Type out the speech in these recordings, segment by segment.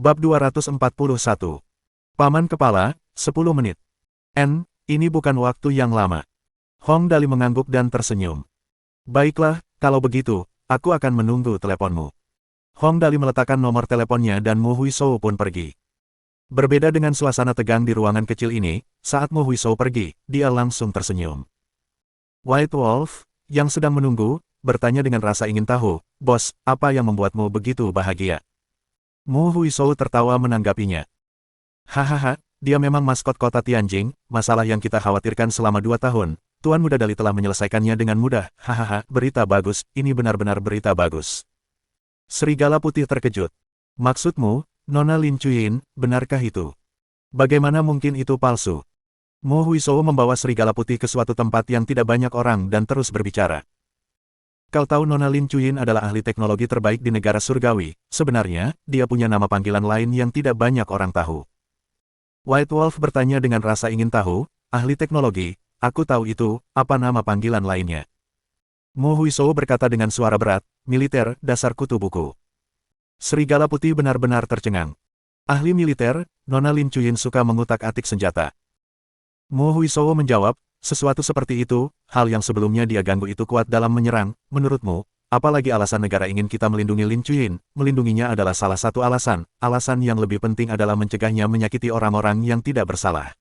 Bab 241. Paman Kepala, 10 menit. Ini bukan waktu yang lama. Hong Dali mengangguk dan tersenyum. Baiklah, kalau begitu, aku akan menunggu teleponmu. Hong Dali meletakkan nomor teleponnya dan Mu Huizhou pun pergi. Berbeda dengan suasana tegang di ruangan kecil ini, saat Mu Huizhou pergi, dia langsung tersenyum. White Wolf, yang sedang menunggu, bertanya dengan rasa ingin tahu, "Bos, apa yang membuatmu begitu bahagia?" Mu Huizhou tertawa menanggapinya. Hahaha, dia memang maskot kota Tianjing, masalah yang kita khawatirkan selama 2 tahun. Tuan Muda Dali telah menyelesaikannya dengan mudah. Hahaha, berita bagus, ini benar-benar berita bagus. Serigala Putih terkejut. Maksudmu, Nona Lin Chuyin, benarkah itu? Bagaimana mungkin itu palsu? Mu Huizhou membawa Serigala Putih ke suatu tempat yang tidak banyak orang dan terus berbicara. Kau tahu Nona Lin Chuyin adalah ahli teknologi terbaik di negara surgawi. Sebenarnya, dia punya nama panggilan lain yang tidak banyak orang tahu. White Wolf bertanya dengan rasa ingin tahu, ahli teknologi, aku tahu itu, apa nama panggilan lainnya? Mu Huizhou berkata dengan suara berat, militer, dasar kutu buku. Serigala Putih benar-benar tercengang. Ahli militer, Nona Lin Chuyin suka mengutak-atik senjata. Mu Huizhou menjawab, sesuatu seperti itu, hal yang sebelumnya dia ganggu itu kuat dalam menyerang, menurutmu, apalagi alasan negara ingin kita melindungi Lin Chuyin, melindunginya adalah salah satu alasan yang lebih penting adalah mencegahnya menyakiti orang-orang yang tidak bersalah.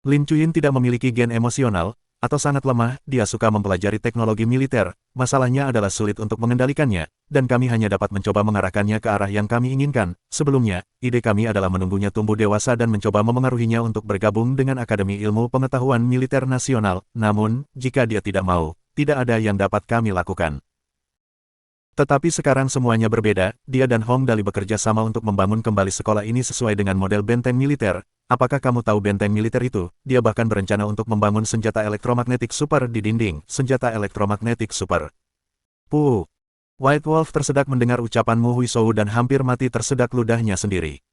Lin Chuyin tidak memiliki gen emosional, atau sangat lemah, dia suka mempelajari teknologi militer, masalahnya adalah sulit untuk mengendalikannya, dan kami hanya dapat mencoba mengarahkannya ke arah yang kami inginkan. Sebelumnya, ide kami adalah menunggunya tumbuh dewasa dan mencoba memengaruhinya untuk bergabung dengan Akademi Ilmu Pengetahuan Militer Nasional, namun, jika dia tidak mau, tidak ada yang dapat kami lakukan. Tetapi sekarang semuanya berbeda, dia dan Hong Dali bekerja sama untuk membangun kembali sekolah ini sesuai dengan model benteng militer. Apakah kamu tahu benteng militer itu? Dia bahkan berencana untuk membangun senjata elektromagnetik super di dinding, senjata elektromagnetik super. Puh! White Wolf tersedak mendengar ucapan Mu Huizhou dan hampir mati tersedak ludahnya sendiri.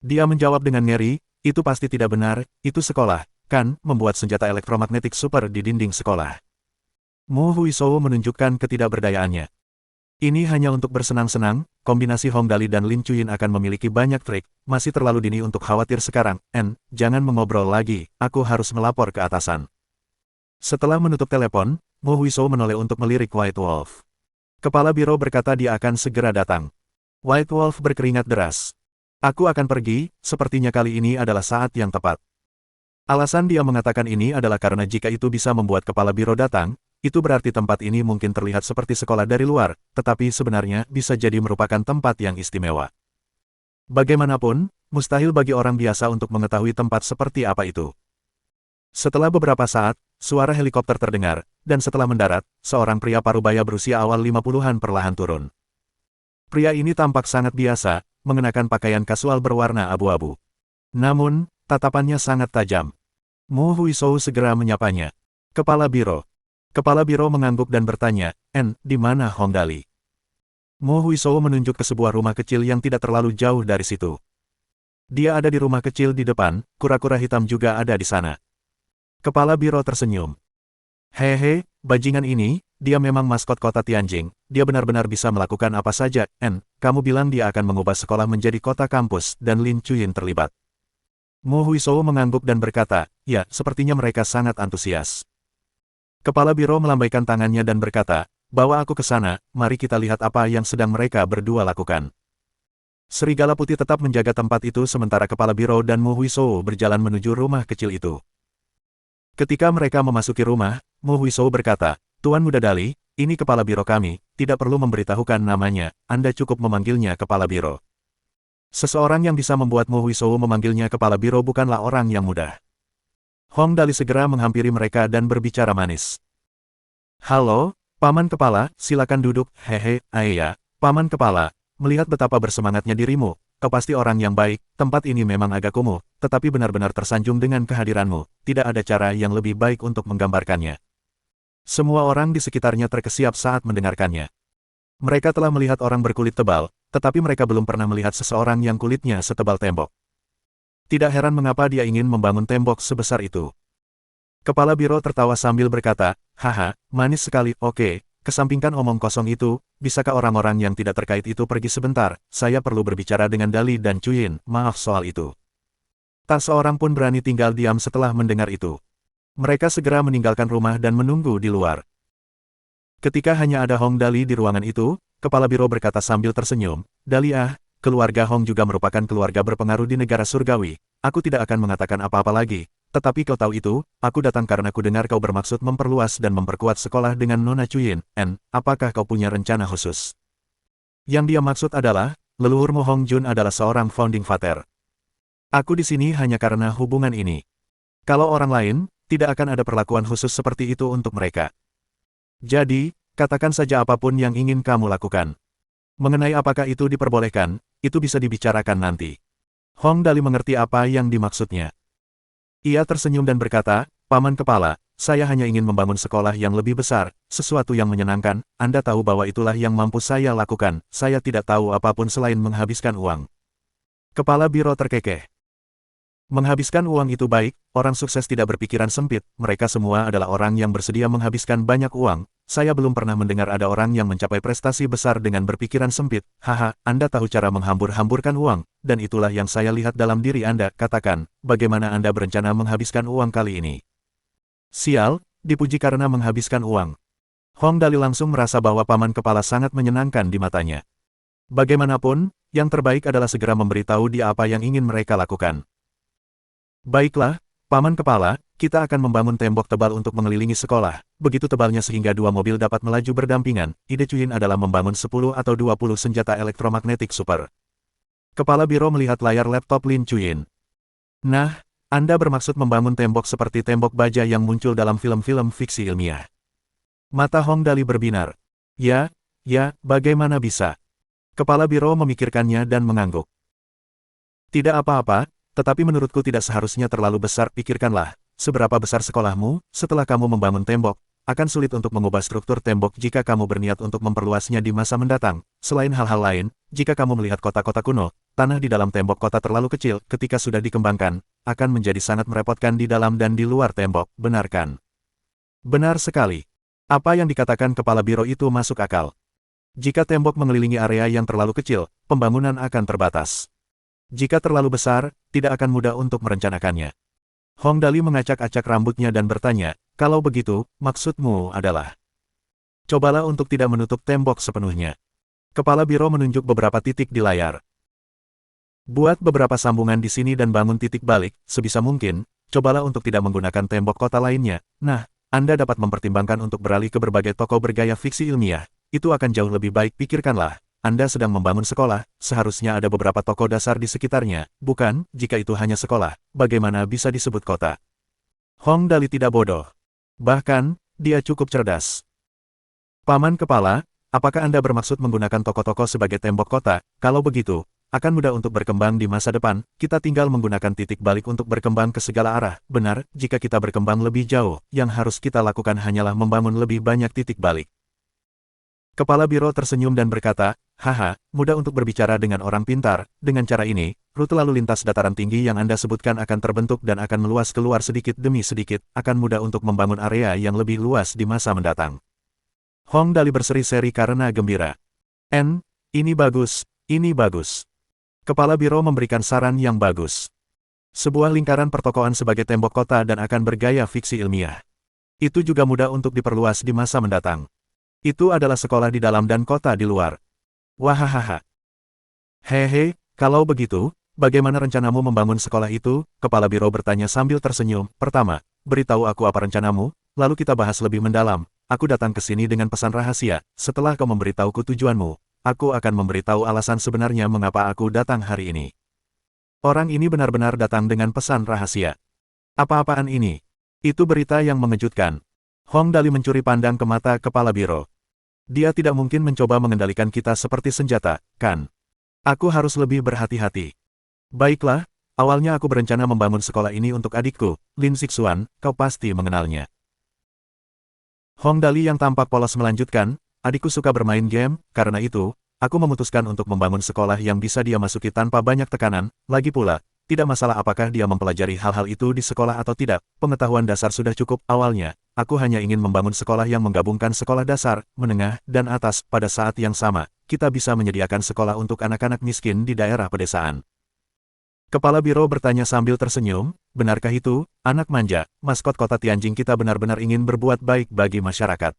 Dia menjawab dengan ngeri, itu pasti tidak benar, itu sekolah, kan, membuat senjata elektromagnetik super di dinding sekolah. Mu Huizhou menunjukkan ketidakberdayaannya. Ini hanya untuk bersenang-senang, kombinasi Hong Dali dan Lin Chuyin akan memiliki banyak trik, masih terlalu dini untuk khawatir sekarang. Jangan mengobrol lagi, aku harus melapor ke atasan. Setelah menutup telepon, Mu Huizhou menoleh untuk melirik White Wolf. Kepala biro berkata dia akan segera datang. White Wolf berkeringat deras. Aku akan pergi, sepertinya kali ini adalah saat yang tepat. Alasan dia mengatakan ini adalah karena jika itu bisa membuat kepala biro datang, itu berarti tempat ini mungkin terlihat seperti sekolah dari luar, tetapi sebenarnya bisa jadi merupakan tempat yang istimewa. Bagaimanapun, mustahil bagi orang biasa untuk mengetahui tempat seperti apa itu. Setelah beberapa saat, suara helikopter terdengar, dan setelah mendarat, seorang pria parubaya berusia awal 50-an perlahan turun. Pria ini tampak sangat biasa, mengenakan pakaian kasual berwarna abu-abu. Namun, tatapannya sangat tajam. Mu Huizhou segera menyapanya. Kepala biro. Kepala biro mengangguk dan bertanya, di mana Hong Dali? Mu Huizhou menunjuk ke sebuah rumah kecil yang tidak terlalu jauh dari situ. Dia ada di rumah kecil di depan, kura-kura hitam juga ada di sana. Kepala biro tersenyum. Hehe, bajingan ini, dia memang maskot kota Tianjing, dia benar-benar bisa melakukan apa saja. Kamu bilang dia akan mengubah sekolah menjadi kota kampus, dan Lin Chuyin terlibat. Mu Huizhou mengangguk dan berkata, ya, sepertinya mereka sangat antusias. Kepala biro melambaikan tangannya dan berkata, bawa aku ke sana, mari kita lihat apa yang sedang mereka berdua lakukan. Serigala Putih tetap menjaga tempat itu sementara kepala biro dan Mu Huizhou berjalan menuju rumah kecil itu. Ketika mereka memasuki rumah, Mu Huizhou berkata, Tuan Muda Dali, ini kepala biro kami, tidak perlu memberitahukan namanya, Anda cukup memanggilnya kepala biro. Seseorang yang bisa membuat Mu Huizhou memanggilnya kepala biro bukanlah orang yang mudah. Hong Dali segera menghampiri mereka dan berbicara manis. Halo, Paman Kepala, silakan duduk. Hehe, Ayah, Paman Kepala, melihat betapa bersemangatnya dirimu, kau pasti orang yang baik, tempat ini memang agak kumuh, tetapi benar-benar tersanjung dengan kehadiranmu, tidak ada cara yang lebih baik untuk menggambarkannya. Semua orang di sekitarnya terkesiap saat mendengarkannya. Mereka telah melihat orang berkulit tebal, tetapi mereka belum pernah melihat seseorang yang kulitnya setebal tembok. Tidak heran mengapa dia ingin membangun tembok sebesar itu. Kepala biro tertawa sambil berkata, haha, manis sekali, oke, kesampingkan omong kosong itu, bisakah orang-orang yang tidak terkait itu pergi sebentar, saya perlu berbicara dengan Dali dan Cuyin, maaf soal itu. Tak seorang pun berani tinggal diam setelah mendengar itu. Mereka segera meninggalkan rumah dan menunggu di luar. Ketika hanya ada Hong Dali di ruangan itu, kepala biro berkata sambil tersenyum, Dali keluarga Hong juga merupakan keluarga berpengaruh di negara surgawi, aku tidak akan mengatakan apa-apa lagi, tetapi kau tahu itu, aku datang karena ku dengar kau bermaksud memperluas dan memperkuat sekolah dengan Nona Cuyin, apakah kau punya rencana khusus? Yang dia maksud adalah, leluhurmu Hong Jun adalah seorang founding father. Aku di sini hanya karena hubungan ini. Kalau orang lain, tidak akan ada perlakuan khusus seperti itu untuk mereka. Jadi, katakan saja apapun yang ingin kamu lakukan. Mengenai apakah itu diperbolehkan, itu bisa dibicarakan nanti. Hong Dali mengerti apa yang dimaksudnya. Ia tersenyum dan berkata, Paman Kepala, saya hanya ingin membangun sekolah yang lebih besar, sesuatu yang menyenangkan, Anda tahu bahwa itulah yang mampu saya lakukan, saya tidak tahu apapun selain menghabiskan uang. Kepala biro terkekeh. Menghabiskan uang itu baik, orang sukses tidak berpikiran sempit, mereka semua adalah orang yang bersedia menghabiskan banyak uang, saya belum pernah mendengar ada orang yang mencapai prestasi besar dengan berpikiran sempit, haha, Anda tahu cara menghambur-hamburkan uang, dan itulah yang saya lihat dalam diri Anda, katakan, bagaimana Anda berencana menghabiskan uang kali ini? Sial, dipuji karena menghabiskan uang. Hong Dali langsung merasa bahwa Paman Kepala sangat menyenangkan di matanya. Bagaimanapun, yang terbaik adalah segera memberitahu dia apa yang ingin mereka lakukan. Baiklah, Paman Kepala, kita akan membangun tembok tebal untuk mengelilingi sekolah, begitu tebalnya sehingga 2 mobil dapat melaju berdampingan, ide Cuyin adalah membangun 10 atau 20 senjata elektromagnetik super. Kepala biro melihat layar laptop Lin Cuyin. Nah, Anda bermaksud membangun tembok seperti tembok baja yang muncul dalam film-film fiksi ilmiah. Mata Hong Dali berbinar. Ya, bagaimana bisa? Kepala biro memikirkannya dan mengangguk. Tidak apa-apa, tetapi menurutku tidak seharusnya terlalu besar, pikirkanlah, seberapa besar sekolahmu, setelah kamu membangun tembok, akan sulit untuk mengubah struktur tembok jika kamu berniat untuk memperluasnya di masa mendatang. Selain hal-hal lain, jika kamu melihat kota-kota kuno, tanah di dalam tembok kota terlalu kecil ketika sudah dikembangkan, akan menjadi sangat merepotkan di dalam dan di luar tembok, benarkan? Benar sekali. Apa yang dikatakan kepala biro itu masuk akal. Jika tembok mengelilingi area yang terlalu kecil, pembangunan akan terbatas. Jika terlalu besar, tidak akan mudah untuk merencanakannya. Hong Dali mengacak-acak rambutnya dan bertanya, kalau begitu, maksudmu adalah? Cobalah untuk tidak menutup tembok sepenuhnya. Kepala biro menunjuk beberapa titik di layar. Buat beberapa sambungan di sini dan bangun titik balik, sebisa mungkin, cobalah untuk tidak menggunakan tembok kota lainnya. Nah, Anda dapat mempertimbangkan untuk beralih ke berbagai toko bergaya fiksi ilmiah. Itu akan jauh lebih baik, pikirkanlah. Anda sedang membangun sekolah, seharusnya ada beberapa toko dasar di sekitarnya, bukan? Jika itu hanya sekolah, bagaimana bisa disebut kota? Hong Dali tidak bodoh. Bahkan, dia cukup cerdas. Paman Kepala, apakah Anda bermaksud menggunakan toko-toko sebagai tembok kota? Kalau begitu, akan mudah untuk berkembang di masa depan, kita tinggal menggunakan titik balik untuk berkembang ke segala arah. Benar, jika kita berkembang lebih jauh, yang harus kita lakukan hanyalah membangun lebih banyak titik balik. Kepala biro tersenyum dan berkata, haha, mudah untuk berbicara dengan orang pintar, dengan cara ini, rute lalu lintas dataran tinggi yang Anda sebutkan akan terbentuk dan akan meluas keluar sedikit demi sedikit, akan mudah untuk membangun area yang lebih luas di masa mendatang. Hong Dali berseri-seri karena gembira. Ini bagus, ini bagus. Kepala biro memberikan saran yang bagus. Sebuah lingkaran pertokoan sebagai tembok kota dan akan bergaya fiksi ilmiah. Itu juga mudah untuk diperluas di masa mendatang. Itu adalah sekolah di dalam dan kota di luar. Wahahaha. Hehe, kalau begitu, bagaimana rencanamu membangun sekolah itu? Kepala biro bertanya sambil tersenyum. Pertama, beritahu aku apa rencanamu, lalu kita bahas lebih mendalam. Aku datang ke sini dengan pesan rahasia. Setelah kau memberitahuku tujuanmu, aku akan memberitahu alasan sebenarnya mengapa aku datang hari ini. Orang ini benar-benar datang dengan pesan rahasia. Apa-apaan ini? Itu berita yang mengejutkan. Hong Dali mencuri pandang ke mata kepala biro. Dia tidak mungkin mencoba mengendalikan kita seperti senjata, kan? Aku harus lebih berhati-hati. Baiklah, awalnya aku berencana membangun sekolah ini untuk adikku, Lin Sixuan, kau pasti mengenalnya. Hong Dali yang tampak polos melanjutkan, adikku suka bermain game, karena itu, aku memutuskan untuk membangun sekolah yang bisa dia masuki tanpa banyak tekanan, lagi pula, tidak masalah apakah dia mempelajari hal-hal itu di sekolah atau tidak, pengetahuan dasar sudah cukup. Awalnya, aku hanya ingin membangun sekolah yang menggabungkan sekolah dasar, menengah, dan atas. Pada saat yang sama, kita bisa menyediakan sekolah untuk anak-anak miskin di daerah pedesaan. Kepala biro bertanya sambil tersenyum, benarkah itu, anak manja, maskot kota Tianjing kita benar-benar ingin berbuat baik bagi masyarakat?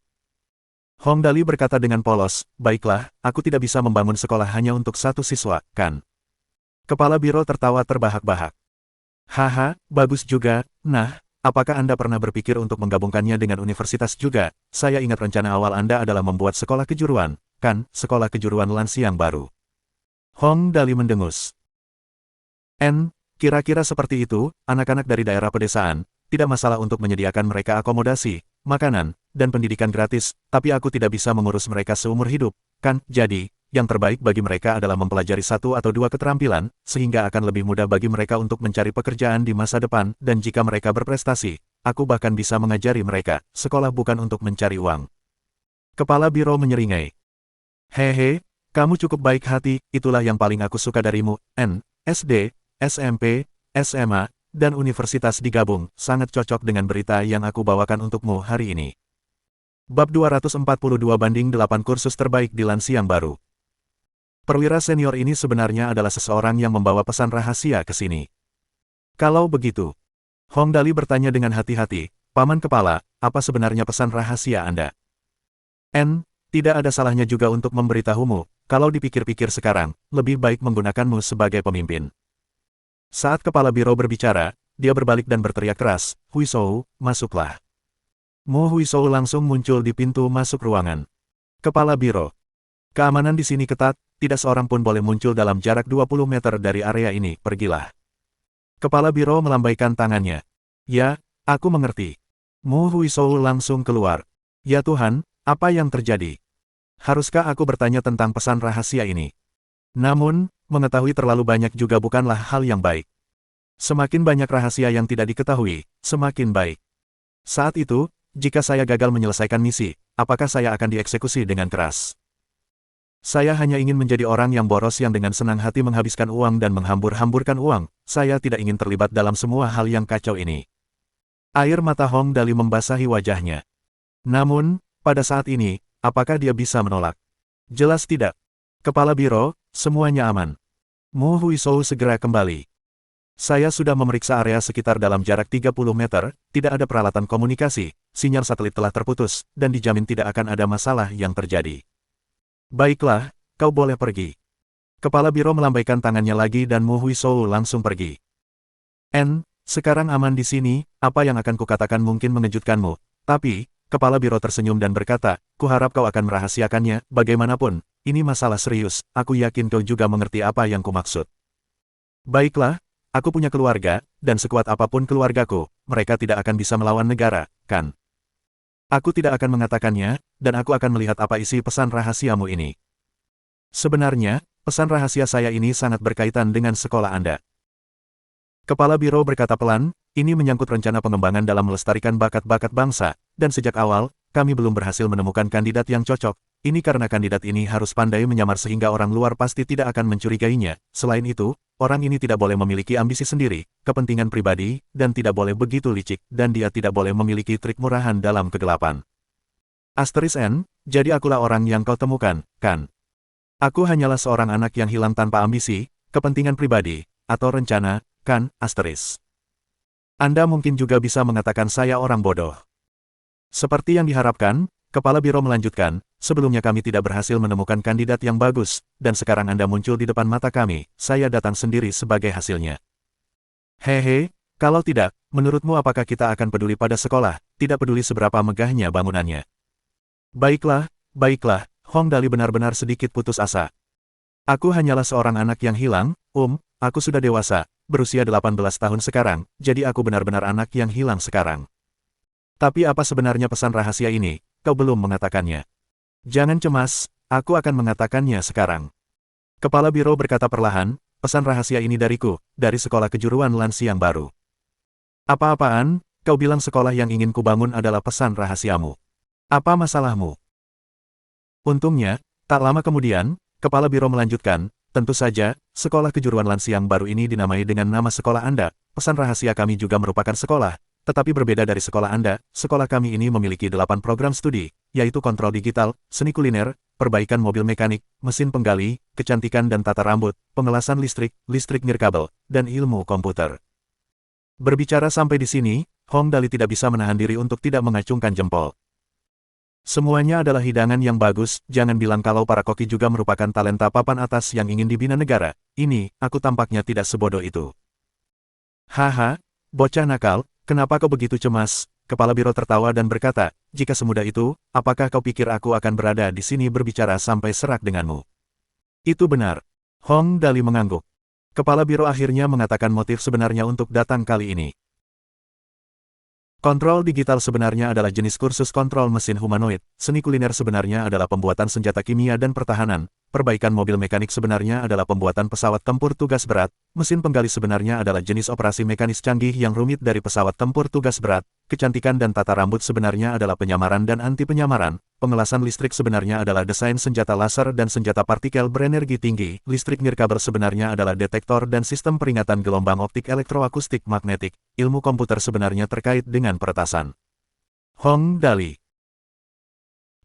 Hong Dali berkata dengan polos, baiklah, aku tidak bisa membangun sekolah hanya untuk satu siswa, kan? Kepala biro tertawa terbahak-bahak. Haha, bagus juga. Nah, apakah Anda pernah berpikir untuk menggabungkannya dengan universitas juga? Saya ingat rencana awal Anda adalah membuat sekolah kejuruan, kan? Sekolah kejuruan lansia yang baru. Hong Dali mendengus. Kira-kira seperti itu, anak-anak dari daerah pedesaan, tidak masalah untuk menyediakan mereka akomodasi, makanan, dan pendidikan gratis, tapi aku tidak bisa mengurus mereka seumur hidup, kan? Jadi, yang terbaik bagi mereka adalah mempelajari satu atau dua keterampilan, sehingga akan lebih mudah bagi mereka untuk mencari pekerjaan di masa depan, dan jika mereka berprestasi, aku bahkan bisa mengajari mereka, sekolah bukan untuk mencari uang. Kepala biro menyeringai. Hehe, kamu cukup baik hati, itulah yang paling aku suka darimu, SD, SMP, SMA, dan universitas digabung, sangat cocok dengan berita yang aku bawakan untukmu hari ini. Bab 242/8 kursus terbaik di lansia yang baru. Perwira senior ini sebenarnya adalah seseorang yang membawa pesan rahasia ke sini. Kalau begitu, Hong Dali bertanya dengan hati-hati, Paman Kepala, apa sebenarnya pesan rahasia Anda? Tidak ada salahnya juga untuk memberitahumu, kalau dipikir-pikir sekarang, lebih baik menggunakanmu sebagai pemimpin. Saat kepala biro berbicara, dia berbalik dan berteriak keras, Huizhou, masuklah. Mo Huizhou langsung muncul di pintu masuk ruangan. Kepala biro. Keamanan di sini ketat, tidak seorang pun boleh muncul dalam jarak 20 meter dari area ini, pergilah. Kepala biro melambaikan tangannya. Ya, aku mengerti. Mo Huizhou langsung keluar. Ya Tuhan, apa yang terjadi? Haruskah aku bertanya tentang pesan rahasia ini? Namun, mengetahui terlalu banyak juga bukanlah hal yang baik. Semakin banyak rahasia yang tidak diketahui, semakin baik. Saat itu, jika saya gagal menyelesaikan misi, apakah saya akan dieksekusi dengan keras? Saya hanya ingin menjadi orang yang boros yang dengan senang hati menghabiskan uang dan menghambur-hamburkan uang. Saya tidak ingin terlibat dalam semua hal yang kacau ini. Air mata Hong Dali membasahi wajahnya. Namun, pada saat ini, apakah dia bisa menolak? Jelas tidak. Kepala biro, semuanya aman. Mo Huizhou segera kembali. Saya sudah memeriksa area sekitar dalam jarak 30 meter, tidak ada peralatan komunikasi, sinyal satelit telah terputus, dan dijamin tidak akan ada masalah yang terjadi. Baiklah, kau boleh pergi. Kepala biro melambaikan tangannya lagi dan Mo Huizhou langsung pergi. Sekarang aman di sini, apa yang akan kukatakan mungkin mengejutkanmu, tapi, kepala biro tersenyum dan berkata, kuharap kau akan merahasiakannya, bagaimanapun, ini masalah serius, aku yakin kau juga mengerti apa yang kumaksud. Baiklah, aku punya keluarga, dan sekuat apapun keluargaku, mereka tidak akan bisa melawan negara, kan? Aku tidak akan mengatakannya, dan aku akan melihat apa isi pesan rahasiamu ini. Sebenarnya, pesan rahasia saya ini sangat berkaitan dengan sekolah Anda. Kepala biro berkata pelan, ini menyangkut rencana pengembangan dalam melestarikan bakat-bakat bangsa, dan sejak awal, kami belum berhasil menemukan kandidat yang cocok. Ini karena kandidat ini harus pandai menyamar sehingga orang luar pasti tidak akan mencurigainya. Selain itu, orang ini tidak boleh memiliki ambisi sendiri, kepentingan pribadi, dan tidak boleh begitu licik, dan dia tidak boleh memiliki trik murahan dalam kegelapan. Jadi akulah orang yang kau temukan, kan? Aku hanyalah seorang anak yang hilang tanpa ambisi, kepentingan pribadi, atau rencana, kan, Anda mungkin juga bisa mengatakan saya orang bodoh. Seperti yang diharapkan, Kepala Biro melanjutkan, sebelumnya kami tidak berhasil menemukan kandidat yang bagus, dan sekarang Anda muncul di depan mata kami, saya datang sendiri sebagai hasilnya. Hehe, kalau tidak, menurutmu apakah kita akan peduli pada sekolah, tidak peduli seberapa megahnya bangunannya? Baiklah, Hong Dali benar-benar sedikit putus asa. Aku hanyalah seorang anak yang hilang, aku sudah dewasa, berusia 18 tahun sekarang, jadi aku benar-benar anak yang hilang sekarang. Tapi apa sebenarnya pesan rahasia ini? Kau belum mengatakannya. Jangan cemas, aku akan mengatakannya sekarang. Kepala Biro berkata perlahan, pesan rahasia ini dariku, dari sekolah kejuruan lansia yang baru. Apa-apaan, kau bilang sekolah yang ingin kubangun adalah pesan rahasiamu. Apa masalahmu? Untungnya, tak lama kemudian, Kepala Biro melanjutkan, tentu saja, sekolah kejuruan Lansiang baru ini dinamai dengan nama sekolah Anda. Pesan rahasia kami juga merupakan sekolah, tetapi berbeda dari sekolah Anda, sekolah kami ini memiliki 8 program studi, yaitu kontrol digital, seni kuliner, perbaikan mobil mekanik, mesin penggali, kecantikan dan tata rambut, pengelasan listrik, listrik nirkabel, dan ilmu komputer. Berbicara sampai di sini, Hong Dali tidak bisa menahan diri untuk tidak mengacungkan jempol. Semuanya adalah hidangan yang bagus, jangan bilang kalau para koki juga merupakan talenta papan atas yang ingin dibina negara. Ini, aku tampaknya tidak sebodoh itu. Haha, bocah nakal, kenapa kau begitu cemas? Kepala biro tertawa dan berkata, jika semudah itu, apakah kau pikir aku akan berada di sini berbicara sampai serak denganmu? Itu benar. Hong Dali mengangguk. Kepala biro akhirnya mengatakan motif sebenarnya untuk datang kali ini. Kontrol digital sebenarnya adalah jenis kursus kontrol mesin humanoid, seni kuliner sebenarnya adalah pembuatan senjata kimia dan pertahanan, perbaikan mobil mekanik sebenarnya adalah pembuatan pesawat tempur tugas berat, mesin penggali sebenarnya adalah jenis operasi mekanis canggih yang rumit dari pesawat tempur tugas berat, kecantikan dan tata rambut sebenarnya adalah penyamaran dan anti-penyamaran, pengelasan listrik sebenarnya adalah desain senjata laser dan senjata partikel berenergi tinggi, listrik nirkabel sebenarnya adalah detektor dan sistem peringatan gelombang optik elektroakustik magnetik, ilmu komputer sebenarnya terkait dengan peretasan. Hong Dali.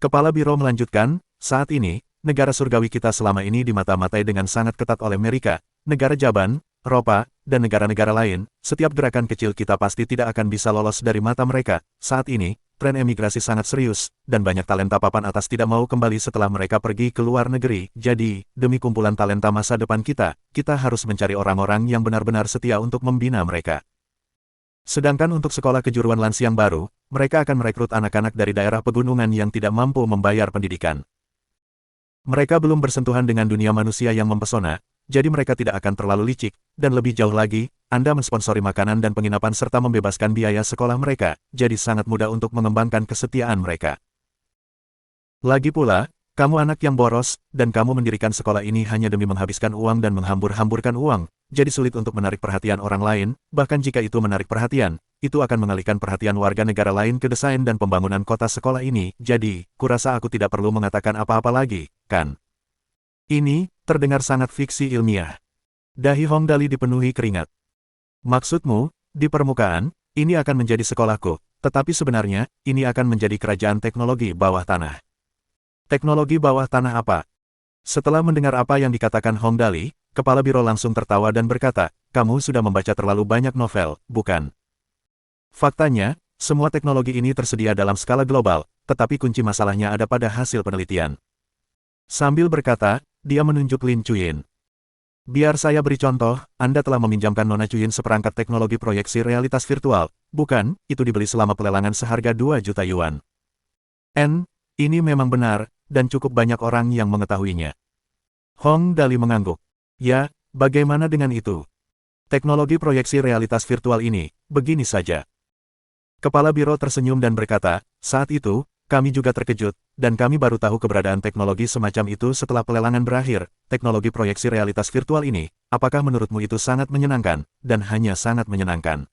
Kepala biro melanjutkan, saat ini, negara surgawi kita selama ini dimata-matai dengan sangat ketat oleh Amerika, negara Jaban, Eropa, dan negara-negara lain. Setiap gerakan kecil kita pasti tidak akan bisa lolos dari mata mereka. Saat ini, tren emigrasi sangat serius, dan banyak talenta papan atas tidak mau kembali setelah mereka pergi ke luar negeri. Jadi, demi kumpulan talenta masa depan kita harus mencari orang-orang yang benar-benar setia untuk membina mereka. Sedangkan untuk sekolah kejuruan Lansiang baru, mereka akan merekrut anak-anak dari daerah pegunungan yang tidak mampu membayar pendidikan. Mereka belum bersentuhan dengan dunia manusia yang mempesona, jadi mereka tidak akan terlalu licik, dan lebih jauh lagi, Anda mensponsori makanan dan penginapan serta membebaskan biaya sekolah mereka, jadi sangat mudah untuk mengembangkan kesetiaan mereka. Lagi pula, kamu anak yang boros, dan kamu mendirikan sekolah ini hanya demi menghabiskan uang dan menghambur-hamburkan uang, jadi sulit untuk menarik perhatian orang lain, bahkan jika itu menarik perhatian, itu akan mengalihkan perhatian warga negara lain ke desain dan pembangunan kota sekolah ini, jadi, kurasa aku tidak perlu mengatakan apa-apa lagi, kan? Ini, terdengar sangat fiksi ilmiah. Dahi Hong Dali dipenuhi keringat. Maksudmu, di permukaan, ini akan menjadi sekolahku, tetapi sebenarnya, ini akan menjadi kerajaan teknologi bawah tanah. Teknologi bawah tanah apa? Setelah mendengar apa yang dikatakan Hong Dali, kepala biro langsung tertawa dan berkata, kamu sudah membaca terlalu banyak novel, bukan? Faktanya, semua teknologi ini tersedia dalam skala global, tetapi kunci masalahnya ada pada hasil penelitian. Sambil berkata, dia menunjuk Lin Chuyin. Biar saya beri contoh, Anda telah meminjamkan Nona Chuyin seperangkat teknologi proyeksi realitas virtual, bukan? Itu dibeli selama pelelangan seharga 2 juta yuan. Ini memang benar, dan cukup banyak orang yang mengetahuinya. Hong Dali mengangguk. Ya, bagaimana dengan itu? Teknologi proyeksi realitas virtual ini, begini saja. Kepala biro tersenyum dan berkata, saat itu, kami juga terkejut, dan kami baru tahu keberadaan teknologi semacam itu setelah pelelangan berakhir. Teknologi proyeksi realitas virtual ini, apakah menurutmu itu sangat menyenangkan, dan hanya sangat menyenangkan?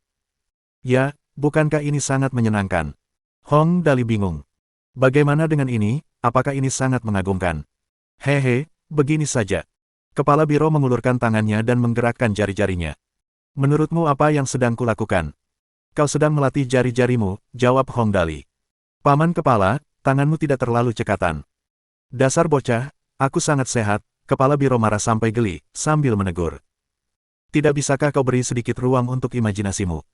Ya, bukankah ini sangat menyenangkan? Hong Dali bingung. Bagaimana dengan ini, apakah ini sangat mengagumkan? Hehe, begini saja. Kepala biro mengulurkan tangannya dan menggerakkan jari-jarinya. Menurutmu apa yang sedang kulakukan? Kau sedang melatih jari-jarimu, jawab Hong Dali. Paman kepala, tanganmu tidak terlalu cekatan. Dasar bocah, aku sangat sehat, kepala biro marah sampai geli, sambil menegur. Tidak bisakah kau beri sedikit ruang untuk imajinasimu?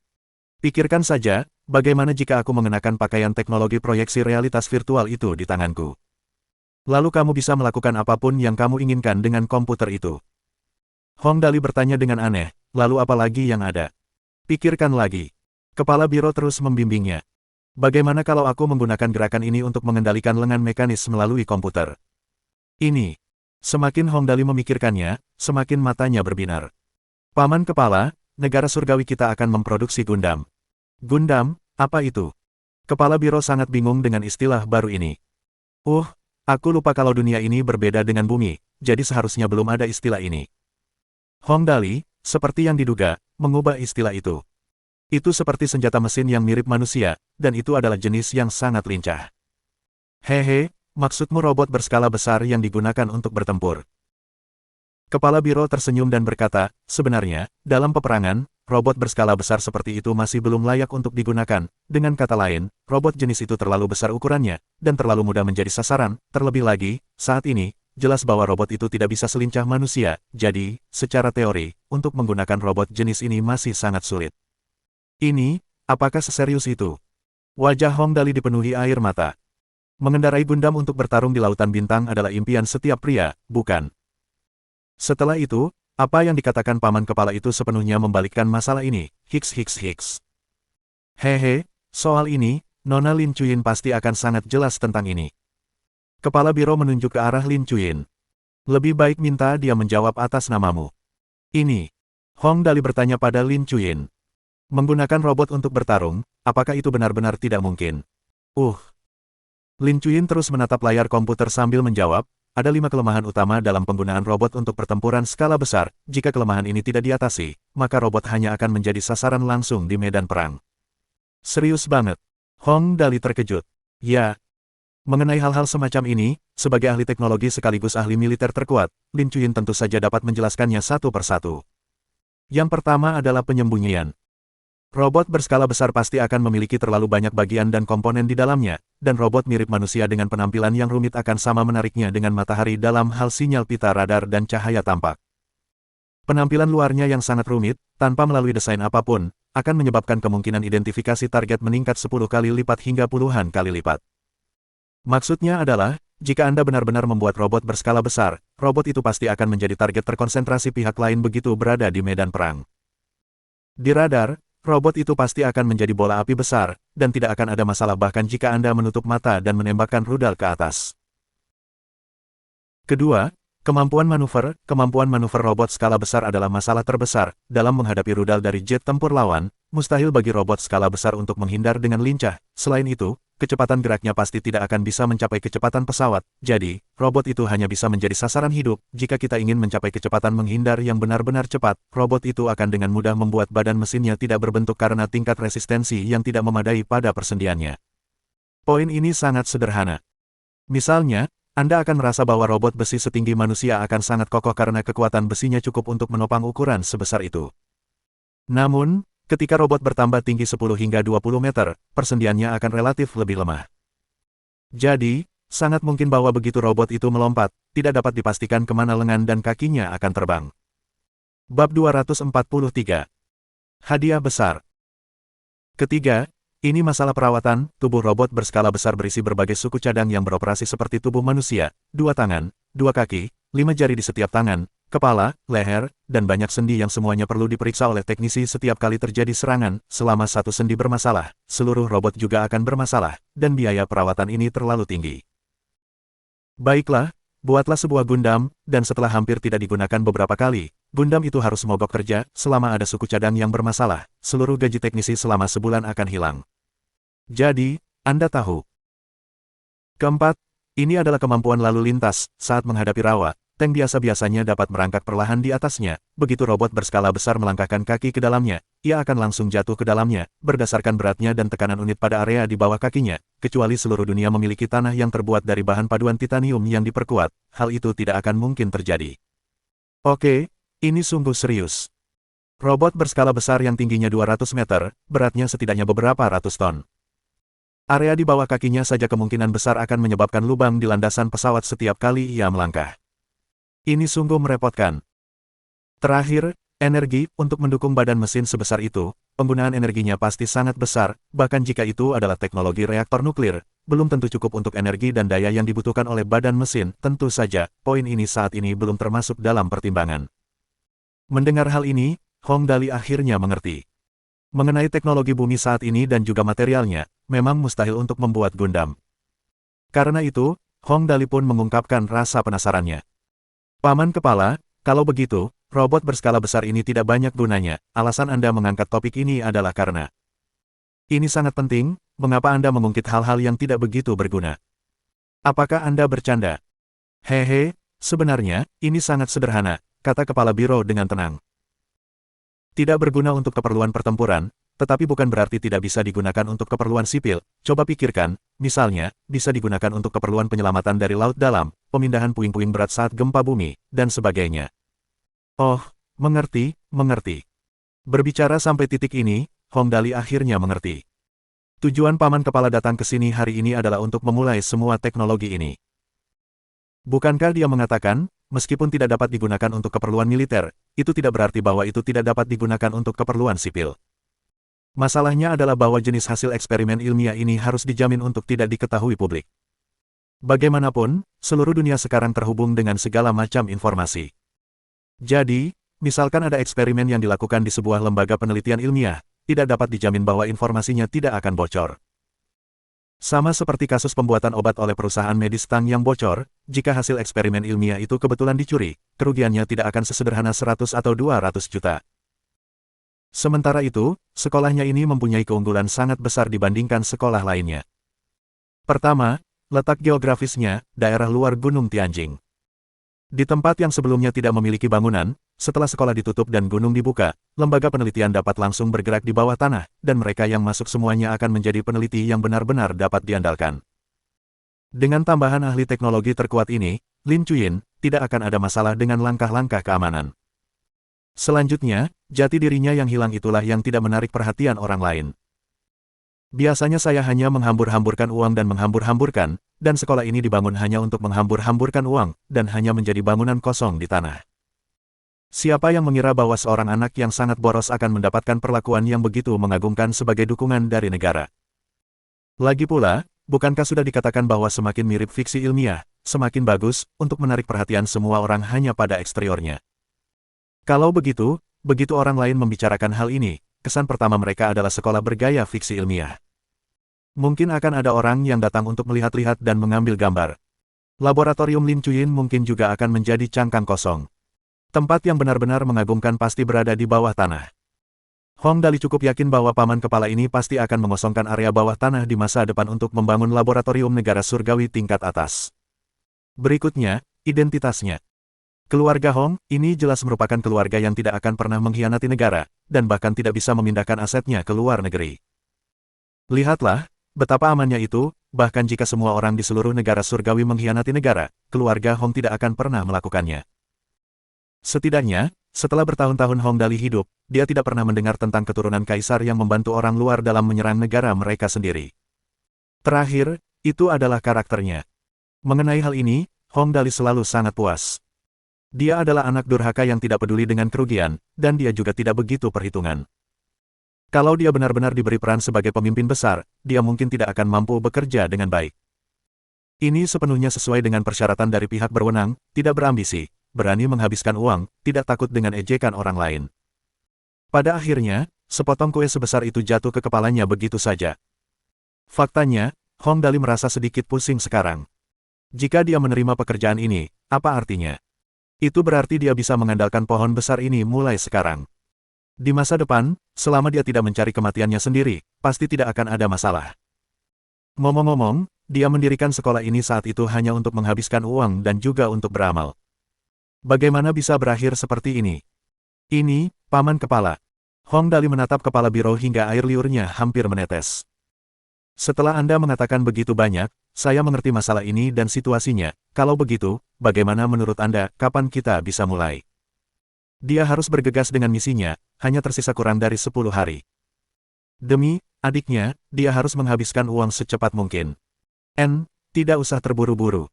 Pikirkan saja, bagaimana jika aku mengenakan pakaian teknologi proyeksi realitas virtual itu di tanganku? Lalu kamu bisa melakukan apapun yang kamu inginkan dengan komputer itu. Hong Dali bertanya dengan aneh, lalu apa lagi yang ada? Pikirkan lagi. Kepala biro terus membimbingnya. Bagaimana kalau aku menggunakan gerakan ini untuk mengendalikan lengan mekanis melalui komputer? Ini. Semakin Hong Dali memikirkannya, semakin matanya berbinar. Paman kepala, negara surgawi kita akan memproduksi Gundam. Gundam, apa itu? Kepala biro sangat bingung dengan istilah baru ini. Aku lupa kalau dunia ini berbeda dengan bumi, jadi seharusnya belum ada istilah ini. Hong Dali, seperti yang diduga, mengubah istilah itu. Itu seperti senjata mesin yang mirip manusia, dan itu adalah jenis yang sangat lincah. Hehe, maksudmu robot berskala besar yang digunakan untuk bertempur. Kepala Biro tersenyum dan berkata, sebenarnya, dalam peperangan, robot berskala besar seperti itu masih belum layak untuk digunakan. Dengan kata lain, robot jenis itu terlalu besar ukurannya, dan terlalu mudah menjadi sasaran. Terlebih lagi, saat ini, jelas bahwa robot itu tidak bisa selincah manusia. Jadi, secara teori, untuk menggunakan robot jenis ini masih sangat sulit. Ini, apakah seserius itu? Wajah Hong Dali dipenuhi air mata. Mengendarai Gundam untuk bertarung di Lautan Bintang adalah impian setiap pria, bukan? Setelah itu, apa yang dikatakan paman kepala itu sepenuhnya membalikkan masalah ini. Hiks. Hehe, soal ini, Nona Lin Chuyin pasti akan sangat jelas tentang ini. Kepala Biro menunjuk ke arah Lin Chuyin. Lebih baik minta dia menjawab atas namamu. Ini. Hong Dali bertanya pada Lin Chuyin. Menggunakan robot untuk bertarung, apakah itu benar-benar tidak mungkin? Lin Chuyin terus menatap layar komputer sambil menjawab, ada 5 kelemahan utama dalam penggunaan robot untuk pertempuran skala besar. Jika kelemahan ini tidak diatasi, maka robot hanya akan menjadi sasaran langsung di medan perang. Serius banget. Hong Dali terkejut. Ya. Mengenai hal-hal semacam ini, sebagai ahli teknologi sekaligus ahli militer terkuat, Lin Chuyin tentu saja dapat menjelaskannya satu persatu. Yang pertama adalah penyembunyian. Robot berskala besar pasti akan memiliki terlalu banyak bagian dan komponen di dalamnya, dan robot mirip manusia dengan penampilan yang rumit akan sama menariknya dengan matahari dalam hal sinyal pita radar dan cahaya tampak. Penampilan luarnya yang sangat rumit, tanpa melalui desain apapun, akan menyebabkan kemungkinan identifikasi target meningkat 10 kali lipat hingga puluhan kali lipat. Maksudnya adalah, jika Anda benar-benar membuat robot berskala besar, robot itu pasti akan menjadi target terkonsentrasi pihak lain begitu berada di medan perang. Di radar, robot itu pasti akan menjadi bola api besar, dan tidak akan ada masalah bahkan jika Anda menutup mata dan menembakkan rudal ke atas. Kedua, kemampuan manuver robot skala besar adalah masalah terbesar. Dalam menghadapi rudal dari jet tempur lawan, mustahil bagi robot skala besar untuk menghindar dengan lincah. Selain itu, kecepatan geraknya pasti tidak akan bisa mencapai kecepatan pesawat. Jadi, robot itu hanya bisa menjadi sasaran hidup. Jika kita ingin mencapai kecepatan menghindar yang benar-benar cepat, robot itu akan dengan mudah membuat badan mesinnya tidak berbentuk karena tingkat resistensi yang tidak memadai pada persendiannya. Poin ini sangat sederhana. Misalnya, Anda akan merasa bahwa robot besi setinggi manusia akan sangat kokoh karena kekuatan besinya cukup untuk menopang ukuran sebesar itu. Namun, ketika robot bertambah tinggi 10 hingga 20 meter, persendiannya akan relatif lebih lemah. Jadi, sangat mungkin bahwa begitu robot itu melompat, tidak dapat dipastikan kemana lengan dan kakinya akan terbang. Bab 243. Hadiah besar. Ketiga, ini masalah perawatan. Tubuh robot berskala besar berisi berbagai suku cadang yang beroperasi seperti tubuh manusia, 2 tangan, 2 kaki, 5 jari di setiap tangan, kepala, leher, dan banyak sendi yang semuanya perlu diperiksa oleh teknisi setiap kali terjadi serangan. Selama satu sendi bermasalah, seluruh robot juga akan bermasalah, dan biaya perawatan ini terlalu tinggi. Baiklah, buatlah sebuah Gundam, dan setelah hampir tidak digunakan beberapa kali, Gundam itu harus mogok kerja. Selama ada suku cadang yang bermasalah, seluruh gaji teknisi selama sebulan akan hilang. Jadi, Anda tahu. Keempat, ini adalah kemampuan lalu lintas. Saat menghadapi rawa, tank biasa-biasanya dapat merangkak perlahan di atasnya. Begitu robot berskala besar melangkahkan kaki ke dalamnya, ia akan langsung jatuh ke dalamnya, berdasarkan beratnya dan tekanan unit pada area di bawah kakinya. Kecuali seluruh dunia memiliki tanah yang terbuat dari bahan paduan titanium yang diperkuat, hal itu tidak akan mungkin terjadi. Oke, ini sungguh serius. Robot berskala besar yang tingginya 200 meter, beratnya setidaknya beberapa ratus ton. Area di bawah kakinya saja kemungkinan besar akan menyebabkan lubang di landasan pesawat setiap kali ia melangkah. Ini sungguh merepotkan. Terakhir, energi. Untuk mendukung badan mesin sebesar itu, penggunaan energinya pasti sangat besar, bahkan jika itu adalah teknologi reaktor nuklir, belum tentu cukup untuk energi dan daya yang dibutuhkan oleh badan mesin. Tentu saja, poin ini saat ini belum termasuk dalam pertimbangan. Mendengar hal ini, Hong Dali akhirnya mengerti. Mengenai teknologi bumi saat ini dan juga materialnya, memang mustahil untuk membuat Gundam. Karena itu, Hong Dali pun mengungkapkan rasa penasarannya. Paman kepala, kalau begitu, robot berskala besar ini tidak banyak gunanya. Alasan Anda mengangkat topik ini adalah karena ini sangat penting. Mengapa Anda mengungkit hal-hal yang tidak begitu berguna? Apakah Anda bercanda? Hehe, sebenarnya, ini sangat sederhana, kata kepala biro dengan tenang. Tidak berguna untuk keperluan pertempuran, tetapi bukan berarti tidak bisa digunakan untuk keperluan sipil. Coba pikirkan, misalnya, bisa digunakan untuk keperluan penyelamatan dari laut dalam, pemindahan puing-puing berat saat gempa bumi, dan sebagainya. Oh, mengerti, mengerti. Berbicara sampai titik ini, Hong Dali akhirnya mengerti. Tujuan Paman Kepala datang ke sini hari ini adalah untuk memulai semua teknologi ini. Bukankah dia mengatakan, meskipun tidak dapat digunakan untuk keperluan militer, itu tidak berarti bahwa itu tidak dapat digunakan untuk keperluan sipil. Masalahnya adalah bahwa jenis hasil eksperimen ilmiah ini harus dijamin untuk tidak diketahui publik. Bagaimanapun, seluruh dunia sekarang terhubung dengan segala macam informasi. Jadi, misalkan ada eksperimen yang dilakukan di sebuah lembaga penelitian ilmiah, tidak dapat dijamin bahwa informasinya tidak akan bocor. Sama seperti kasus pembuatan obat oleh perusahaan medis Tang yang bocor, jika hasil eksperimen ilmiah itu kebetulan dicuri, kerugiannya tidak akan sesederhana 100 atau 200 juta. Sementara itu, sekolahnya ini mempunyai keunggulan sangat besar dibandingkan sekolah lainnya. Pertama, letak geografisnya, daerah luar Gunung Tianjing. Di tempat yang sebelumnya tidak memiliki bangunan, setelah sekolah ditutup dan gunung dibuka, lembaga penelitian dapat langsung bergerak di bawah tanah, dan mereka yang masuk semuanya akan menjadi peneliti yang benar-benar dapat diandalkan. Dengan tambahan ahli teknologi terkuat ini, Lin Chuyin tidak akan ada masalah dengan langkah-langkah keamanan. Selanjutnya, jati dirinya yang hilang itulah yang tidak menarik perhatian orang lain. Biasanya saya hanya menghambur-hamburkan uang dan menghambur-hamburkan, dan sekolah ini dibangun hanya untuk menghambur-hamburkan uang, dan hanya menjadi bangunan kosong di tanah. Siapa yang mengira bahwa seorang anak yang sangat boros akan mendapatkan perlakuan yang begitu mengagumkan sebagai dukungan dari negara? Lagi pula, bukankah sudah dikatakan bahwa semakin mirip fiksi ilmiah, semakin bagus, untuk menarik perhatian semua orang hanya pada eksteriornya? Kalau begitu orang lain membicarakan hal ini, kesan pertama mereka adalah sekolah bergaya fiksi ilmiah. Mungkin akan ada orang yang datang untuk melihat-lihat dan mengambil gambar. Laboratorium Lin Chuyin mungkin juga akan menjadi cangkang kosong. Tempat yang benar-benar mengagumkan pasti berada di bawah tanah. Hong Dali cukup yakin bahwa paman kepala ini pasti akan mengosongkan area bawah tanah di masa depan untuk membangun laboratorium negara surgawi tingkat atas. Berikutnya, identitasnya. Keluarga Hong, ini jelas merupakan keluarga yang tidak akan pernah mengkhianati negara, dan bahkan tidak bisa memindahkan asetnya ke luar negeri. Lihatlah, betapa amannya itu, bahkan jika semua orang di seluruh negara surgawi mengkhianati negara, keluarga Hong tidak akan pernah melakukannya. Setidaknya, setelah bertahun-tahun Hong Dali hidup, dia tidak pernah mendengar tentang keturunan kaisar yang membantu orang luar dalam menyerang negara mereka sendiri. Terakhir, itu adalah karakternya. Mengenai hal ini, Hong Dali selalu sangat puas. Dia adalah anak durhaka yang tidak peduli dengan kerugian, dan dia juga tidak begitu perhitungan. Kalau dia benar-benar diberi peran sebagai pemimpin besar, dia mungkin tidak akan mampu bekerja dengan baik. Ini sepenuhnya sesuai dengan persyaratan dari pihak berwenang, tidak berambisi, berani menghabiskan uang, tidak takut dengan ejekan orang lain. Pada akhirnya, sepotong kue sebesar itu jatuh ke kepalanya begitu saja. Faktanya, Hong Dali merasa sedikit pusing sekarang. Jika dia menerima pekerjaan ini, apa artinya? Itu berarti dia bisa mengandalkan pohon besar ini mulai sekarang. Di masa depan, selama dia tidak mencari kematiannya sendiri, pasti tidak akan ada masalah. Ngomong-ngomong, dia mendirikan sekolah ini saat itu hanya untuk menghabiskan uang dan juga untuk beramal. Bagaimana bisa berakhir seperti ini? Ini, paman kepala. Hong Dali menatap kepala biro hingga air liurnya hampir menetes. Setelah Anda mengatakan begitu banyak, saya mengerti masalah ini dan situasinya. Kalau begitu, bagaimana menurut Anda, kapan kita bisa mulai? Dia harus bergegas dengan misinya, hanya tersisa kurang dari 10 hari. Demi adiknya, dia harus menghabiskan uang secepat mungkin. Tidak usah terburu-buru.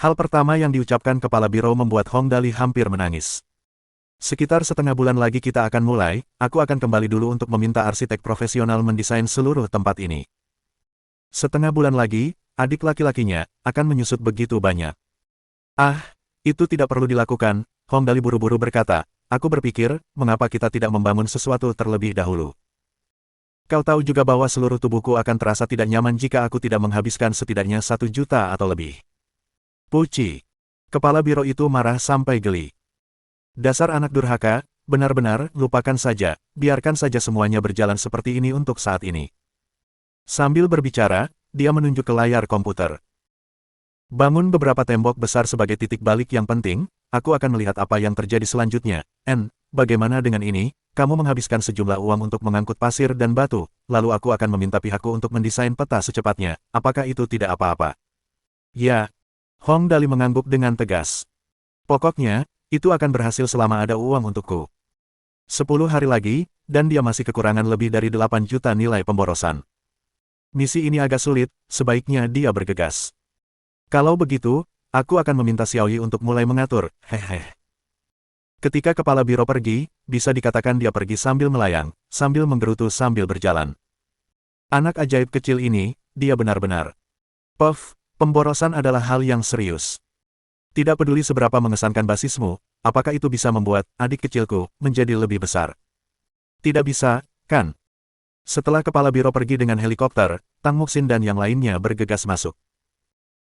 Hal pertama yang diucapkan kepala biro membuat Hong Dali hampir menangis. Sekitar setengah bulan lagi kita akan mulai, aku akan kembali dulu untuk meminta arsitek profesional mendesain seluruh tempat ini. Setengah bulan lagi, adik laki-lakinya akan menyusut begitu banyak. Ah, itu tidak perlu dilakukan, Hong Dali buru-buru berkata, aku berpikir, mengapa kita tidak membangun sesuatu terlebih dahulu. Kau tahu juga bahwa seluruh tubuhku akan terasa tidak nyaman jika aku tidak menghabiskan setidaknya 1 juta atau lebih. Puci. Kepala biro itu marah sampai geli. Dasar anak durhaka, benar-benar, lupakan saja, biarkan saja semuanya berjalan seperti ini untuk saat ini. Sambil berbicara, dia menunjuk ke layar komputer. Bangun beberapa tembok besar sebagai titik balik yang penting, aku akan melihat apa yang terjadi selanjutnya. Bagaimana dengan ini? Kamu menghabiskan sejumlah uang untuk mengangkut pasir dan batu, lalu aku akan meminta pihakku untuk mendesain peta secepatnya. Apakah itu tidak apa-apa? Ya. Hong Dali mengangguk dengan tegas. Pokoknya, itu akan berhasil selama ada uang untukku. 10 hari lagi, dan dia masih kekurangan lebih dari 8 juta nilai pemborosan. Misi ini agak sulit, sebaiknya dia bergegas. Kalau begitu, aku akan meminta Xiaoyi untuk mulai mengatur, hehe. Ketika kepala biro pergi, bisa dikatakan dia pergi sambil melayang, sambil menggerutu sambil berjalan. Anak ajaib kecil ini, dia benar-benar. Puff, pemborosan adalah hal yang serius. Tidak peduli seberapa mengesankan basismu, apakah itu bisa membuat adik kecilku menjadi lebih besar? Tidak bisa, kan? Setelah kepala biro pergi dengan helikopter, Tang Muxin dan yang lainnya bergegas masuk.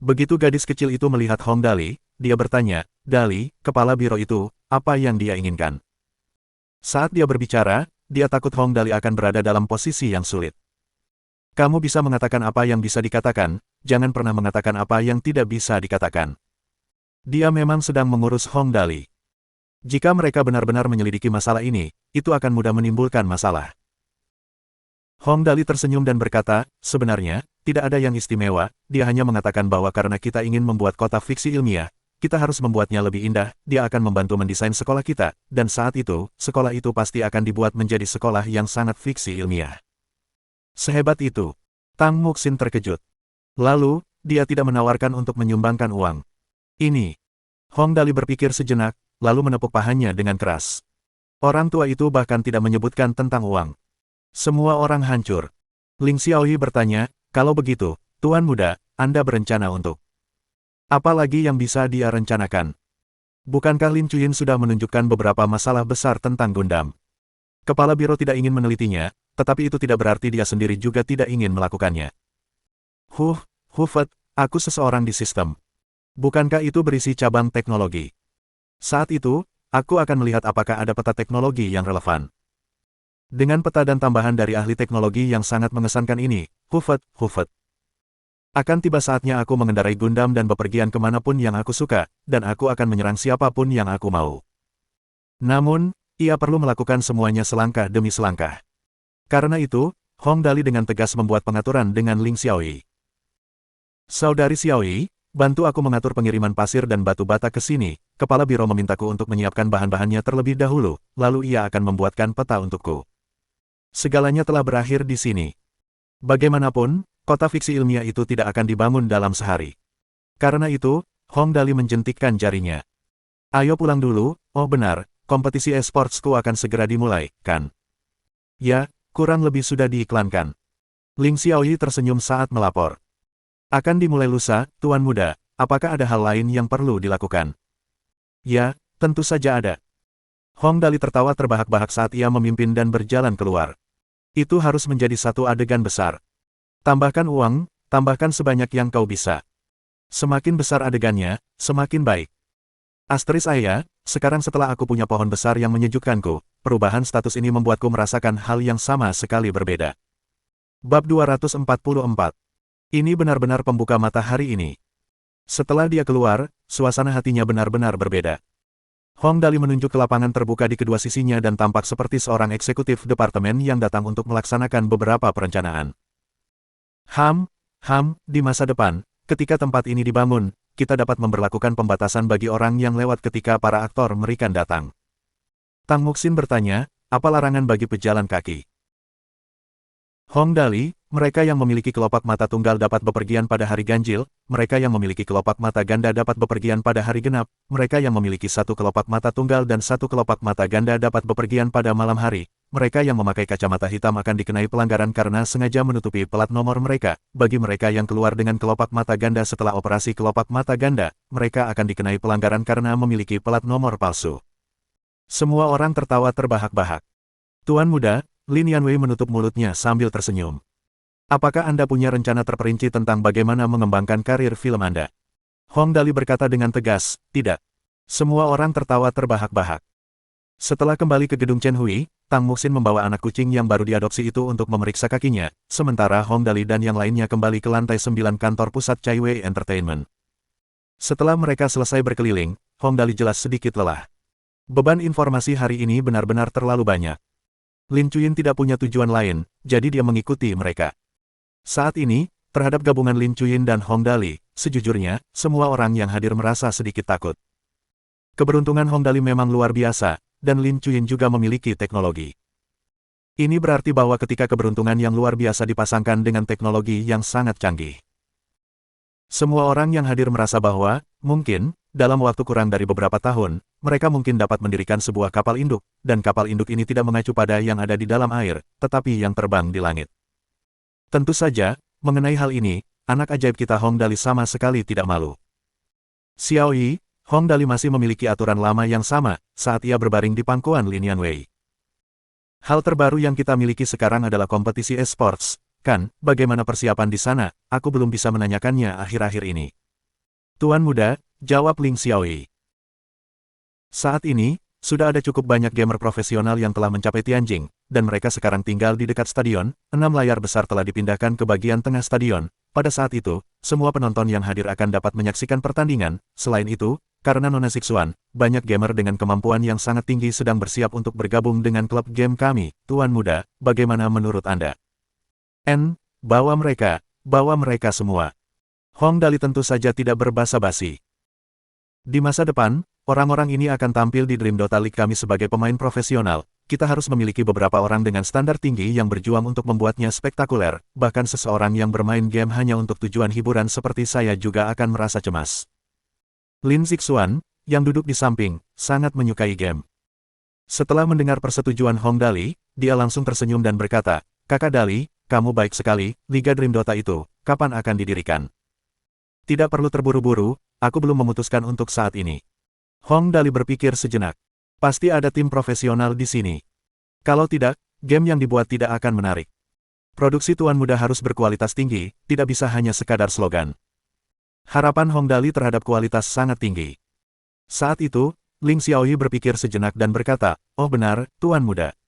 Begitu gadis kecil itu melihat Hong Dali, dia bertanya, "Dali, kepala biro itu, apa yang dia inginkan?" Saat dia berbicara, dia takut Hong Dali akan berada dalam posisi yang sulit. Kamu bisa mengatakan apa yang bisa dikatakan, jangan pernah mengatakan apa yang tidak bisa dikatakan. Dia memang sedang mengurus Hong Dali. Jika mereka benar-benar menyelidiki masalah ini, itu akan mudah menimbulkan masalah. Hong Dali tersenyum dan berkata, sebenarnya, tidak ada yang istimewa, dia hanya mengatakan bahwa karena kita ingin membuat kota fiksi ilmiah, kita harus membuatnya lebih indah, dia akan membantu mendesain sekolah kita, dan saat itu, sekolah itu pasti akan dibuat menjadi sekolah yang sangat fiksi ilmiah. Sehebat itu. Tang Muxin terkejut. Lalu, dia tidak menawarkan untuk menyumbangkan uang. Ini. Hong Dali berpikir sejenak, lalu menepuk pahanya dengan keras. Orang tua itu bahkan tidak menyebutkan tentang uang. Semua orang hancur. Ling Xiaoyi bertanya, kalau begitu, Tuan Muda, Anda berencana untuk apa lagi yang bisa dia rencanakan? Bukankah Lin Chuyin sudah menunjukkan beberapa masalah besar tentang Gundam? Kepala biro tidak ingin menelitinya, tetapi itu tidak berarti dia sendiri juga tidak ingin melakukannya. Hufet, aku seseorang di sistem. Bukankah itu berisi cabang teknologi? Saat itu, aku akan melihat apakah ada peta teknologi yang relevan. Dengan peta dan tambahan dari ahli teknologi yang sangat mengesankan ini, Hufet. Akan tiba saatnya aku mengendarai Gundam dan bepergian kemanapun yang aku suka, dan aku akan menyerang siapapun yang aku mau. Namun, ia perlu melakukan semuanya selangkah demi selangkah. Karena itu, Hong Dali dengan tegas membuat pengaturan dengan Ling Xiaoyi. Saudari Xiaoyi, bantu aku mengatur pengiriman pasir dan batu bata ke sini. Kepala biro memintaku untuk menyiapkan bahan-bahannya terlebih dahulu, lalu ia akan membuatkan peta untukku. Segalanya telah berakhir di sini. Bagaimanapun, kota fiksi ilmiah itu tidak akan dibangun dalam sehari. Karena itu, Hong Dali menjentikkan jarinya. Ayo pulang dulu, oh benar, kompetisi e-sportsku akan segera dimulai, kan? Ya, kurang lebih sudah diiklankan. Ling Xiaoyi tersenyum saat melapor. Akan dimulai lusa, Tuan Muda, apakah ada hal lain yang perlu dilakukan? Ya, tentu saja ada. Hong Dali tertawa terbahak-bahak saat ia memimpin dan berjalan keluar. Itu harus menjadi satu adegan besar. Tambahkan uang, tambahkan sebanyak yang kau bisa. Semakin besar adegannya, semakin baik. Asteris ayah, sekarang setelah aku punya pohon besar yang menyejukkanku, perubahan status ini membuatku merasakan hal yang sama sekali berbeda. Bab 244. Ini benar-benar pembuka mata hari ini. Setelah dia keluar, suasana hatinya benar-benar berbeda. Hong Dali menunjuk ke lapangan terbuka di kedua sisinya dan tampak seperti seorang eksekutif departemen yang datang untuk melaksanakan beberapa perencanaan. Di masa depan, ketika tempat ini dibangun, kita dapat memberlakukan pembatasan bagi orang yang lewat ketika para aktor merikan datang. Tang Muxin bertanya, apa larangan bagi pejalan kaki? Hong Dali, mereka yang memiliki kelopak mata tunggal dapat bepergian pada hari ganjil, mereka yang memiliki kelopak mata ganda dapat bepergian pada hari genap, mereka yang memiliki satu kelopak mata tunggal dan satu kelopak mata ganda dapat bepergian pada malam hari, mereka yang memakai kacamata hitam akan dikenai pelanggaran karena sengaja menutupi plat nomor mereka, bagi mereka yang keluar dengan kelopak mata ganda setelah operasi kelopak mata ganda, mereka akan dikenai pelanggaran karena memiliki plat nomor palsu. Semua orang tertawa terbahak-bahak. Tuan Muda, Lin Yanwei menutup mulutnya sambil tersenyum. Apakah Anda punya rencana terperinci tentang bagaimana mengembangkan karir film Anda? Hong Dali berkata dengan tegas, tidak. Semua orang tertawa terbahak-bahak. Setelah kembali ke gedung Chen Hui, Tang Muxin membawa anak kucing yang baru diadopsi itu untuk memeriksa kakinya, sementara Hong Dali dan yang lainnya kembali ke lantai 9 kantor pusat Chai Wei Entertainment. Setelah mereka selesai berkeliling, Hong Dali jelas sedikit lelah. Beban informasi hari ini benar-benar terlalu banyak. Lin Chuyin tidak punya tujuan lain, jadi dia mengikuti mereka. Saat ini, terhadap gabungan Lin Chuyin dan Hong Dali, sejujurnya, semua orang yang hadir merasa sedikit takut. Keberuntungan Hong Dali memang luar biasa, dan Lin Chuyin juga memiliki teknologi. Ini berarti bahwa ketika keberuntungan yang luar biasa dipasangkan dengan teknologi yang sangat canggih. Semua orang yang hadir merasa bahwa, mungkin, dalam waktu kurang dari beberapa tahun, mereka mungkin dapat mendirikan sebuah kapal induk, dan kapal induk ini tidak mengacu pada yang ada di dalam air, tetapi yang terbang di langit. Tentu saja, mengenai hal ini, anak ajaib kita Hong Dali sama sekali tidak malu. Xiao Yi, Hong Dali masih memiliki aturan lama yang sama, saat ia berbaring di pangkuan Lin Yanwei. Hal terbaru yang kita miliki sekarang adalah kompetisi e-sports, kan, bagaimana persiapan di sana, aku belum bisa menanyakannya akhir-akhir ini. Tuan muda, jawab Ling Xiaoyi. Saat ini, sudah ada cukup banyak gamer profesional yang telah mencapai Tianjing, dan mereka sekarang tinggal di dekat stadion, 6 layar besar telah dipindahkan ke bagian tengah stadion. Pada saat itu, semua penonton yang hadir akan dapat menyaksikan pertandingan. Selain itu, karena Nona Sixuan, banyak gamer dengan kemampuan yang sangat tinggi sedang bersiap untuk bergabung dengan klub game kami. Tuan muda, bagaimana menurut Anda? Bawa mereka semua. Hong Dali tentu saja tidak berbasa-basi. Di masa depan, orang-orang ini akan tampil di Dream Dota League kami sebagai pemain profesional. Kita harus memiliki beberapa orang dengan standar tinggi yang berjuang untuk membuatnya spektakuler. Bahkan seseorang yang bermain game hanya untuk tujuan hiburan seperti saya juga akan merasa cemas. Lin Zixuan, yang duduk di samping, sangat menyukai game. Setelah mendengar persetujuan Hong Dali, dia langsung tersenyum dan berkata, "Kakak Dali, kamu baik sekali, Liga Dream Dota itu, kapan akan didirikan?" Tidak perlu terburu-buru, aku belum memutuskan untuk saat ini. Hong Dali berpikir sejenak. Pasti ada tim profesional di sini. Kalau tidak, game yang dibuat tidak akan menarik. Produksi Tuan Muda harus berkualitas tinggi, tidak bisa hanya sekadar slogan. Harapan Hong Dali terhadap kualitas sangat tinggi. Saat itu, Ling Xiaoyi berpikir sejenak dan berkata, "Oh benar, Tuan Muda.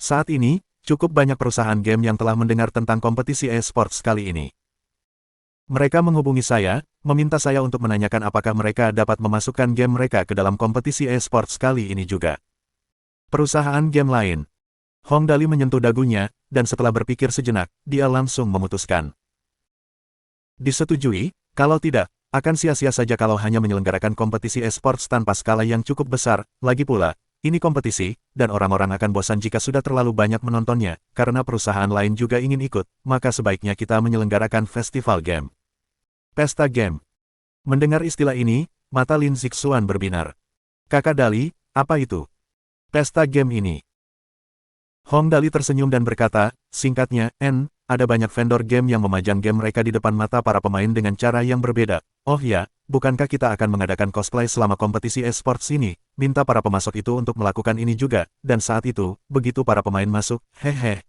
Saat ini, cukup banyak perusahaan game yang telah mendengar tentang kompetisi e-sports kali ini. Mereka menghubungi saya, meminta saya untuk menanyakan apakah mereka dapat memasukkan game mereka ke dalam kompetisi e-sports kali ini juga." Perusahaan game lain. Hong Dali menyentuh dagunya, dan setelah berpikir sejenak, dia langsung memutuskan. Disetujui, kalau tidak, akan sia-sia saja kalau hanya menyelenggarakan kompetisi e-sports tanpa skala yang cukup besar. Lagi pula, ini kompetisi, dan orang-orang akan bosan jika sudah terlalu banyak menontonnya, karena perusahaan lain juga ingin ikut, maka sebaiknya kita menyelenggarakan festival game. Pesta game. Mendengar istilah ini, mata Lin Zixuan berbinar. "Kakak Dali, apa itu? Pesta game ini?" Hong Dali tersenyum dan berkata, "Singkatnya, ada banyak vendor game yang memajang game mereka di depan mata para pemain dengan cara yang berbeda. Oh ya, bukankah kita akan mengadakan cosplay selama kompetisi e-sports ini? Minta para pemasok itu untuk melakukan ini juga, dan saat itu, begitu para pemain masuk,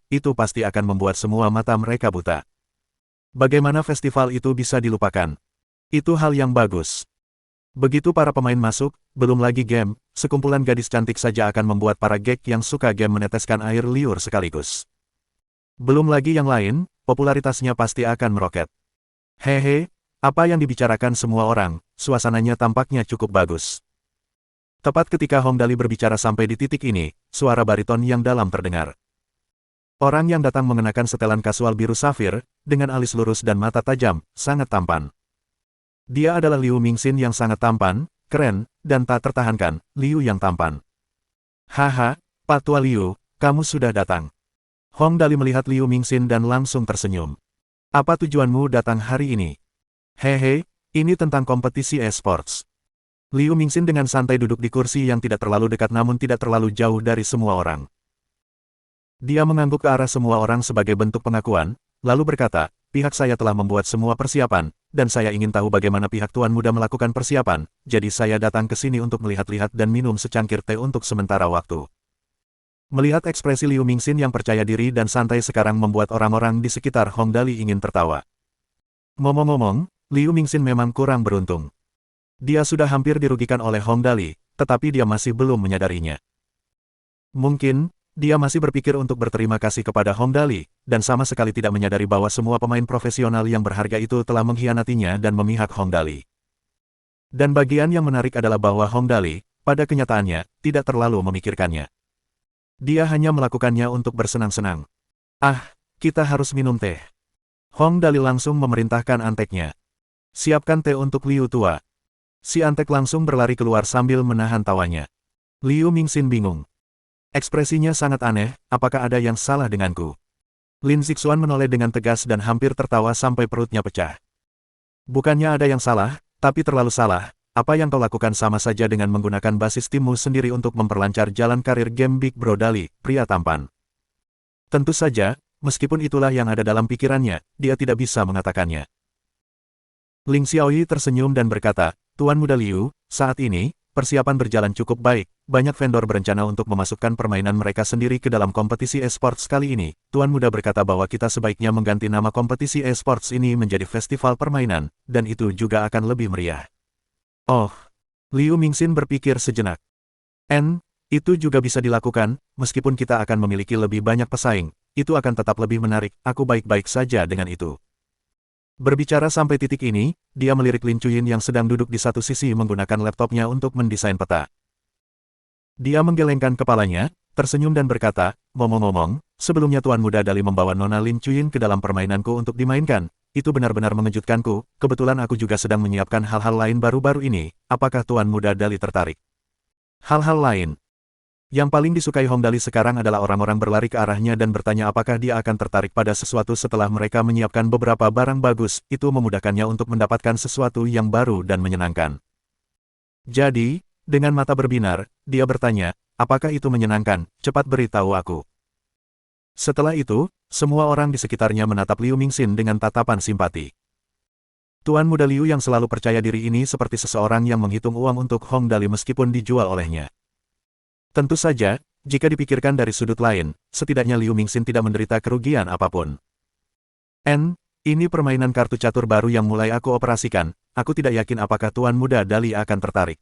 itu pasti akan membuat semua mata mereka buta. Bagaimana festival itu bisa dilupakan? Itu hal yang bagus. Begitu para pemain masuk, belum lagi game, sekumpulan gadis cantik saja akan membuat para geek yang suka game meneteskan air liur sekaligus. Belum lagi yang lain, popularitasnya pasti akan meroket. Apa yang dibicarakan semua orang, suasananya tampaknya cukup bagus." Tepat ketika Hong Dali berbicara sampai di titik ini, suara bariton yang dalam terdengar. Orang yang datang mengenakan setelan kasual biru safir, dengan alis lurus dan mata tajam, sangat tampan. Dia adalah Liu Mingxin yang sangat tampan, keren, dan tak tertahankan, Liu yang tampan. "Haha, Pak Tua Liu, kamu sudah datang." Hong Dali melihat Liu Mingxin dan langsung tersenyum. "Apa tujuanmu datang hari ini?" Ini tentang kompetisi e-sports." Liu Mingxin dengan santai duduk di kursi yang tidak terlalu dekat namun tidak terlalu jauh dari semua orang. Dia mengangguk ke arah semua orang sebagai bentuk pengakuan, lalu berkata, "Pihak saya telah membuat semua persiapan, dan saya ingin tahu bagaimana pihak Tuan Muda melakukan persiapan, jadi saya datang ke sini untuk melihat-lihat dan minum secangkir teh untuk sementara waktu." Melihat ekspresi Liu Mingxin yang percaya diri dan santai sekarang membuat orang-orang di sekitar Hong Dali ingin tertawa. Ngomong-ngomong, Liu Mingxin memang kurang beruntung. Dia sudah hampir dirugikan oleh Hong Dali, tetapi dia masih belum menyadarinya. Mungkin, dia masih berpikir untuk berterima kasih kepada Hong Dali, dan sama sekali tidak menyadari bahwa semua pemain profesional yang berharga itu telah mengkhianatinya dan memihak Hong Dali. Dan bagian yang menarik adalah bahwa Hong Dali, pada kenyataannya, tidak terlalu memikirkannya. Dia hanya melakukannya untuk bersenang-senang. Kita harus minum teh." Hong Dali langsung memerintahkan anteknya. "Siapkan teh untuk Liu Tua." Si Antek langsung berlari keluar sambil menahan tawanya. Liu Mingxin bingung. Ekspresinya sangat aneh, apakah ada yang salah denganku? Lin Zixuan menoleh dengan tegas dan hampir tertawa sampai perutnya pecah. Bukannya ada yang salah, tapi terlalu salah. Apa yang kau lakukan sama saja dengan menggunakan basis timmu sendiri untuk memperlancar jalan karir game Big Bro Dali, pria tampan. Tentu saja, meskipun itulah yang ada dalam pikirannya, dia tidak bisa mengatakannya. Ling Xiaoyi tersenyum dan berkata, Tuan Muda Liu, saat ini, persiapan berjalan cukup baik. Banyak vendor berencana untuk memasukkan permainan mereka sendiri ke dalam kompetisi e-sports kali ini. Tuan Muda berkata bahwa kita sebaiknya mengganti nama kompetisi e-sports ini menjadi festival permainan, dan itu juga akan lebih meriah. Oh, Liu Mingxin berpikir sejenak. Itu juga bisa dilakukan, meskipun kita akan memiliki lebih banyak pesaing, itu akan tetap lebih menarik, aku baik-baik saja dengan itu. Berbicara sampai titik ini, dia melirik Lin Chuyin yang sedang duduk di satu sisi menggunakan laptopnya untuk mendesain peta. Dia menggelengkan kepalanya, tersenyum dan berkata, ngomong-ngomong, sebelumnya Tuan Muda Dali membawa Nona Lin Chuyin ke dalam permainanku untuk dimainkan. Itu benar-benar mengejutkanku, kebetulan aku juga sedang menyiapkan hal-hal lain baru-baru ini, apakah Tuan Muda Dali tertarik? Hal-hal lain. Yang paling disukai Hong Dali sekarang adalah orang-orang berlari ke arahnya dan bertanya apakah dia akan tertarik pada sesuatu setelah mereka menyiapkan beberapa barang bagus, itu memudahkannya untuk mendapatkan sesuatu yang baru dan menyenangkan. Jadi, dengan mata berbinar, dia bertanya, apakah itu menyenangkan, cepat beritahu aku. Setelah itu, semua orang di sekitarnya menatap Liu Mingxin dengan tatapan simpati. Tuan Muda Liu yang selalu percaya diri ini seperti seseorang yang menghitung uang untuk Hong Dali meskipun dijual olehnya. Tentu saja, jika dipikirkan dari sudut lain, setidaknya Liu Mingxin tidak menderita kerugian apapun. Ini permainan kartu catur baru yang mulai aku operasikan, aku tidak yakin apakah Tuan Muda Dali akan tertarik.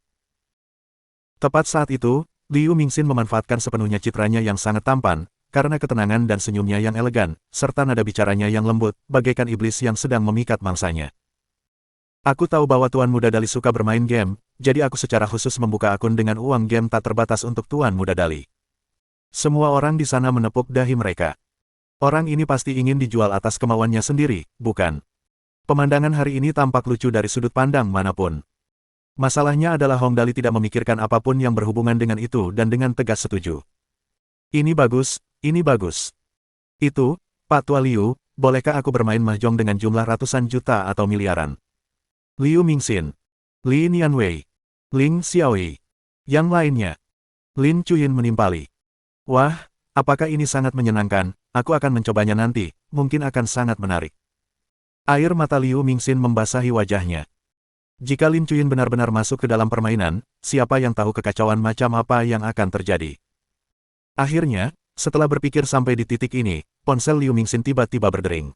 Tepat saat itu, Liu Mingxin memanfaatkan sepenuhnya citranya yang sangat tampan, karena ketenangan dan senyumnya yang elegan, serta nada bicaranya yang lembut, bagaikan iblis yang sedang memikat mangsanya. Aku tahu bahwa Tuan Muda Dali suka bermain game, jadi aku secara khusus membuka akun dengan uang game tak terbatas untuk Tuan Muda Dali. Semua orang di sana menepuk dahi mereka. Orang ini pasti ingin dijual atas kemauannya sendiri, bukan? Pemandangan hari ini tampak lucu dari sudut pandang manapun. Masalahnya adalah Hong Dali tidak memikirkan apapun yang berhubungan dengan itu dan dengan tegas setuju. Ini bagus, ini bagus. Itu, Pak Tua Liu, bolehkah aku bermain mahjong dengan jumlah ratusan juta atau miliaran? Liu Mingxin, Li Nianwei, Ling Xiaoyi, yang lainnya. Lin Chuyin menimpali. Wah, apakah ini sangat menyenangkan, aku akan mencobanya nanti, mungkin akan sangat menarik. Air mata Liu Mingxin membasahi wajahnya. Jika Lin Chuyin benar-benar masuk ke dalam permainan, siapa yang tahu kekacauan macam apa yang akan terjadi. Akhirnya, setelah berpikir sampai di titik ini, ponsel Liu Mingxin tiba-tiba berdering.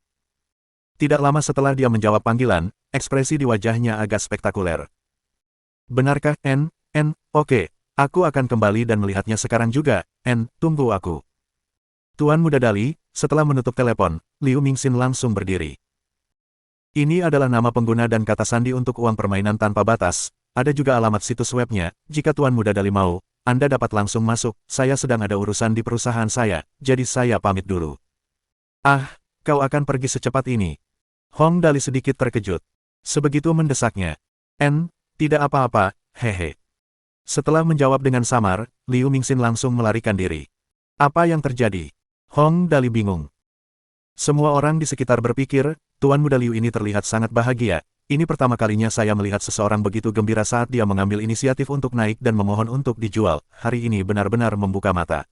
Tidak lama setelah dia menjawab panggilan, ekspresi di wajahnya agak spektakuler. Benarkah, Oke, aku akan kembali dan melihatnya sekarang juga, tunggu aku. Tuan Muda Dali, setelah menutup telepon, Liu Mingxin langsung berdiri. Ini adalah nama pengguna dan kata sandi untuk uang permainan tanpa batas, ada juga alamat situs webnya, jika Tuan Muda Dali mau, Anda dapat langsung masuk, saya sedang ada urusan di perusahaan saya, jadi saya pamit dulu. Ah, kau akan pergi secepat ini. Hong Dali sedikit terkejut. Sebegitu mendesaknya. Tidak apa-apa, hehe. Setelah menjawab dengan samar, Liu Mingxin langsung melarikan diri. Apa yang terjadi? Hong Dali bingung. Semua orang di sekitar berpikir, Tuan Muda Liu ini terlihat sangat bahagia. Ini pertama kalinya saya melihat seseorang begitu gembira saat dia mengambil inisiatif untuk naik dan memohon untuk dijual. Hari ini benar-benar membuka mata.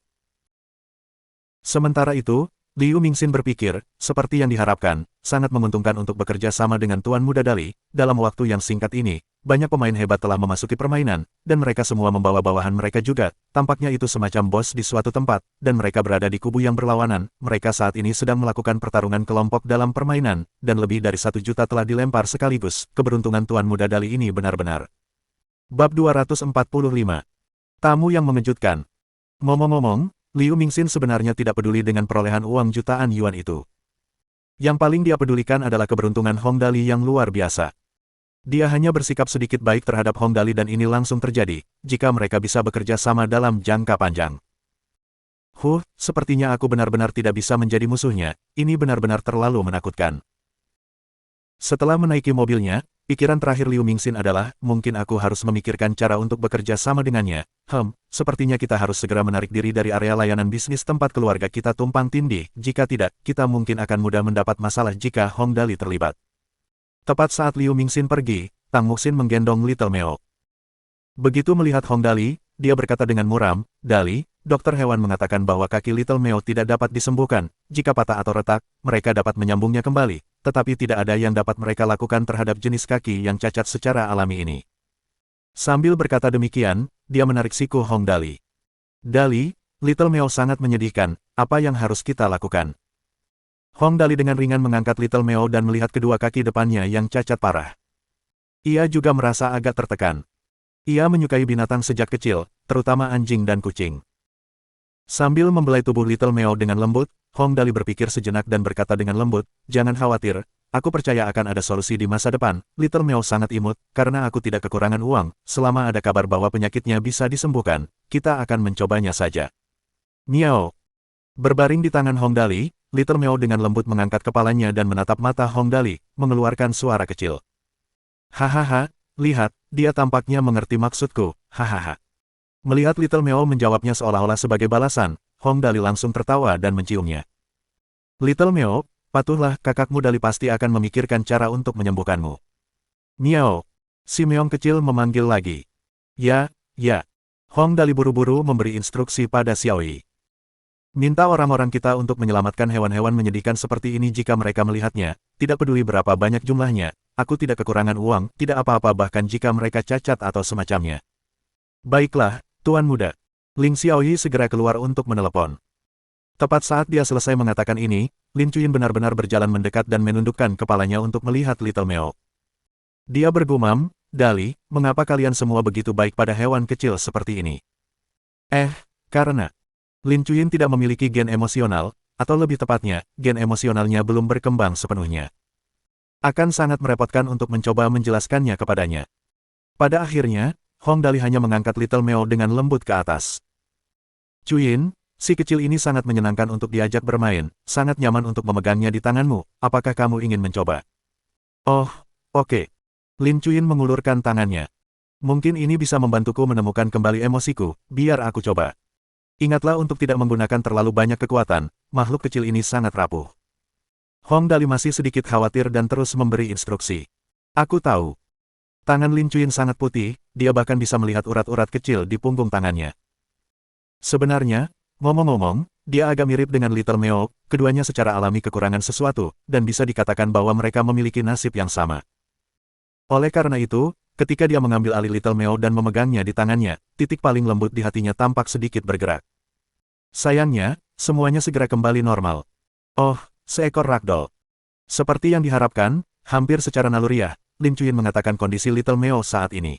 Sementara itu, Liu Mingxin berpikir, seperti yang diharapkan, sangat menguntungkan untuk bekerja sama dengan Tuan Muda Dali. Dalam waktu yang singkat ini, banyak pemain hebat telah memasuki permainan, dan mereka semua membawa bawahan mereka juga. Tampaknya itu semacam bos di suatu tempat, dan mereka berada di kubu yang berlawanan. Mereka saat ini sedang melakukan pertarungan kelompok dalam permainan, dan lebih dari 1 juta telah dilempar sekaligus. Keberuntungan Tuan Muda Dali ini benar-benar. Bab 245. Tamu yang mengejutkan. Ngomong-ngomong, Liu Mingxin sebenarnya tidak peduli dengan perolehan uang jutaan yuan itu. Yang paling dia pedulikan adalah keberuntungan Hong Dali yang luar biasa. Dia hanya bersikap sedikit baik terhadap Hong Dali dan ini langsung terjadi, jika mereka bisa bekerja sama dalam jangka panjang. Sepertinya aku benar-benar tidak bisa menjadi musuhnya, ini benar-benar terlalu menakutkan. Setelah menaiki mobilnya, Pikiran terakhir Liu Mingxin adalah, mungkin aku harus memikirkan cara untuk bekerja sama dengannya. Sepertinya kita harus segera menarik diri dari area layanan bisnis tempat keluarga kita tumpang tindih. Jika tidak, kita mungkin akan mudah mendapat masalah jika Hong Dali terlibat. Tepat saat Liu Mingxin pergi, Tang Muxin menggendong Little Meo. Begitu melihat Hong Dali, dia berkata dengan muram, "Dali, dokter hewan mengatakan bahwa kaki Little Meo tidak dapat disembuhkan. Jika patah atau retak, mereka dapat menyambungnya kembali. Tetapi tidak ada yang dapat mereka lakukan terhadap jenis kaki yang cacat secara alami ini." Sambil berkata demikian, dia menarik siku Hong Dali. "Dali, Little Meo sangat menyedihkan, apa yang harus kita lakukan?" Hong Dali dengan ringan mengangkat Little Meo dan melihat kedua kaki depannya yang cacat parah. Ia juga merasa agak tertekan. Ia menyukai binatang sejak kecil, terutama anjing dan kucing. Sambil membelai tubuh Little Meo dengan lembut, Hong Dali berpikir sejenak dan berkata dengan lembut, "Jangan khawatir, aku percaya akan ada solusi di masa depan." Little Meo sangat imut, karena aku tidak kekurangan uang. Selama ada kabar bahwa penyakitnya bisa disembuhkan, kita akan mencobanya saja. Miao. Berbaring di tangan Hong Dali, Little Meo dengan lembut mengangkat kepalanya dan menatap mata Hong Dali, mengeluarkan suara kecil. "Hahaha, lihat, dia tampaknya mengerti maksudku, hahaha." Melihat Little Meo menjawabnya seolah-olah sebagai balasan, Hong Dali langsung tertawa dan menciumnya. "Little Meo, patuhlah, kakakmu Dali pasti akan memikirkan cara untuk menyembuhkanmu." "Miao." Si meong kecil memanggil lagi. "Ya, ya." Hong Dali buru-buru memberi instruksi pada Xiaoyi. "Minta orang-orang kita untuk menyelamatkan hewan-hewan menyedihkan seperti ini jika mereka melihatnya, tidak peduli berapa banyak jumlahnya, aku tidak kekurangan uang, tidak apa-apa bahkan jika mereka cacat atau semacamnya." "Baiklah, Tuan Muda." Ling Xiaoyi segera keluar untuk menelepon. Tepat saat dia selesai mengatakan ini, Lin Chuyin benar-benar berjalan mendekat dan menundukkan kepalanya untuk melihat Little Meo. Dia bergumam, "Dali, mengapa kalian semua begitu baik pada hewan kecil seperti ini?" Karena Lin Chuyin tidak memiliki gen emosional, atau lebih tepatnya, gen emosionalnya belum berkembang sepenuhnya. Akan sangat merepotkan untuk mencoba menjelaskannya kepadanya. Pada akhirnya, Hong Dali hanya mengangkat Little Meo dengan lembut ke atas. "Chuyin, si kecil ini sangat menyenangkan untuk diajak bermain, sangat nyaman untuk memegangnya di tanganmu, apakah kamu ingin mencoba?" "Oh, oke." Lin Chuyin mengulurkan tangannya. "Mungkin ini bisa membantuku menemukan kembali emosiku, biar aku coba." Ingatlah untuk tidak menggunakan terlalu banyak kekuatan, makhluk kecil ini sangat rapuh. Hong Dali masih sedikit khawatir dan terus memberi instruksi. "Aku tahu." Tangan Lin Chuyin sangat putih, dia bahkan bisa melihat urat-urat kecil di punggung tangannya. Sebenarnya, ngomong-ngomong, dia agak mirip dengan Little Meo, keduanya secara alami kekurangan sesuatu, dan bisa dikatakan bahwa mereka memiliki nasib yang sama. Oleh karena itu, ketika dia mengambil alih Little Meo dan memegangnya di tangannya, titik paling lembut di hatinya tampak sedikit bergerak. Sayangnya, semuanya segera kembali normal. "Oh, seekor ragdoll." Seperti yang diharapkan, hampir secara naluriah, Lin Chuyin mengatakan kondisi Little Meo saat ini.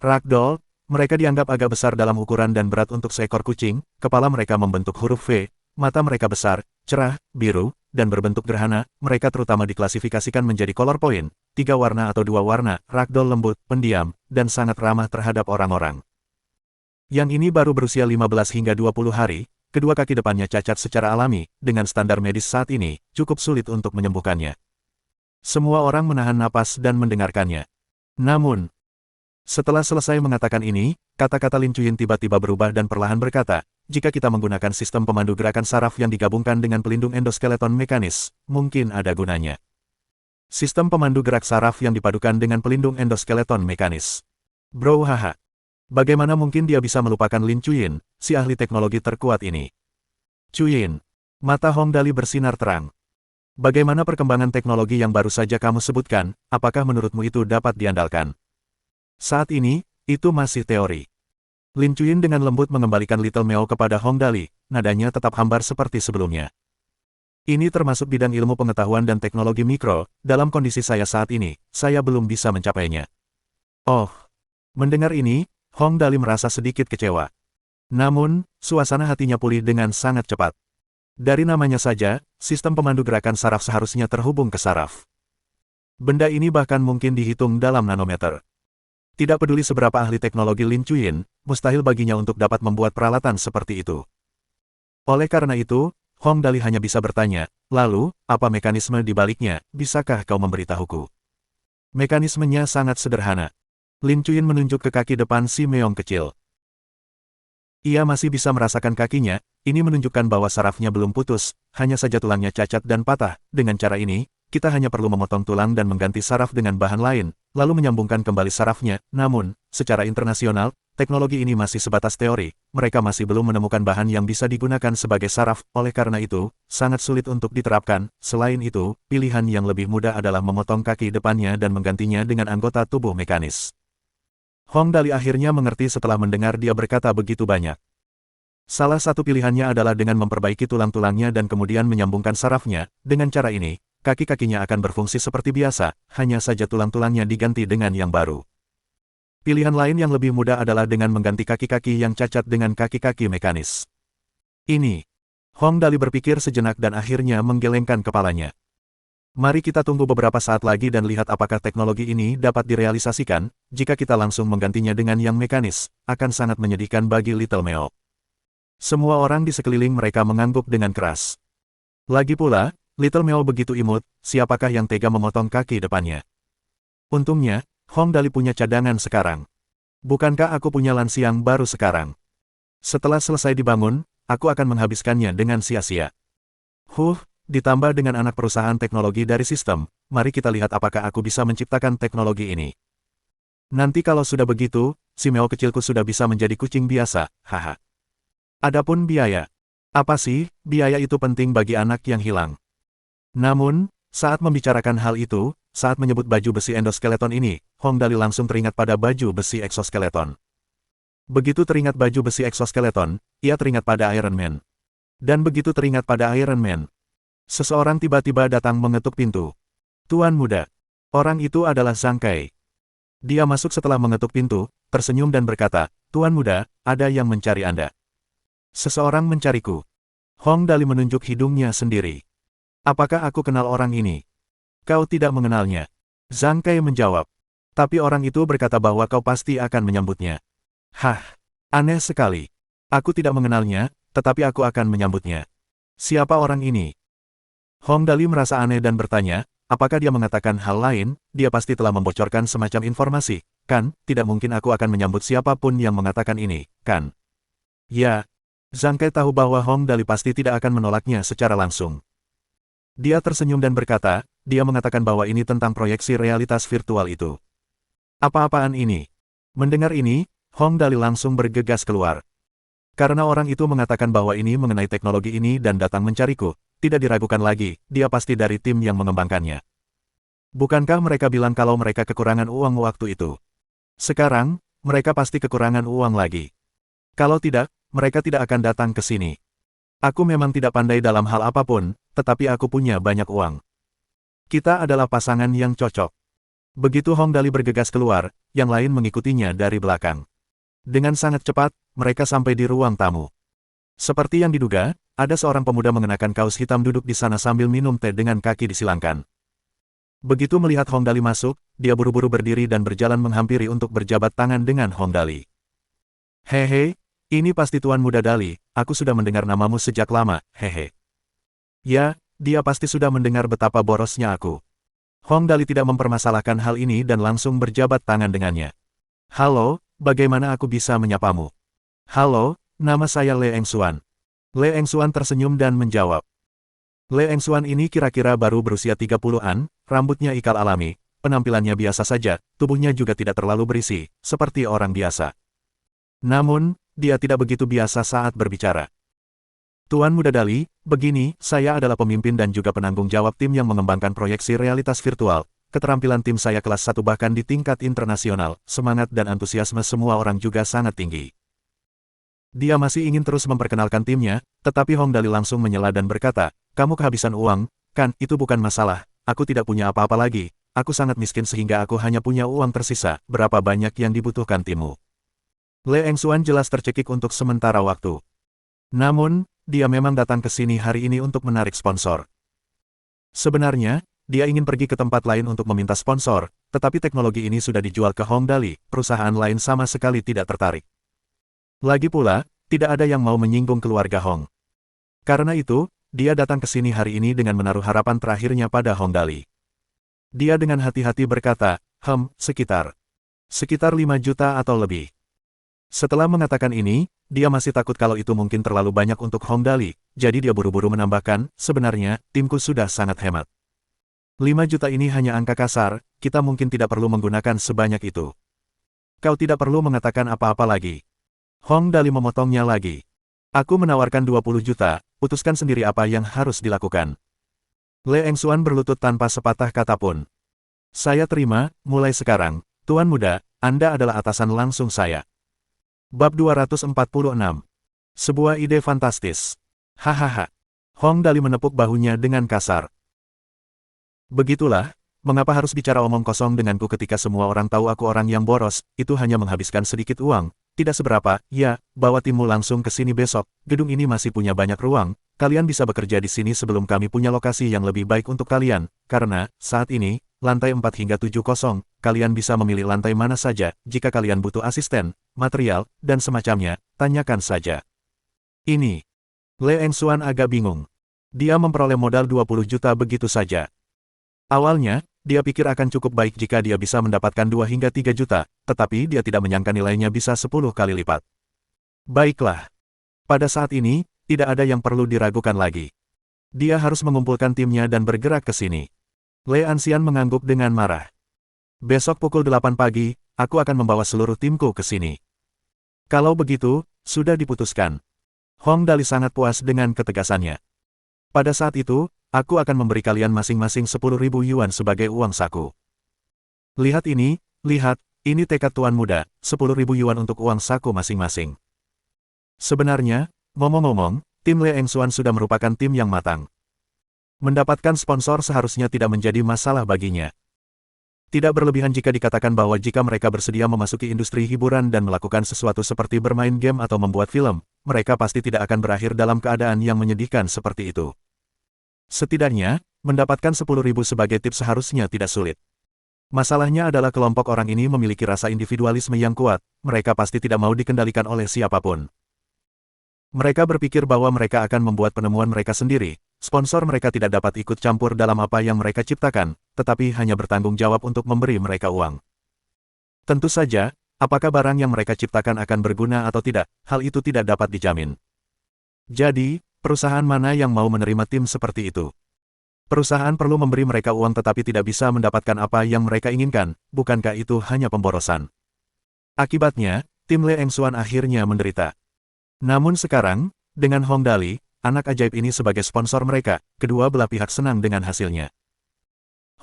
Ragdoll, mereka dianggap agak besar dalam ukuran dan berat untuk seekor kucing, kepala mereka membentuk huruf V, mata mereka besar, cerah, biru, dan berbentuk gerhana, mereka terutama diklasifikasikan menjadi color point, 3 warna atau 2 warna, ragdoll lembut, pendiam, dan sangat ramah terhadap orang-orang. Yang ini baru berusia 15 hingga 20 hari, kedua kaki depannya cacat secara alami, dengan standar medis saat ini, cukup sulit untuk menyembuhkannya. Semua orang menahan napas dan mendengarkannya. Namun, setelah selesai mengatakan ini, kata-kata Lin Chuyin tiba-tiba berubah dan perlahan berkata, "Jika kita menggunakan sistem pemandu gerakan saraf yang digabungkan dengan pelindung endoskeleton mekanis, mungkin ada gunanya." Sistem pemandu gerak saraf yang dipadukan dengan pelindung endoskeleton mekanis. Bro haha. Bagaimana mungkin dia bisa melupakan Lin Chuyin, si ahli teknologi terkuat ini? "Chuyin." Mata Hong Dali bersinar terang. "Bagaimana perkembangan teknologi yang baru saja kamu sebutkan, apakah menurutmu itu dapat diandalkan?" "Saat ini, itu masih teori." Lin Chuyin dengan lembut mengembalikan Little Meo kepada Hong Dali, nadanya tetap hambar seperti sebelumnya. "Ini termasuk bidang ilmu pengetahuan dan teknologi mikro, dalam kondisi saya saat ini, saya belum bisa mencapainya." Oh. Mendengar ini, Hong Dali merasa sedikit kecewa. Namun, suasana hatinya pulih dengan sangat cepat. Dari namanya saja, sistem pemandu gerakan saraf seharusnya terhubung ke saraf. Benda ini bahkan mungkin dihitung dalam nanometer. Tidak peduli seberapa ahli teknologi Lin Chuyin, mustahil baginya untuk dapat membuat peralatan seperti itu. Oleh karena itu, Hong Dali hanya bisa bertanya, "Lalu, apa mekanisme di baliknya, bisakah kau memberitahuku?" Mekanismenya sangat sederhana. Lin Chuyin menunjuk ke kaki depan si meong kecil. Ia masih bisa merasakan kakinya, ini menunjukkan bahwa sarafnya belum putus, hanya saja tulangnya cacat dan patah. Dengan cara ini, kita hanya perlu memotong tulang dan mengganti saraf dengan bahan lain, lalu menyambungkan kembali sarafnya. Namun, secara internasional, teknologi ini masih sebatas teori, mereka masih belum menemukan bahan yang bisa digunakan sebagai saraf, oleh karena itu, sangat sulit untuk diterapkan. Selain itu, pilihan yang lebih mudah adalah memotong kaki depannya dan menggantinya dengan anggota tubuh mekanis. Hong Dali akhirnya mengerti setelah mendengar dia berkata begitu banyak. Salah satu pilihannya adalah dengan memperbaiki tulang-tulangnya dan kemudian menyambungkan sarafnya. Dengan cara ini, kaki-kakinya akan berfungsi seperti biasa, hanya saja tulang-tulangnya diganti dengan yang baru. Pilihan lain yang lebih mudah adalah dengan mengganti kaki-kaki yang cacat dengan kaki-kaki mekanis. Ini. Hong Dali berpikir sejenak dan akhirnya menggelengkan kepalanya. Mari kita tunggu beberapa saat lagi dan lihat apakah teknologi ini dapat direalisasikan. Jika kita langsung menggantinya dengan yang mekanis, akan sangat menyedihkan bagi Little Meo. Semua orang di sekeliling mereka mengangguk dengan keras. Lagi pula, Little Meo begitu imut, siapakah yang tega memotong kaki depannya? Untungnya, Hong Dali punya cadangan sekarang. Bukankah aku punya lansiang baru sekarang? Setelah selesai dibangun, aku akan menghabiskannya dengan sia-sia. Ditambah dengan anak perusahaan teknologi dari sistem, mari kita lihat apakah aku bisa menciptakan teknologi ini. Nanti kalau sudah begitu, si Meo kecilku sudah bisa menjadi kucing biasa, haha. Adapun biaya. Apa sih, biaya itu penting bagi anak yang hilang. Namun, saat membicarakan hal itu, saat menyebut baju besi endoskeleton ini, Hong Dali langsung teringat pada baju besi eksoskeleton. Begitu teringat baju besi eksoskeleton, ia teringat pada Iron Man. Dan begitu teringat pada Iron Man, seseorang tiba-tiba datang mengetuk pintu. Tuan muda. Orang itu adalah Zhang Kai. Dia masuk setelah mengetuk pintu, tersenyum dan berkata, Tuan muda, ada yang mencari Anda. Seseorang mencariku. Hong Dali menunjuk hidungnya sendiri. Apakah aku kenal orang ini? Kau tidak mengenalnya. Zhang Kai menjawab. Tapi orang itu berkata bahwa kau pasti akan menyambutnya. Hah, aneh sekali. Aku tidak mengenalnya, tetapi aku akan menyambutnya. Siapa orang ini? Hong Dali merasa aneh dan bertanya, apakah dia mengatakan hal lain, dia pasti telah membocorkan semacam informasi, kan? Tidak mungkin aku akan menyambut siapapun yang mengatakan ini, kan? Ya, Zhang Kai tahu bahwa Hong Dali pasti tidak akan menolaknya secara langsung. Dia tersenyum dan berkata, dia mengatakan bahwa ini tentang proyeksi realitas virtual itu. Apa-apaan ini? Mendengar ini, Hong Dali langsung bergegas keluar. Karena orang itu mengatakan bahwa ini mengenai teknologi ini dan datang mencariku, tidak diragukan lagi, dia pasti dari tim yang mengembangkannya. Bukankah mereka bilang kalau mereka kekurangan uang waktu itu? Sekarang, mereka pasti kekurangan uang lagi. Kalau tidak, mereka tidak akan datang ke sini. Aku memang tidak pandai dalam hal apapun, tetapi aku punya banyak uang. Kita adalah pasangan yang cocok. Begitu Hong Dali bergegas keluar, yang lain mengikutinya dari belakang. Dengan sangat cepat, mereka sampai di ruang tamu. Seperti yang diduga, ada seorang pemuda mengenakan kaos hitam duduk di sana sambil minum teh dengan kaki disilangkan. Begitu melihat Hong Dali masuk, dia buru-buru berdiri dan berjalan menghampiri untuk berjabat tangan dengan Hong Dali. Hehe, ini pasti Tuan Muda Dali, aku sudah mendengar namamu sejak lama, hehe. Ya, dia pasti sudah mendengar betapa borosnya aku. Hong Dali tidak mempermasalahkan hal ini dan langsung berjabat tangan dengannya. Halo, bagaimana aku bisa menyapamu? Halo, nama saya Le Engsuan. Le Engsuan tersenyum dan menjawab. Le Engsuan ini kira-kira baru berusia 30-an, rambutnya ikal alami, penampilannya biasa saja, tubuhnya juga tidak terlalu berisi, seperti orang biasa. Namun, dia tidak begitu biasa saat berbicara. Tuan Muda Dali, begini, saya adalah pemimpin dan juga penanggung jawab tim yang mengembangkan proyeksi realitas virtual. Keterampilan tim saya kelas 1 bahkan di tingkat internasional, semangat dan antusiasme semua orang juga sangat tinggi. Dia masih ingin terus memperkenalkan timnya, tetapi Hong Dali langsung menyela dan berkata, kamu kehabisan uang, kan, itu bukan masalah, aku tidak punya apa-apa lagi, aku sangat miskin sehingga aku hanya punya uang tersisa, berapa banyak yang dibutuhkan timmu. Le Engsuan jelas tercekik untuk sementara waktu. Namun, dia memang datang ke sini hari ini untuk menarik sponsor. Sebenarnya, dia ingin pergi ke tempat lain untuk meminta sponsor, tetapi teknologi ini sudah dijual ke Hong Dali, perusahaan lain sama sekali tidak tertarik. Lagi pula, tidak ada yang mau menyinggung keluarga Hong. Karena itu, dia datang ke sini hari ini dengan menaruh harapan terakhirnya pada Hong Dali. Dia dengan hati-hati berkata, sekitar 5 juta atau lebih. Setelah mengatakan ini, dia masih takut kalau itu mungkin terlalu banyak untuk Hong Dali, jadi dia buru-buru menambahkan, sebenarnya, timku sudah sangat hemat. 5 juta ini hanya angka kasar, kita mungkin tidak perlu menggunakan sebanyak itu. Kau tidak perlu mengatakan apa-apa lagi. Hong Dali memotongnya lagi. Aku menawarkan 20 juta, putuskan sendiri apa yang harus dilakukan. Le Engsuan berlutut tanpa sepatah kata pun. Saya terima, mulai sekarang, Tuan Muda, Anda adalah atasan langsung saya. Bab 246. Sebuah ide fantastis. Hahaha. Hong Dali menepuk bahunya dengan kasar. Begitulah, mengapa harus bicara omong kosong denganku ketika semua orang tahu aku orang yang boros, itu hanya menghabiskan sedikit uang, tidak seberapa, ya, bawa timmu langsung ke sini besok, gedung ini masih punya banyak ruang, kalian bisa bekerja di sini sebelum kami punya lokasi yang lebih baik untuk kalian, karena, saat ini, lantai 4 hingga 7 kosong, kalian bisa memilih lantai mana saja, jika kalian butuh asisten, material, dan semacamnya, tanyakan saja. Ini. Le Engsuan agak bingung. Dia memperoleh modal 20 juta begitu saja. Awalnya, dia pikir akan cukup baik jika dia bisa mendapatkan 2 hingga 3 juta, tetapi dia tidak menyangka nilainya bisa 10 kali lipat. Baiklah. Pada saat ini, tidak ada yang perlu diragukan lagi. Dia harus mengumpulkan timnya dan bergerak ke sini. Le Anxian mengangguk dengan marah. Besok pukul 8 pagi, aku akan membawa seluruh timku ke sini. Kalau begitu, sudah diputuskan. Hong Dali sangat puas dengan ketegasannya. Pada saat itu, aku akan memberi kalian masing-masing 10.000 yuan sebagai uang saku. Lihat ini tekad Tuan Muda, 10.000 yuan untuk uang saku masing-masing. Sebenarnya, ngomong-ngomong, tim Le Engsuan sudah merupakan tim yang matang. Mendapatkan sponsor seharusnya tidak menjadi masalah baginya. Tidak berlebihan jika dikatakan bahwa jika mereka bersedia memasuki industri hiburan dan melakukan sesuatu seperti bermain game atau membuat film, mereka pasti tidak akan berakhir dalam keadaan yang menyedihkan seperti itu. Setidaknya, mendapatkan 10.000 sebagai tips seharusnya tidak sulit. Masalahnya adalah kelompok orang ini memiliki rasa individualisme yang kuat, mereka pasti tidak mau dikendalikan oleh siapapun. Mereka berpikir bahwa mereka akan membuat penemuan mereka sendiri, sponsor mereka tidak dapat ikut campur dalam apa yang mereka ciptakan, tetapi hanya bertanggung jawab untuk memberi mereka uang. Tentu saja, apakah barang yang mereka ciptakan akan berguna atau tidak, hal itu tidak dapat dijamin. Jadi, perusahaan mana yang mau menerima tim seperti itu? Perusahaan perlu memberi mereka uang tetapi tidak bisa mendapatkan apa yang mereka inginkan, bukankah itu hanya pemborosan? Akibatnya, tim Le Engsuan akhirnya menderita. Namun sekarang, dengan Hong Dali, anak ajaib ini sebagai sponsor mereka, kedua belah pihak senang dengan hasilnya.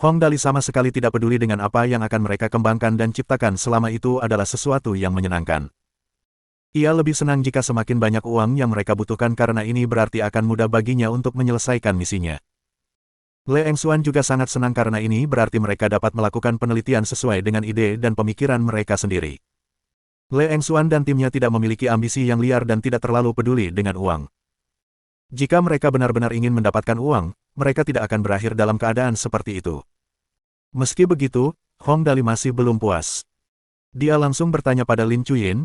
Hong Dali sama sekali tidak peduli dengan apa yang akan mereka kembangkan dan ciptakan selama itu adalah sesuatu yang menyenangkan. Ia lebih senang jika semakin banyak uang yang mereka butuhkan karena ini berarti akan mudah baginya untuk menyelesaikan misinya. Le Engsuan juga sangat senang karena ini berarti mereka dapat melakukan penelitian sesuai dengan ide dan pemikiran mereka sendiri. Le Engsuan dan timnya tidak memiliki ambisi yang liar dan tidak terlalu peduli dengan uang. Jika mereka benar-benar ingin mendapatkan uang, mereka tidak akan berakhir dalam keadaan seperti itu. Meski begitu, Hong Dali masih belum puas. Dia langsung bertanya pada Lin Chuyin,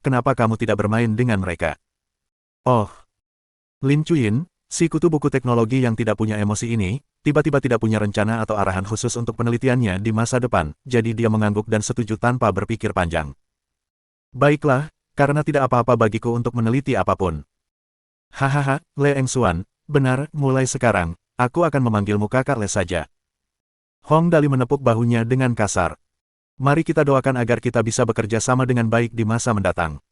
kenapa kamu tidak bermain dengan mereka? Oh. Lin Chuyin, si kutu buku teknologi yang tidak punya emosi ini, tiba-tiba tidak punya rencana atau arahan khusus untuk penelitiannya di masa depan, jadi dia mengangguk dan setuju tanpa berpikir panjang. Baiklah, karena tidak apa-apa bagiku untuk meneliti apapun. Hahaha, Le Engsuan, benar, mulai sekarang, aku akan memanggilmu Kakak Le saja. Hong Dali menepuk bahunya dengan kasar. Mari kita doakan agar kita bisa bekerja sama dengan baik di masa mendatang.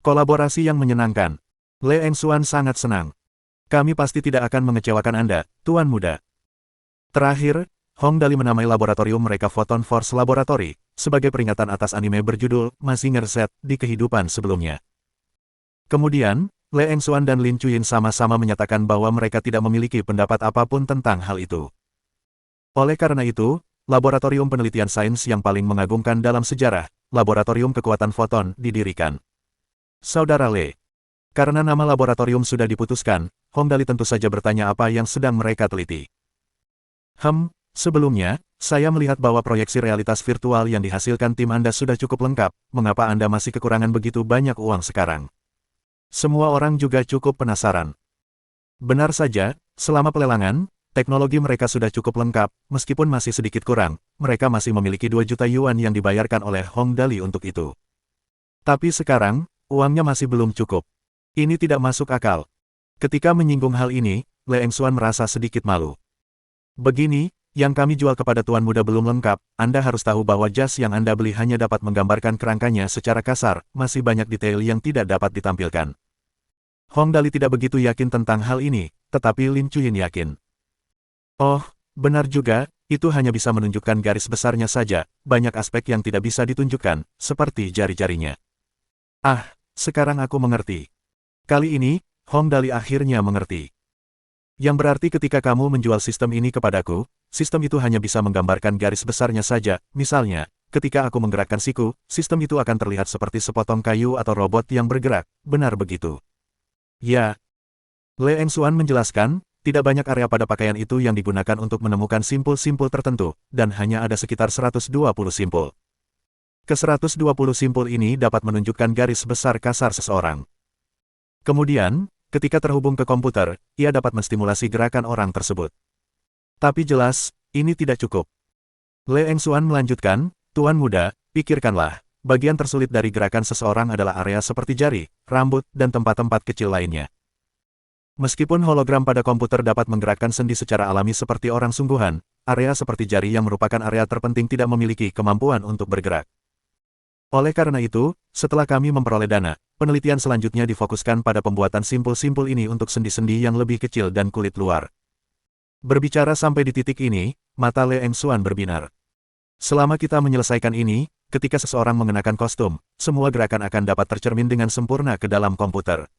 Kolaborasi yang menyenangkan. Le Engsuan sangat senang. Kami pasti tidak akan mengecewakan Anda, Tuan Muda. Terakhir, Hong Dali menamai laboratorium mereka Photon Force Laboratory, sebagai peringatan atas anime berjudul Mazinger Z di kehidupan sebelumnya. Kemudian, Le Engsuan dan Lin Chuyin sama-sama menyatakan bahwa mereka tidak memiliki pendapat apapun tentang hal itu. Oleh karena itu, laboratorium penelitian sains yang paling mengagumkan dalam sejarah, Laboratorium Kekuatan Foton, didirikan. Saudara Le. Karena nama laboratorium sudah diputuskan, Hong Dali tentu saja bertanya apa yang sedang mereka teliti. Sebelumnya, saya melihat bahwa proyeksi realitas virtual yang dihasilkan tim Anda sudah cukup lengkap, mengapa Anda masih kekurangan begitu banyak uang sekarang? Semua orang juga cukup penasaran. Benar saja, selama pelelangan, teknologi mereka sudah cukup lengkap, meskipun masih sedikit kurang, mereka masih memiliki 2 juta yuan yang dibayarkan oleh Hong Dali untuk itu. Tapi sekarang, uangnya masih belum cukup. Ini tidak masuk akal. Ketika menyinggung hal ini, Le Engsuan merasa sedikit malu. Begini, yang kami jual kepada Tuan Muda belum lengkap, Anda harus tahu bahwa jas yang Anda beli hanya dapat menggambarkan kerangkanya secara kasar, masih banyak detail yang tidak dapat ditampilkan. Hong Dali tidak begitu yakin tentang hal ini, tetapi Lin Chuyin yakin. Oh, benar juga, itu hanya bisa menunjukkan garis besarnya saja, banyak aspek yang tidak bisa ditunjukkan, seperti jari-jarinya. Ah, sekarang aku mengerti. Kali ini, Hong Dali akhirnya mengerti. Yang berarti ketika kamu menjual sistem ini kepadaku, sistem itu hanya bisa menggambarkan garis besarnya saja, misalnya, ketika aku menggerakkan siku, sistem itu akan terlihat seperti sepotong kayu atau robot yang bergerak, benar begitu. Ya. Le Engsuan menjelaskan, tidak banyak area pada pakaian itu yang digunakan untuk menemukan simpul-simpul tertentu, dan hanya ada sekitar 120 simpul. Ke-120 simpul ini dapat menunjukkan garis besar kasar seseorang. Kemudian, ketika terhubung ke komputer, ia dapat menstimulasi gerakan orang tersebut. Tapi jelas, ini tidak cukup. Le Engsuan melanjutkan, Tuan Muda, pikirkanlah, bagian tersulit dari gerakan seseorang adalah area seperti jari, rambut, dan tempat-tempat kecil lainnya. Meskipun hologram pada komputer dapat menggerakkan sendi secara alami seperti orang sungguhan, area seperti jari yang merupakan area terpenting tidak memiliki kemampuan untuk bergerak. Oleh karena itu, setelah kami memperoleh dana, penelitian selanjutnya difokuskan pada pembuatan simpul-simpul ini untuk sendi-sendi yang lebih kecil dan kulit luar. Berbicara sampai di titik ini, mata Le Engsuan berbinar. Selama kita menyelesaikan ini, ketika seseorang mengenakan kostum, semua gerakan akan dapat tercermin dengan sempurna ke dalam komputer.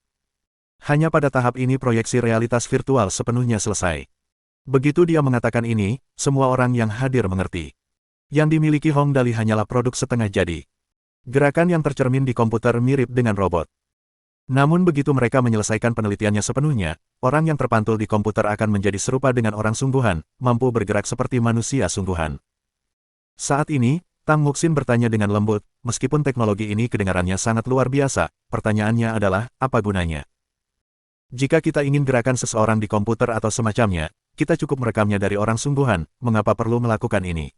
Hanya pada tahap ini proyeksi realitas virtual sepenuhnya selesai. Begitu dia mengatakan ini, semua orang yang hadir mengerti. Yang dimiliki Hong Dali hanyalah produk setengah jadi. Gerakan yang tercermin di komputer mirip dengan robot. Namun begitu mereka menyelesaikan penelitiannya sepenuhnya, orang yang terpantul di komputer akan menjadi serupa dengan orang sungguhan, mampu bergerak seperti manusia sungguhan. Saat ini, Tang Muxin bertanya dengan lembut, meskipun teknologi ini kedengarannya sangat luar biasa, pertanyaannya adalah, apa gunanya? Jika kita ingin gerakan seseorang di komputer atau semacamnya, kita cukup merekamnya dari orang sungguhan, mengapa perlu melakukan ini?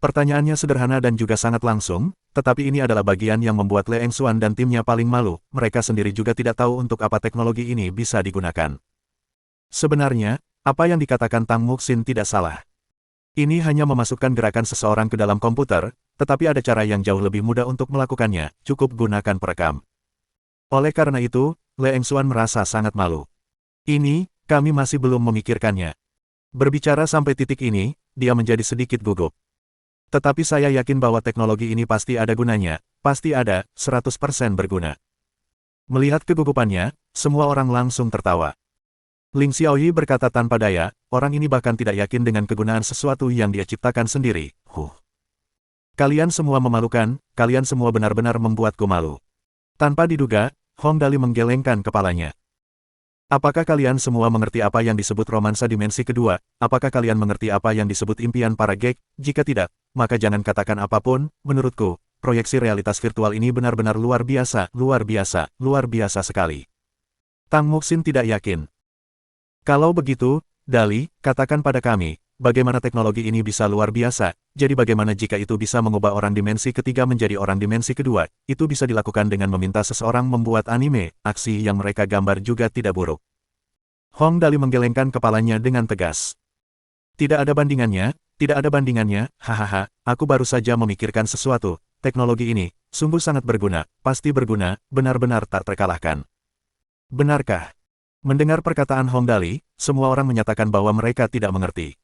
Pertanyaannya sederhana dan juga sangat langsung, tetapi ini adalah bagian yang membuat Le Engsuan dan timnya paling malu, mereka sendiri juga tidak tahu untuk apa teknologi ini bisa digunakan. Sebenarnya, apa yang dikatakan Tang Muxin tidak salah. Ini hanya memasukkan gerakan seseorang ke dalam komputer, tetapi ada cara yang jauh lebih mudah untuk melakukannya, cukup gunakan perekam. Oleh karena itu, Le Engsuan merasa sangat malu. Ini, kami masih belum memikirkannya. Berbicara sampai titik ini, dia menjadi sedikit gugup. Tetapi saya yakin bahwa teknologi ini pasti ada gunanya, pasti ada, 100% berguna. Melihat kegugupannya, semua orang langsung tertawa. Ling Xiaoyi berkata tanpa daya, orang ini bahkan tidak yakin dengan kegunaan sesuatu yang dia ciptakan sendiri. Kalian semua memalukan, kalian semua benar-benar membuatku malu. Tanpa diduga, Hong Dali menggelengkan kepalanya. Apakah kalian semua mengerti apa yang disebut romansa dimensi kedua? Apakah kalian mengerti apa yang disebut impian para gek? Jika tidak, maka jangan katakan apapun. Menurutku, proyeksi realitas virtual ini benar-benar luar biasa, luar biasa, luar biasa sekali. Tang Muxin tidak yakin. Kalau begitu, Dali, katakan pada kami, bagaimana teknologi ini bisa luar biasa, jadi bagaimana jika itu bisa mengubah orang dimensi ketiga menjadi orang dimensi kedua, itu bisa dilakukan dengan meminta seseorang membuat anime, aksi yang mereka gambar juga tidak buruk. Hong Dali menggelengkan kepalanya dengan tegas. Tidak ada bandingannya, tidak ada bandingannya, hahaha, aku baru saja memikirkan sesuatu, teknologi ini, sungguh sangat berguna, pasti berguna, benar-benar tak terkalahkan. Benarkah? Mendengar perkataan Hong Dali, semua orang menyatakan bahwa mereka tidak mengerti.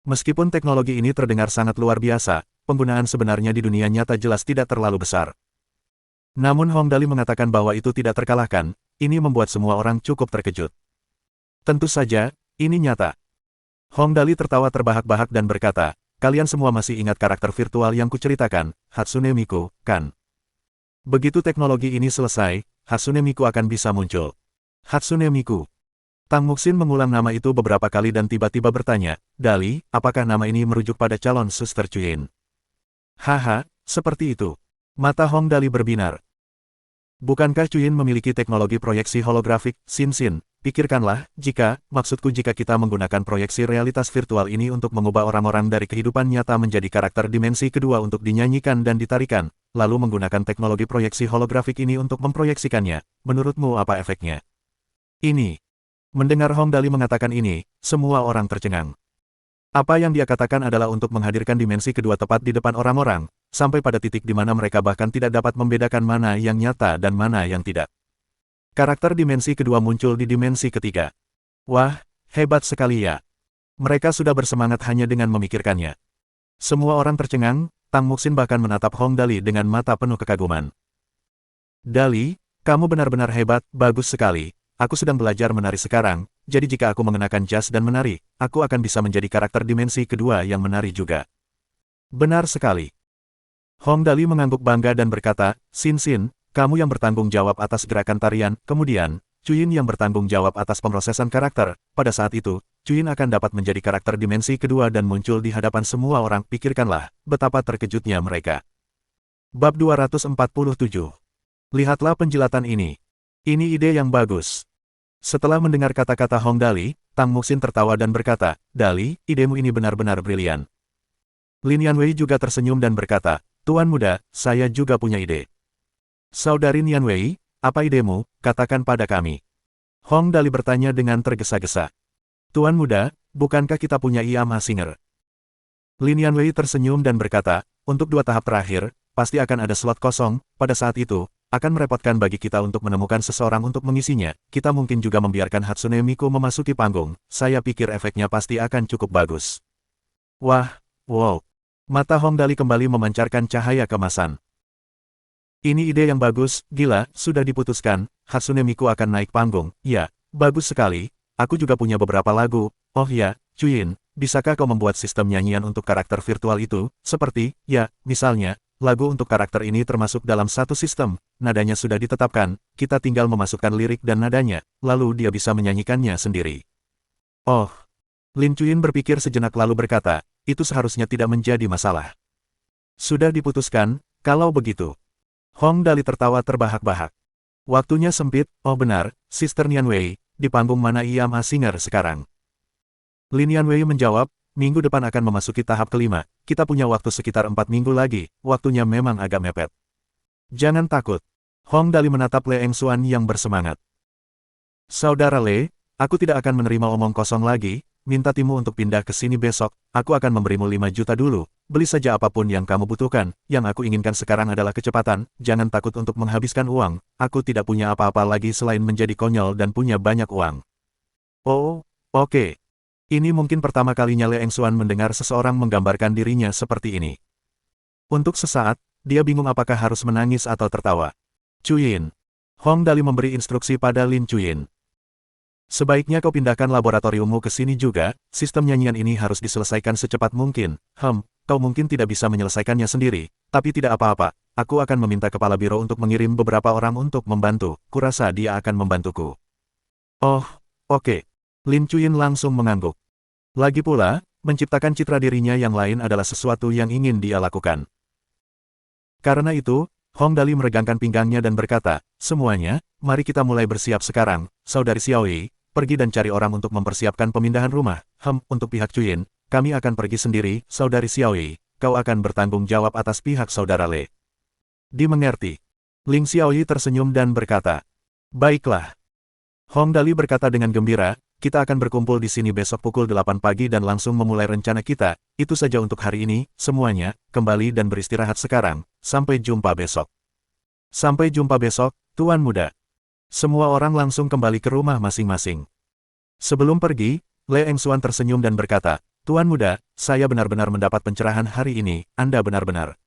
Meskipun teknologi ini terdengar sangat luar biasa, penggunaan sebenarnya di dunia nyata jelas tidak terlalu besar. Namun Hong Dali mengatakan bahwa itu tidak terkalahkan, ini membuat semua orang cukup terkejut. Tentu saja, ini nyata. Hong Dali tertawa terbahak-bahak dan berkata, kalian semua masih ingat karakter virtual yang kuceritakan, Hatsune Miku, kan? Begitu teknologi ini selesai, Hatsune Miku akan bisa muncul. Hatsune Miku. Tang Muxin mengulang nama itu beberapa kali dan tiba-tiba bertanya, Dali, apakah nama ini merujuk pada calon Suster Chuyin? Haha, seperti itu. Mata Hong Dali berbinar. Bukankah Chuyin memiliki teknologi proyeksi holografik, Xin? Pikirkanlah, maksudku jika kita menggunakan proyeksi realitas virtual ini untuk mengubah orang-orang dari kehidupan nyata menjadi karakter dimensi kedua untuk dinyanyikan dan ditarikan, lalu menggunakan teknologi proyeksi holografik ini untuk memproyeksikannya, menurutmu apa efeknya? Ini. Mendengar Hong Dali mengatakan ini, semua orang tercengang. Apa yang dia katakan adalah untuk menghadirkan dimensi kedua tepat di depan orang-orang, sampai pada titik di mana mereka bahkan tidak dapat membedakan mana yang nyata dan mana yang tidak. Karakter dimensi kedua muncul di dimensi ketiga. Wah, hebat sekali ya. Mereka sudah bersemangat hanya dengan memikirkannya. Semua orang tercengang, Tang Muxin bahkan menatap Hong Dali dengan mata penuh kekaguman. Dali, kamu benar-benar hebat, bagus sekali. Aku sedang belajar menari sekarang, jadi jika aku mengenakan jas dan menari, aku akan bisa menjadi karakter dimensi kedua yang menari juga. Benar sekali. Hong Dali mengangguk bangga dan berkata, Xin, kamu yang bertanggung jawab atas gerakan tarian, kemudian, Chuyin yang bertanggung jawab atas pemrosesan karakter. Pada saat itu, Chuyin akan dapat menjadi karakter dimensi kedua dan muncul di hadapan semua orang. Pikirkanlah, betapa terkejutnya mereka. Bab 247. Lihatlah penjilatan ini. Ini ide yang bagus. Setelah mendengar kata-kata Hong Dali, Tang Muxin tertawa dan berkata, Dali, idemu ini benar-benar brilian. Lin Yanwei juga tersenyum dan berkata, Tuan muda, saya juga punya ide. Saudari Yanwei, apa idemu, katakan pada kami. Hong Dali bertanya dengan tergesa-gesa. Tuan muda, bukankah kita punya Yama Singer? Lin Yanwei tersenyum dan berkata, untuk 2 tahap terakhir, pasti akan ada slot kosong, pada saat itu, akan merepotkan bagi kita untuk menemukan seseorang untuk mengisinya. Kita mungkin juga membiarkan Hatsune Miku memasuki panggung. Saya pikir efeknya pasti akan cukup bagus. Wah, wow. Mata Hong Dali kembali memancarkan cahaya kemasan. Ini ide yang bagus, gila, sudah diputuskan. Hatsune Miku akan naik panggung. Ya, bagus sekali. Aku juga punya beberapa lagu. Oh ya, Chuyin, bisakah kau membuat sistem nyanyian untuk karakter virtual itu? Seperti, ya, misalnya, lagu untuk karakter ini termasuk dalam satu sistem. Nadanya sudah ditetapkan, kita tinggal memasukkan lirik dan nadanya, lalu dia bisa menyanyikannya sendiri. Oh. Lin Chuyin berpikir sejenak lalu berkata, itu seharusnya tidak menjadi masalah. Sudah diputuskan, kalau begitu. Hong Dali tertawa terbahak-bahak. Waktunya sempit, oh benar, Sister Yanwei, di panggung mana Yama Singer sekarang? Lin Yanwei menjawab, minggu depan akan memasuki tahap kelima, kita punya waktu sekitar 4 minggu lagi, waktunya memang agak mepet. Jangan takut. Hong Dali menatap Le Engsuan yang bersemangat. Saudara Le, aku tidak akan menerima omong kosong lagi, minta timmu untuk pindah ke sini besok, aku akan memberimu 5 juta dulu, beli saja apapun yang kamu butuhkan, yang aku inginkan sekarang adalah kecepatan, jangan takut untuk menghabiskan uang, aku tidak punya apa-apa lagi selain menjadi konyol dan punya banyak uang. Oh, oke. Ini mungkin pertama kalinya Le Engsuan mendengar seseorang menggambarkan dirinya seperti ini. Untuk sesaat, dia bingung apakah harus menangis atau tertawa. Chuyin. Hong Dali memberi instruksi pada Lin Chuyin. Sebaiknya kau pindahkan laboratoriummu ke sini juga, sistem nyanyian ini harus diselesaikan secepat mungkin. Kau mungkin tidak bisa menyelesaikannya sendiri, tapi tidak apa-apa, aku akan meminta kepala biro untuk mengirim beberapa orang untuk membantu, kurasa dia akan membantuku. Oh, oke. Lin Chuyin langsung mengangguk. Lagi pula, menciptakan citra dirinya yang lain adalah sesuatu yang ingin dia lakukan. Karena itu, Hong Dali meregangkan pinggangnya dan berkata, semuanya, mari kita mulai bersiap sekarang, Saudari Xiaoyi, pergi dan cari orang untuk mempersiapkan pemindahan rumah. Untuk pihak Chuyin, kami akan pergi sendiri, Saudari Xiaoyi, kau akan bertanggung jawab atas pihak Saudara Le. Dimengerti. Ling Xiaoyi tersenyum dan berkata, baiklah. Hong Dali berkata dengan gembira, kita akan berkumpul di sini besok pukul 8 pagi dan langsung memulai rencana kita, itu saja untuk hari ini, semuanya, kembali dan beristirahat sekarang, sampai jumpa besok. Sampai jumpa besok, Tuan Muda. Semua orang langsung kembali ke rumah masing-masing. Sebelum pergi, Le Engsuan tersenyum dan berkata, Tuan Muda, saya benar-benar mendapat pencerahan hari ini, Anda benar-benar.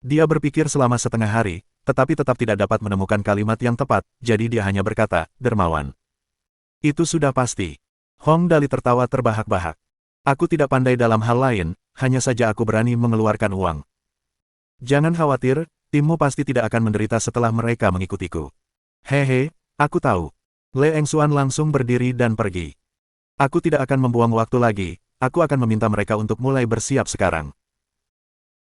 Dia berpikir selama setengah hari, tetapi tetap tidak dapat menemukan kalimat yang tepat, jadi dia hanya berkata, dermawan. Itu sudah pasti. Hong Dali tertawa terbahak-bahak. Aku tidak pandai dalam hal lain, hanya saja aku berani mengeluarkan uang. Jangan khawatir, timmu pasti tidak akan menderita setelah mereka mengikutiku. Hehe, aku tahu. Le Engsuan langsung berdiri dan pergi. Aku tidak akan membuang waktu lagi, aku akan meminta mereka untuk mulai bersiap sekarang.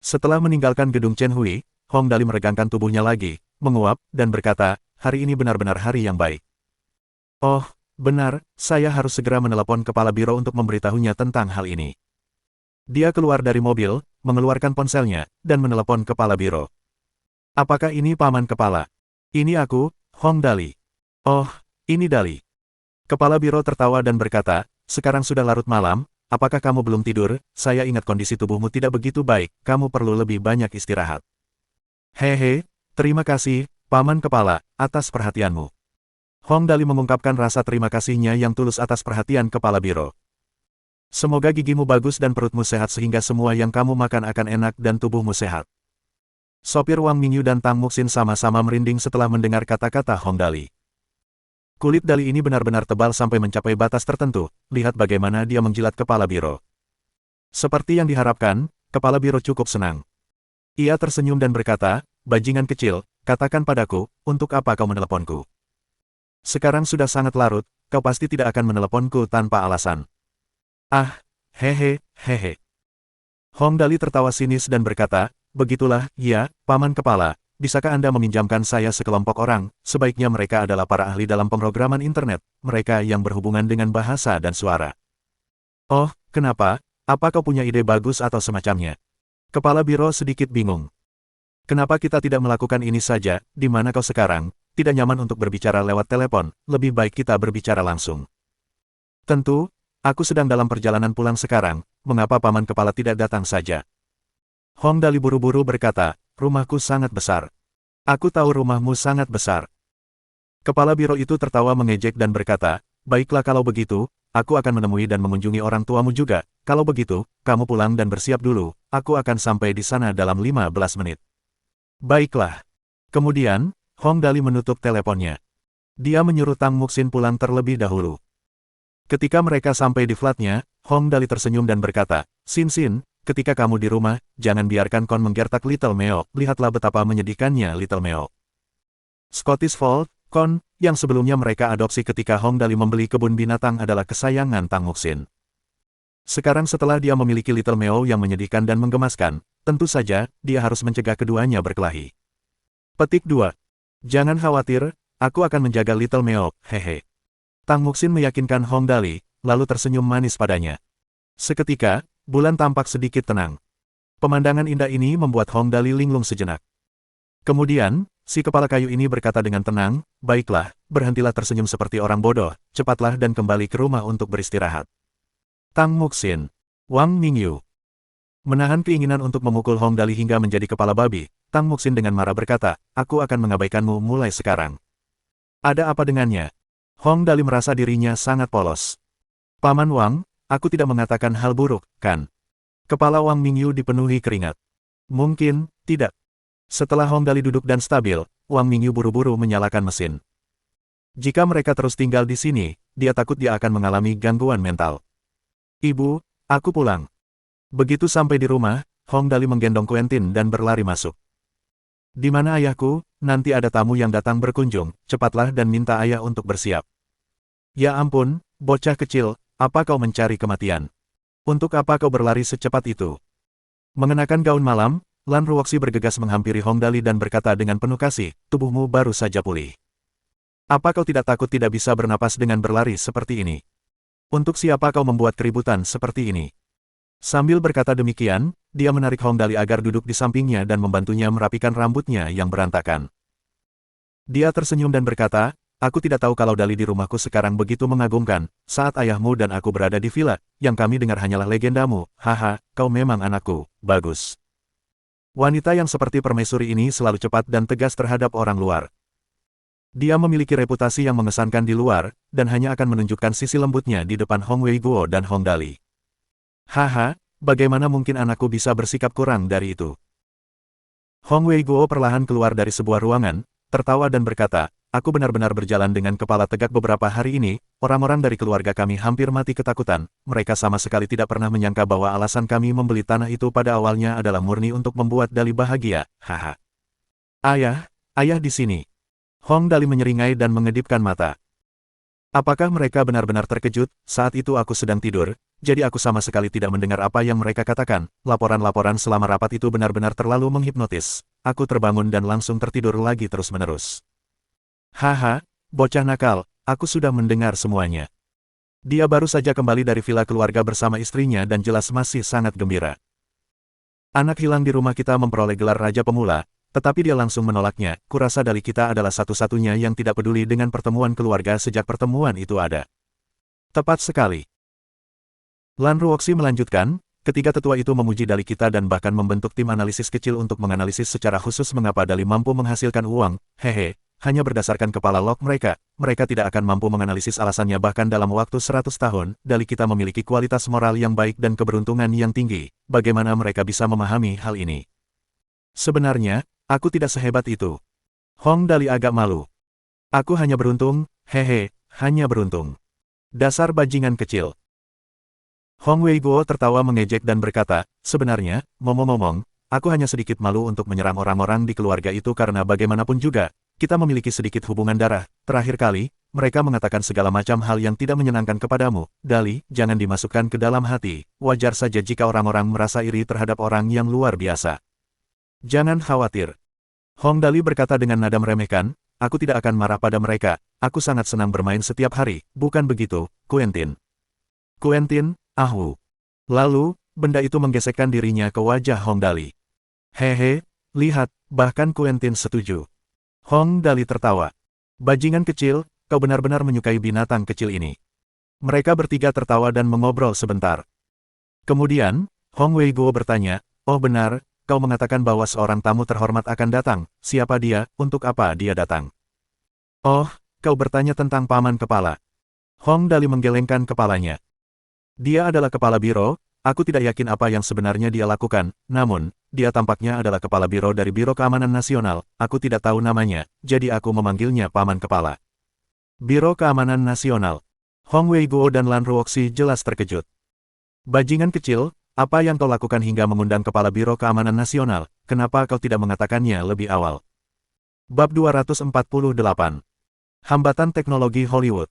Setelah meninggalkan gedung Chen Hui, Hong Dali meregangkan tubuhnya lagi, menguap, dan berkata, hari ini benar-benar hari yang baik. Oh, benar, saya harus segera menelepon kepala biro untuk memberitahunya tentang hal ini. Dia keluar dari mobil, mengeluarkan ponselnya, dan menelepon kepala biro. Apakah ini paman kepala? Ini aku, Hong Dali. Oh, ini Dali. Kepala biro tertawa dan berkata, sekarang sudah larut malam, apakah kamu belum tidur? Saya ingat kondisi tubuhmu tidak begitu baik, kamu perlu lebih banyak istirahat. Hehe, terima kasih, paman kepala, atas perhatianmu. Hong Dali mengungkapkan rasa terima kasihnya yang tulus atas perhatian kepala biro. Semoga gigimu bagus dan perutmu sehat sehingga semua yang kamu makan akan enak dan tubuhmu sehat. Sopir Wang Mingyu dan Tang Muxin sama-sama merinding setelah mendengar kata-kata Hong Dali. Kulit Dali ini benar-benar tebal sampai mencapai batas tertentu, lihat bagaimana dia menjilat kepala biro. Seperti yang diharapkan, kepala biro cukup senang. Ia tersenyum dan berkata, bajingan kecil, katakan padaku, untuk apa kau meneleponku? Sekarang sudah sangat larut, kau pasti tidak akan meneleponku tanpa alasan. Ah, hehe, hehe. Hong Dali tertawa sinis dan berkata, begitulah, ya, paman kepala, bisakah Anda meminjamkan saya sekelompok orang, sebaiknya mereka adalah para ahli dalam pemrograman internet, mereka yang berhubungan dengan bahasa dan suara. Oh, kenapa? Apa kau punya ide bagus atau semacamnya? Kepala biro sedikit bingung. Kenapa kita tidak melakukan ini saja, di mana kau sekarang, tidak nyaman untuk berbicara lewat telepon, lebih baik kita berbicara langsung. Tentu, aku sedang dalam perjalanan pulang sekarang, mengapa paman kepala tidak datang saja? Hong Dali buru-buru berkata, rumahku sangat besar. Aku tahu rumahmu sangat besar. Kepala biro itu tertawa mengejek dan berkata, baiklah kalau begitu, aku akan menemui dan mengunjungi orang tuamu juga, kalau begitu, kamu pulang dan bersiap dulu, aku akan sampai di sana dalam 15 menit. Baiklah. Kemudian, Hong Dali menutup teleponnya. Dia menyuruh Tang Muxin pulang terlebih dahulu. Ketika mereka sampai di flatnya, Hong Dali tersenyum dan berkata, Sin, ketika kamu di rumah, jangan biarkan Kon menggertak Little Meo, lihatlah betapa menyedihkannya Little Meo. Scottish Fold, Kon, yang sebelumnya mereka adopsi ketika Hong Dali membeli kebun binatang adalah kesayangan Tang Muxin. Sekarang setelah dia memiliki Little Meo yang menyedihkan dan menggemaskan, tentu saja, dia harus mencegah keduanya berkelahi. Petik 2. Jangan khawatir, aku akan menjaga Little Meo, hehe. Tang Muxin meyakinkan Hong Dali, lalu tersenyum manis padanya. Seketika, bulan tampak sedikit tenang. Pemandangan indah ini membuat Hong Dali linglung sejenak. Kemudian, si kepala kayu ini berkata dengan tenang, baiklah, berhentilah tersenyum seperti orang bodoh, cepatlah dan kembali ke rumah untuk beristirahat. Tang Muxin, Wang Mingyu. Menahan keinginan untuk memukul Hong Dali hingga menjadi kepala babi, Tang Muxin dengan marah berkata, aku akan mengabaikanmu mulai sekarang. Ada apa dengannya? Hong Dali merasa dirinya sangat polos. Paman Wang, aku tidak mengatakan hal buruk, kan? Kepala Wang Mingyu dipenuhi keringat. Mungkin, tidak. Setelah Hong Dali duduk dan stabil, Wang Mingyu buru-buru menyalakan mesin. Jika mereka terus tinggal di sini, dia takut dia akan mengalami gangguan mental. Ibu, aku pulang. Begitu sampai di rumah, Hong Dali menggendong Quentin dan berlari masuk. Di mana ayahku? Nanti ada tamu yang datang berkunjung, cepatlah dan minta ayah untuk bersiap. Ya ampun, bocah kecil, apa kau mencari kematian? Untuk apa kau berlari secepat itu? Mengenakan gaun malam, Lan Ruoxi bergegas menghampiri Hong Dali dan berkata dengan penuh kasih, tubuhmu baru saja pulih. Apa kau tidak takut tidak bisa bernapas dengan berlari seperti ini? Untuk siapa kau membuat keributan seperti ini? Sambil berkata demikian, dia menarik Hong Dali agar duduk di sampingnya dan membantunya merapikan rambutnya yang berantakan. Dia tersenyum dan berkata, aku tidak tahu kalau Dali di rumahku sekarang begitu mengagumkan, saat ayahmu dan aku berada di villa, yang kami dengar hanyalah legendamu, haha, kau memang anakku, bagus. Wanita yang seperti permaisuri ini selalu cepat dan tegas terhadap orang luar. Dia memiliki reputasi yang mengesankan di luar, dan hanya akan menunjukkan sisi lembutnya di depan Hong Wei Guo dan Hong Dali. Haha, bagaimana mungkin anakku bisa bersikap kurang dari itu? Hong Wei Guo perlahan keluar dari sebuah ruangan, tertawa dan berkata, aku benar-benar berjalan dengan kepala tegak beberapa hari ini, orang-orang dari keluarga kami hampir mati ketakutan, mereka sama sekali tidak pernah menyangka bahwa alasan kami membeli tanah itu pada awalnya adalah murni untuk membuat Dali bahagia, haha. Ayah di sini. Hong Dali menyeringai dan mengedipkan mata. Apakah mereka benar-benar terkejut? Saat itu aku sedang tidur, jadi aku sama sekali tidak mendengar apa yang mereka katakan. Laporan-laporan selama rapat itu benar-benar terlalu menghipnotis. aku terbangun dan langsung tertidur lagi terus-menerus. Haha, bocah nakal, aku sudah mendengar semuanya. Dia baru saja kembali dari villa keluarga bersama istrinya dan jelas masih sangat gembira. Anak hilang di rumah kita memperoleh gelar Raja Pemula, tetapi dia langsung menolaknya. Kurasa Dali kita adalah satu-satunya yang tidak peduli dengan pertemuan keluarga sejak pertemuan itu ada. Tepat sekali. Lan Ruoxi melanjutkan, ketiga tetua itu memuji Dali kita dan bahkan membentuk tim analisis kecil untuk menganalisis secara khusus mengapa Dali mampu menghasilkan uang. Hehe. Hanya berdasarkan kepala log mereka tidak akan mampu menganalisis alasannya bahkan dalam waktu 100 tahun, Dali kita memiliki kualitas moral yang baik dan keberuntungan yang tinggi, bagaimana mereka bisa memahami hal ini? Sebenarnya, aku tidak sehebat itu. Hong Dali agak malu. Aku hanya beruntung, hehe, hanya beruntung. Dasar bajingan kecil. Hong Weiguo tertawa mengejek dan berkata, sebenarnya, ngomong-ngomong, aku hanya sedikit malu untuk menyerang orang-orang di keluarga itu karena bagaimanapun juga, kita memiliki sedikit hubungan darah. Terakhir kali, mereka mengatakan segala macam hal yang tidak menyenangkan kepadamu. Dali, jangan dimasukkan ke dalam hati. Wajar saja jika orang-orang merasa iri terhadap orang yang luar biasa. Jangan khawatir. Hong Dali berkata dengan nada meremehkan, aku tidak akan marah pada mereka. Aku sangat senang bermain setiap hari, bukan begitu, Quentin? Quentin, ahu. Lalu, benda itu menggesekkan dirinya ke wajah Hong Dali. Hehe, lihat, bahkan Quentin setuju. Hong Dali tertawa. Bajingan kecil, kau benar-benar menyukai binatang kecil ini. Mereka bertiga tertawa dan mengobrol sebentar. Kemudian, Hong Weiguo bertanya, oh benar, kau mengatakan bahwa seorang tamu terhormat akan datang. Siapa dia, untuk apa dia datang? Oh, kau bertanya tentang paman kepala. Hong Dali menggelengkan kepalanya. Dia adalah kepala biro, aku tidak yakin apa yang sebenarnya dia lakukan, namun, dia tampaknya adalah kepala biro dari Biro Keamanan Nasional, aku tidak tahu namanya, jadi aku memanggilnya paman kepala. Biro Keamanan Nasional. Hong Weiguo dan Lan Ruoxi jelas terkejut. Bajingan kecil, apa yang kau lakukan hingga mengundang kepala Biro Keamanan Nasional, kenapa kau tidak mengatakannya lebih awal? Bab 248. Hambatan Teknologi Hollywood.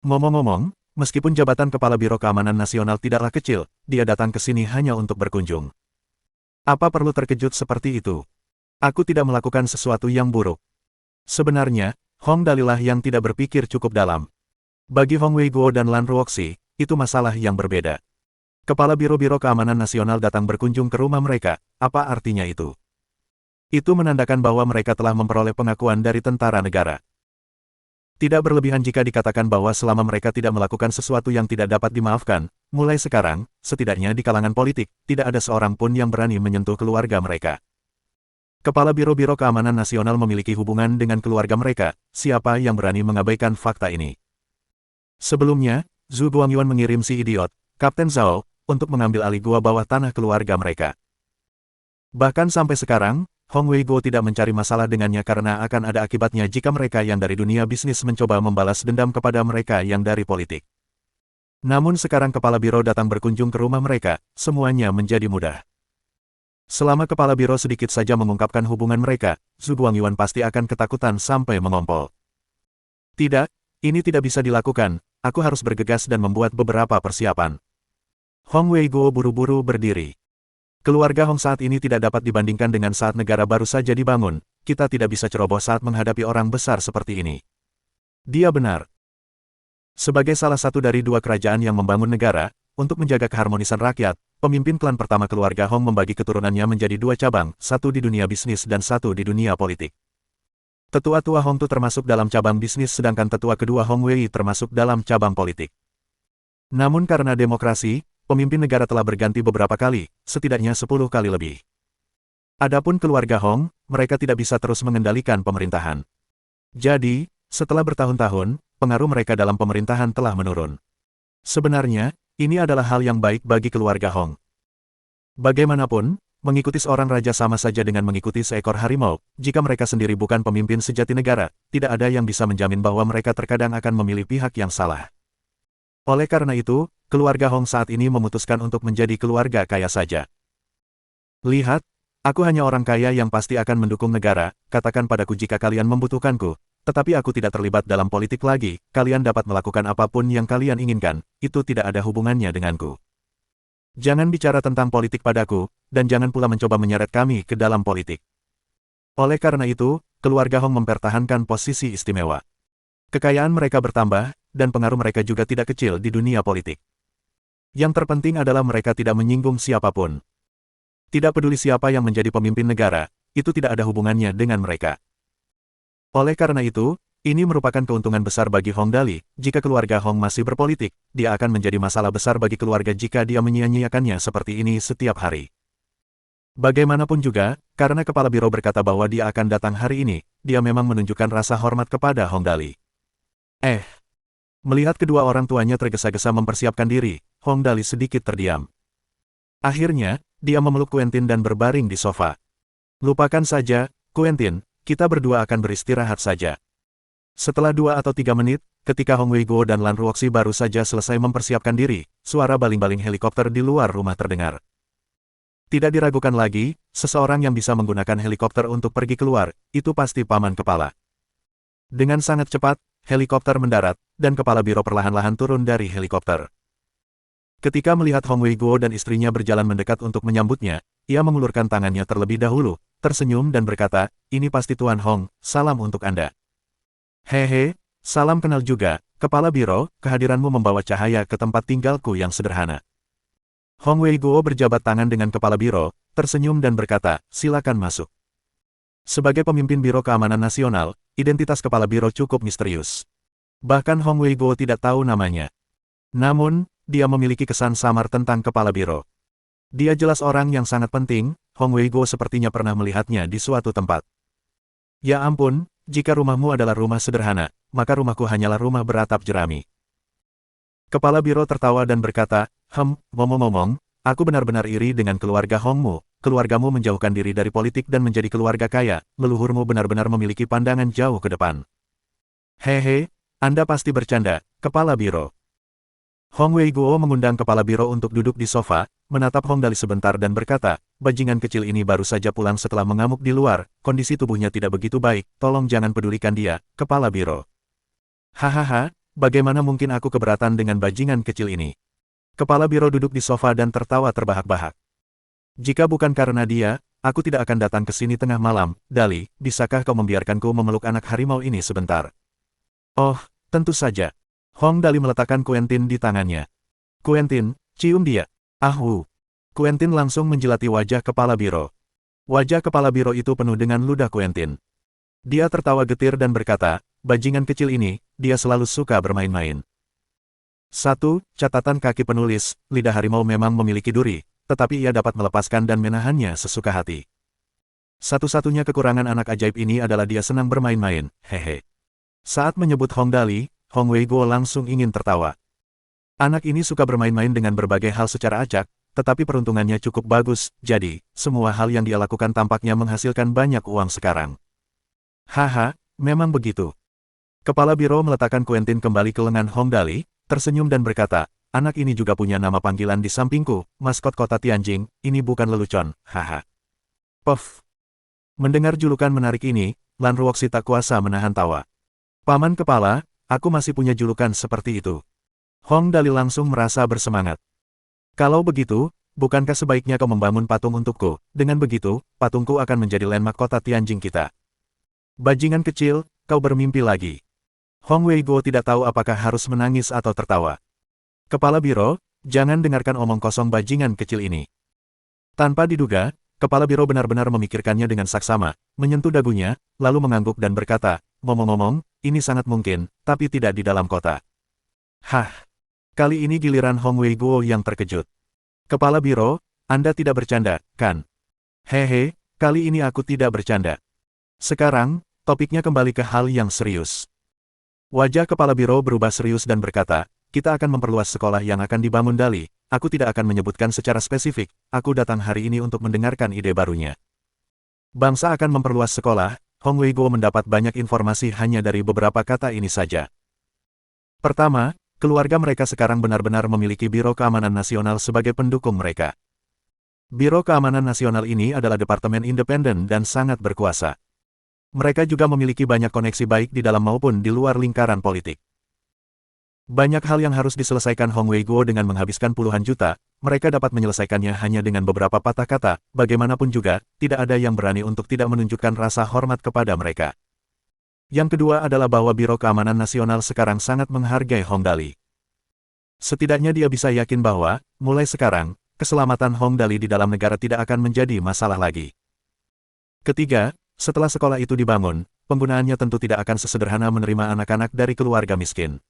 Ngomong-ngomong, meskipun jabatan Kepala Biro Keamanan Nasional tidaklah kecil, dia datang ke sini hanya untuk berkunjung. Apa perlu terkejut seperti itu? Aku tidak melakukan sesuatu yang buruk. Sebenarnya, Hong Dali lah yang tidak berpikir cukup dalam. Bagi Hong Weiguo dan Lan Ruoxi, itu masalah yang berbeda. Kepala Biro-Biro Keamanan Nasional datang berkunjung ke rumah mereka, apa artinya itu? Itu menandakan bahwa mereka telah memperoleh pengakuan dari tentara negara. Tidak berlebihan jika dikatakan bahwa selama mereka tidak melakukan sesuatu yang tidak dapat dimaafkan, mulai sekarang, setidaknya di kalangan politik, tidak ada seorang pun yang berani menyentuh keluarga mereka. Kepala Biro-Biro Keamanan Nasional memiliki hubungan dengan keluarga mereka, siapa yang berani mengabaikan fakta ini? Sebelumnya, Zhu Guangyuan mengirim si idiot, Kapten Zhao, untuk mengambil alih gua bawah tanah keluarga mereka. Bahkan sampai sekarang, Hong Weiguo tidak mencari masalah dengannya karena akan ada akibatnya jika mereka yang dari dunia bisnis mencoba membalas dendam kepada mereka yang dari politik. Namun sekarang kepala biro datang berkunjung ke rumah mereka, semuanya menjadi mudah. Selama kepala biro sedikit saja mengungkapkan hubungan mereka, Zhu Guangyuan pasti akan ketakutan sampai mengompol. Tidak, ini tidak bisa dilakukan, aku harus bergegas dan membuat beberapa persiapan. Hong Weiguo buru-buru berdiri. Keluarga Hong saat ini tidak dapat dibandingkan dengan saat negara baru saja dibangun, kita tidak bisa ceroboh saat menghadapi orang besar seperti ini. Dia benar. Sebagai salah satu dari dua kerajaan yang membangun negara, untuk menjaga keharmonisan rakyat, pemimpin klan pertama keluarga Hong membagi keturunannya menjadi dua cabang, satu di dunia bisnis dan satu di dunia politik. Tetua tua Hong Tu termasuk dalam cabang bisnis sedangkan tetua kedua Hong Wei termasuk dalam cabang politik. Namun karena demokrasi, pemimpin negara telah berganti beberapa kali, setidaknya 10 kali lebih. Adapun keluarga Hong, mereka tidak bisa terus mengendalikan pemerintahan. Jadi, setelah bertahun-tahun, pengaruh mereka dalam pemerintahan telah menurun. Sebenarnya, ini adalah hal yang baik bagi keluarga Hong. Bagaimanapun, mengikuti seorang raja sama saja dengan mengikuti seekor harimau, jika mereka sendiri bukan pemimpin sejati negara, tidak ada yang bisa menjamin bahwa mereka terkadang akan memilih pihak yang salah. Oleh karena itu, keluarga Hong saat ini memutuskan untuk menjadi keluarga kaya saja. Lihat, aku hanya orang kaya yang pasti akan mendukung negara, katakan padaku jika kalian membutuhkanku, tetapi aku tidak terlibat dalam politik lagi, kalian dapat melakukan apapun yang kalian inginkan, itu tidak ada hubungannya denganku. Jangan bicara tentang politik padaku, dan jangan pula mencoba menyeret kami ke dalam politik. Oleh karena itu, keluarga Hong mempertahankan posisi istimewa. Kekayaan mereka bertambah, dan pengaruh mereka juga tidak kecil di dunia politik. Yang terpenting adalah mereka tidak menyinggung siapapun. Tidak peduli siapa yang menjadi pemimpin negara, itu tidak ada hubungannya dengan mereka. Oleh karena itu, ini merupakan keuntungan besar bagi Hong Dali. Jika keluarga Hong masih berpolitik, dia akan menjadi masalah besar bagi keluarga jika dia menyia-nyiakannya seperti ini setiap hari. Bagaimanapun juga, karena kepala biro berkata bahwa dia akan datang hari ini, dia memang menunjukkan rasa hormat kepada Hong Dali. Melihat kedua orang tuanya tergesa-gesa mempersiapkan diri, Hong Dali sedikit terdiam. Akhirnya, dia memeluk Quentin dan berbaring di sofa. Lupakan saja, Quentin, kita berdua akan beristirahat saja. Setelah 2 atau 3 menit, ketika Hong Wei-guo dan Lan Ruoxi baru saja selesai mempersiapkan diri, suara baling-baling helikopter di luar rumah terdengar. Tidak diragukan lagi, seseorang yang bisa menggunakan helikopter untuk pergi keluar, itu pasti paman kepala. Dengan sangat cepat, helikopter mendarat, dan kepala biro perlahan-lahan turun dari helikopter. Ketika melihat Hong Wei-guo dan istrinya berjalan mendekat untuk menyambutnya, ia mengulurkan tangannya terlebih dahulu, tersenyum dan berkata, "Ini pasti Tuan Hong, salam untuk Anda." "Hehe, salam kenal juga, kepala biro, kehadiranmu membawa cahaya ke tempat tinggalku yang sederhana." Hong Wei-guo berjabat tangan dengan kepala biro, tersenyum dan berkata, "Silakan masuk." Sebagai pemimpin Biro Keamanan Nasional, identitas kepala biro cukup misterius. Bahkan Hong Wei-guo tidak tahu namanya. Namun, dia memiliki kesan samar tentang kepala biro. Dia jelas orang yang sangat penting, Hong Wei-guo sepertinya pernah melihatnya di suatu tempat. "Ya ampun, jika rumahmu adalah rumah sederhana, maka rumahku hanyalah rumah beratap jerami." Kepala biro tertawa dan berkata, ngomong-ngomong, aku benar-benar iri dengan keluarga Hongmu. Keluargamu menjauhkan diri dari politik dan menjadi keluarga kaya, leluhurmu benar-benar memiliki pandangan jauh ke depan." "Hehe, Anda pasti bercanda, kepala biro." Hong Wei-guo mengundang kepala biro untuk duduk di sofa, menatap Hong Dali sebentar dan berkata, "Bajingan kecil ini baru saja pulang setelah mengamuk di luar, kondisi tubuhnya tidak begitu baik, tolong jangan pedulikan dia, kepala biro." "Hahaha, bagaimana mungkin aku keberatan dengan bajingan kecil ini?" Kepala biro duduk di sofa dan tertawa terbahak-bahak. "Jika bukan karena dia, aku tidak akan datang ke sini tengah malam. Dali, bisakah kau membiarkanku memeluk anak harimau ini sebentar?" "Oh, tentu saja." Hong Dali meletakkan Quentin di tangannya. "Quentin, cium dia." Quentin langsung menjilati wajah kepala biro. Wajah kepala biro itu penuh dengan ludah Quentin. Dia tertawa getir dan berkata, "Bajingan kecil ini, dia selalu suka bermain-main." 1. Catatan kaki penulis, lidah harimau memang memiliki duri, tetapi ia dapat melepaskan dan menahannya sesuka hati. Satu-satunya kekurangan anak ajaib ini adalah dia senang bermain-main, hehe. Saat menyebut Hong Dali, Hong Wei-guo langsung ingin tertawa. Anak ini suka bermain-main dengan berbagai hal secara acak, tetapi peruntungannya cukup bagus, jadi, semua hal yang dia lakukan tampaknya menghasilkan banyak uang sekarang. Haha, memang begitu. Kepala biro meletakkan Quentin kembali ke lengan Hong Dali, tersenyum dan berkata, "Anak ini juga punya nama panggilan di sampingku, maskot kota Tianjing, ini bukan lelucon, haha." Puff. Mendengar julukan menarik ini, Lan Ruoxi tak kuasa menahan tawa. "Paman kepala, aku masih punya julukan seperti itu." Hong Dali langsung merasa bersemangat. "Kalau begitu, bukankah sebaiknya kau membangun patung untukku? Dengan begitu, patungku akan menjadi landmark kota Tianjing kita." "Bajingan kecil, kau bermimpi lagi." Hong Wei-guo tidak tahu apakah harus menangis atau tertawa. "Kepala biro, jangan dengarkan omong kosong bajingan kecil ini." Tanpa diduga, kepala biro benar-benar memikirkannya dengan saksama, menyentuh dagunya, lalu mengangguk dan berkata, "Ngomong-ngomong, ini sangat mungkin, tapi tidak di dalam kota." Hah! Kali ini giliran Hong Wei-guo yang terkejut. "Kepala biro, Anda tidak bercanda, kan?" "Hehe, kali ini aku tidak bercanda." Sekarang, topiknya kembali ke hal yang serius. Wajah kepala biro berubah serius dan berkata, "Kita akan memperluas sekolah yang akan dibangun Dali. Aku tidak akan menyebutkan secara spesifik, aku datang hari ini untuk mendengarkan ide barunya." Bangsa akan memperluas sekolah, Hong Wei-guo mendapat banyak informasi hanya dari beberapa kata ini saja. Pertama, keluarga mereka sekarang benar-benar memiliki Biro Keamanan Nasional sebagai pendukung mereka. Biro Keamanan Nasional ini adalah departemen independen dan sangat berkuasa. Mereka juga memiliki banyak koneksi baik di dalam maupun di luar lingkaran politik. Banyak hal yang harus diselesaikan Hong Wei-guo dengan menghabiskan puluhan juta, mereka dapat menyelesaikannya hanya dengan beberapa patah kata, bagaimanapun juga, tidak ada yang berani untuk tidak menunjukkan rasa hormat kepada mereka. Yang kedua adalah bahwa Biro Keamanan Nasional sekarang sangat menghargai Hong Dali. Setidaknya dia bisa yakin bahwa, mulai sekarang, keselamatan Hong Dali di dalam negara tidak akan menjadi masalah lagi. Ketiga, setelah sekolah itu dibangun, penggunaannya tentu tidak akan sesederhana menerima anak-anak dari keluarga miskin.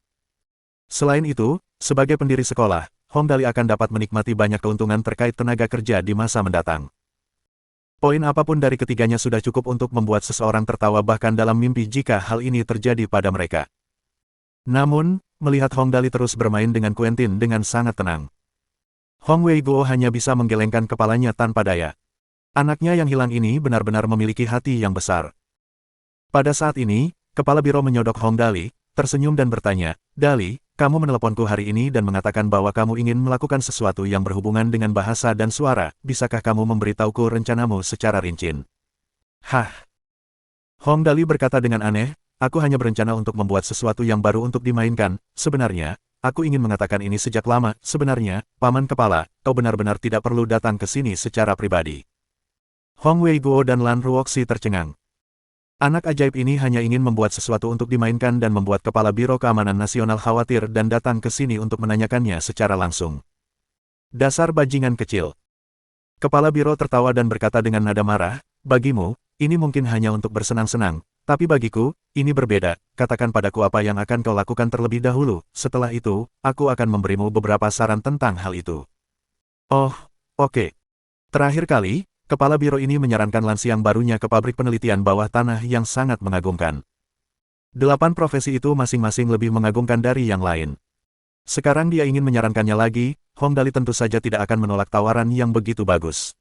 Selain itu, sebagai pendiri sekolah, Hong Dali akan dapat menikmati banyak keuntungan terkait tenaga kerja di masa mendatang. Poin apapun dari ketiganya sudah cukup untuk membuat seseorang tertawa bahkan dalam mimpi jika hal ini terjadi pada mereka. Namun, melihat Hong Dali terus bermain dengan Quentin dengan sangat tenang, Hong Wei-guo hanya bisa menggelengkan kepalanya tanpa daya. Anaknya yang hilang ini benar-benar memiliki hati yang besar. Pada saat ini, kepala biro menyodok Hong Dali, tersenyum dan bertanya, "Dali, kamu meneleponku hari ini dan mengatakan bahwa kamu ingin melakukan sesuatu yang berhubungan dengan bahasa dan suara, bisakah kamu memberitahuku rencanamu secara rinci?" Hah? Hong Dali berkata dengan aneh, "Aku hanya berencana untuk membuat sesuatu yang baru untuk dimainkan. Sebenarnya, aku ingin mengatakan ini sejak lama. Sebenarnya, Paman Kepala, kau benar-benar tidak perlu datang ke sini secara pribadi." Hong Wei-guo dan Lan Ruoxi tercengang. Anak ajaib ini hanya ingin membuat sesuatu untuk dimainkan dan membuat Kepala Biro Keamanan Nasional khawatir dan datang ke sini untuk menanyakannya secara langsung. Dasar bajingan kecil. Kepala Biro tertawa dan berkata dengan nada marah, "Bagimu, ini mungkin hanya untuk bersenang-senang, tapi bagiku, ini berbeda. Katakan padaku apa yang akan kau lakukan terlebih dahulu, setelah itu, aku akan memberimu beberapa saran tentang hal itu." Oh, oke. Terakhir kali, Kepala Biro ini menyarankan Lan Xiang barunya ke pabrik penelitian bawah tanah yang sangat mengagumkan. 8 profesi itu masing-masing lebih mengagumkan dari yang lain. Sekarang dia ingin menyarankannya lagi, Hong Dali tentu saja tidak akan menolak tawaran yang begitu bagus.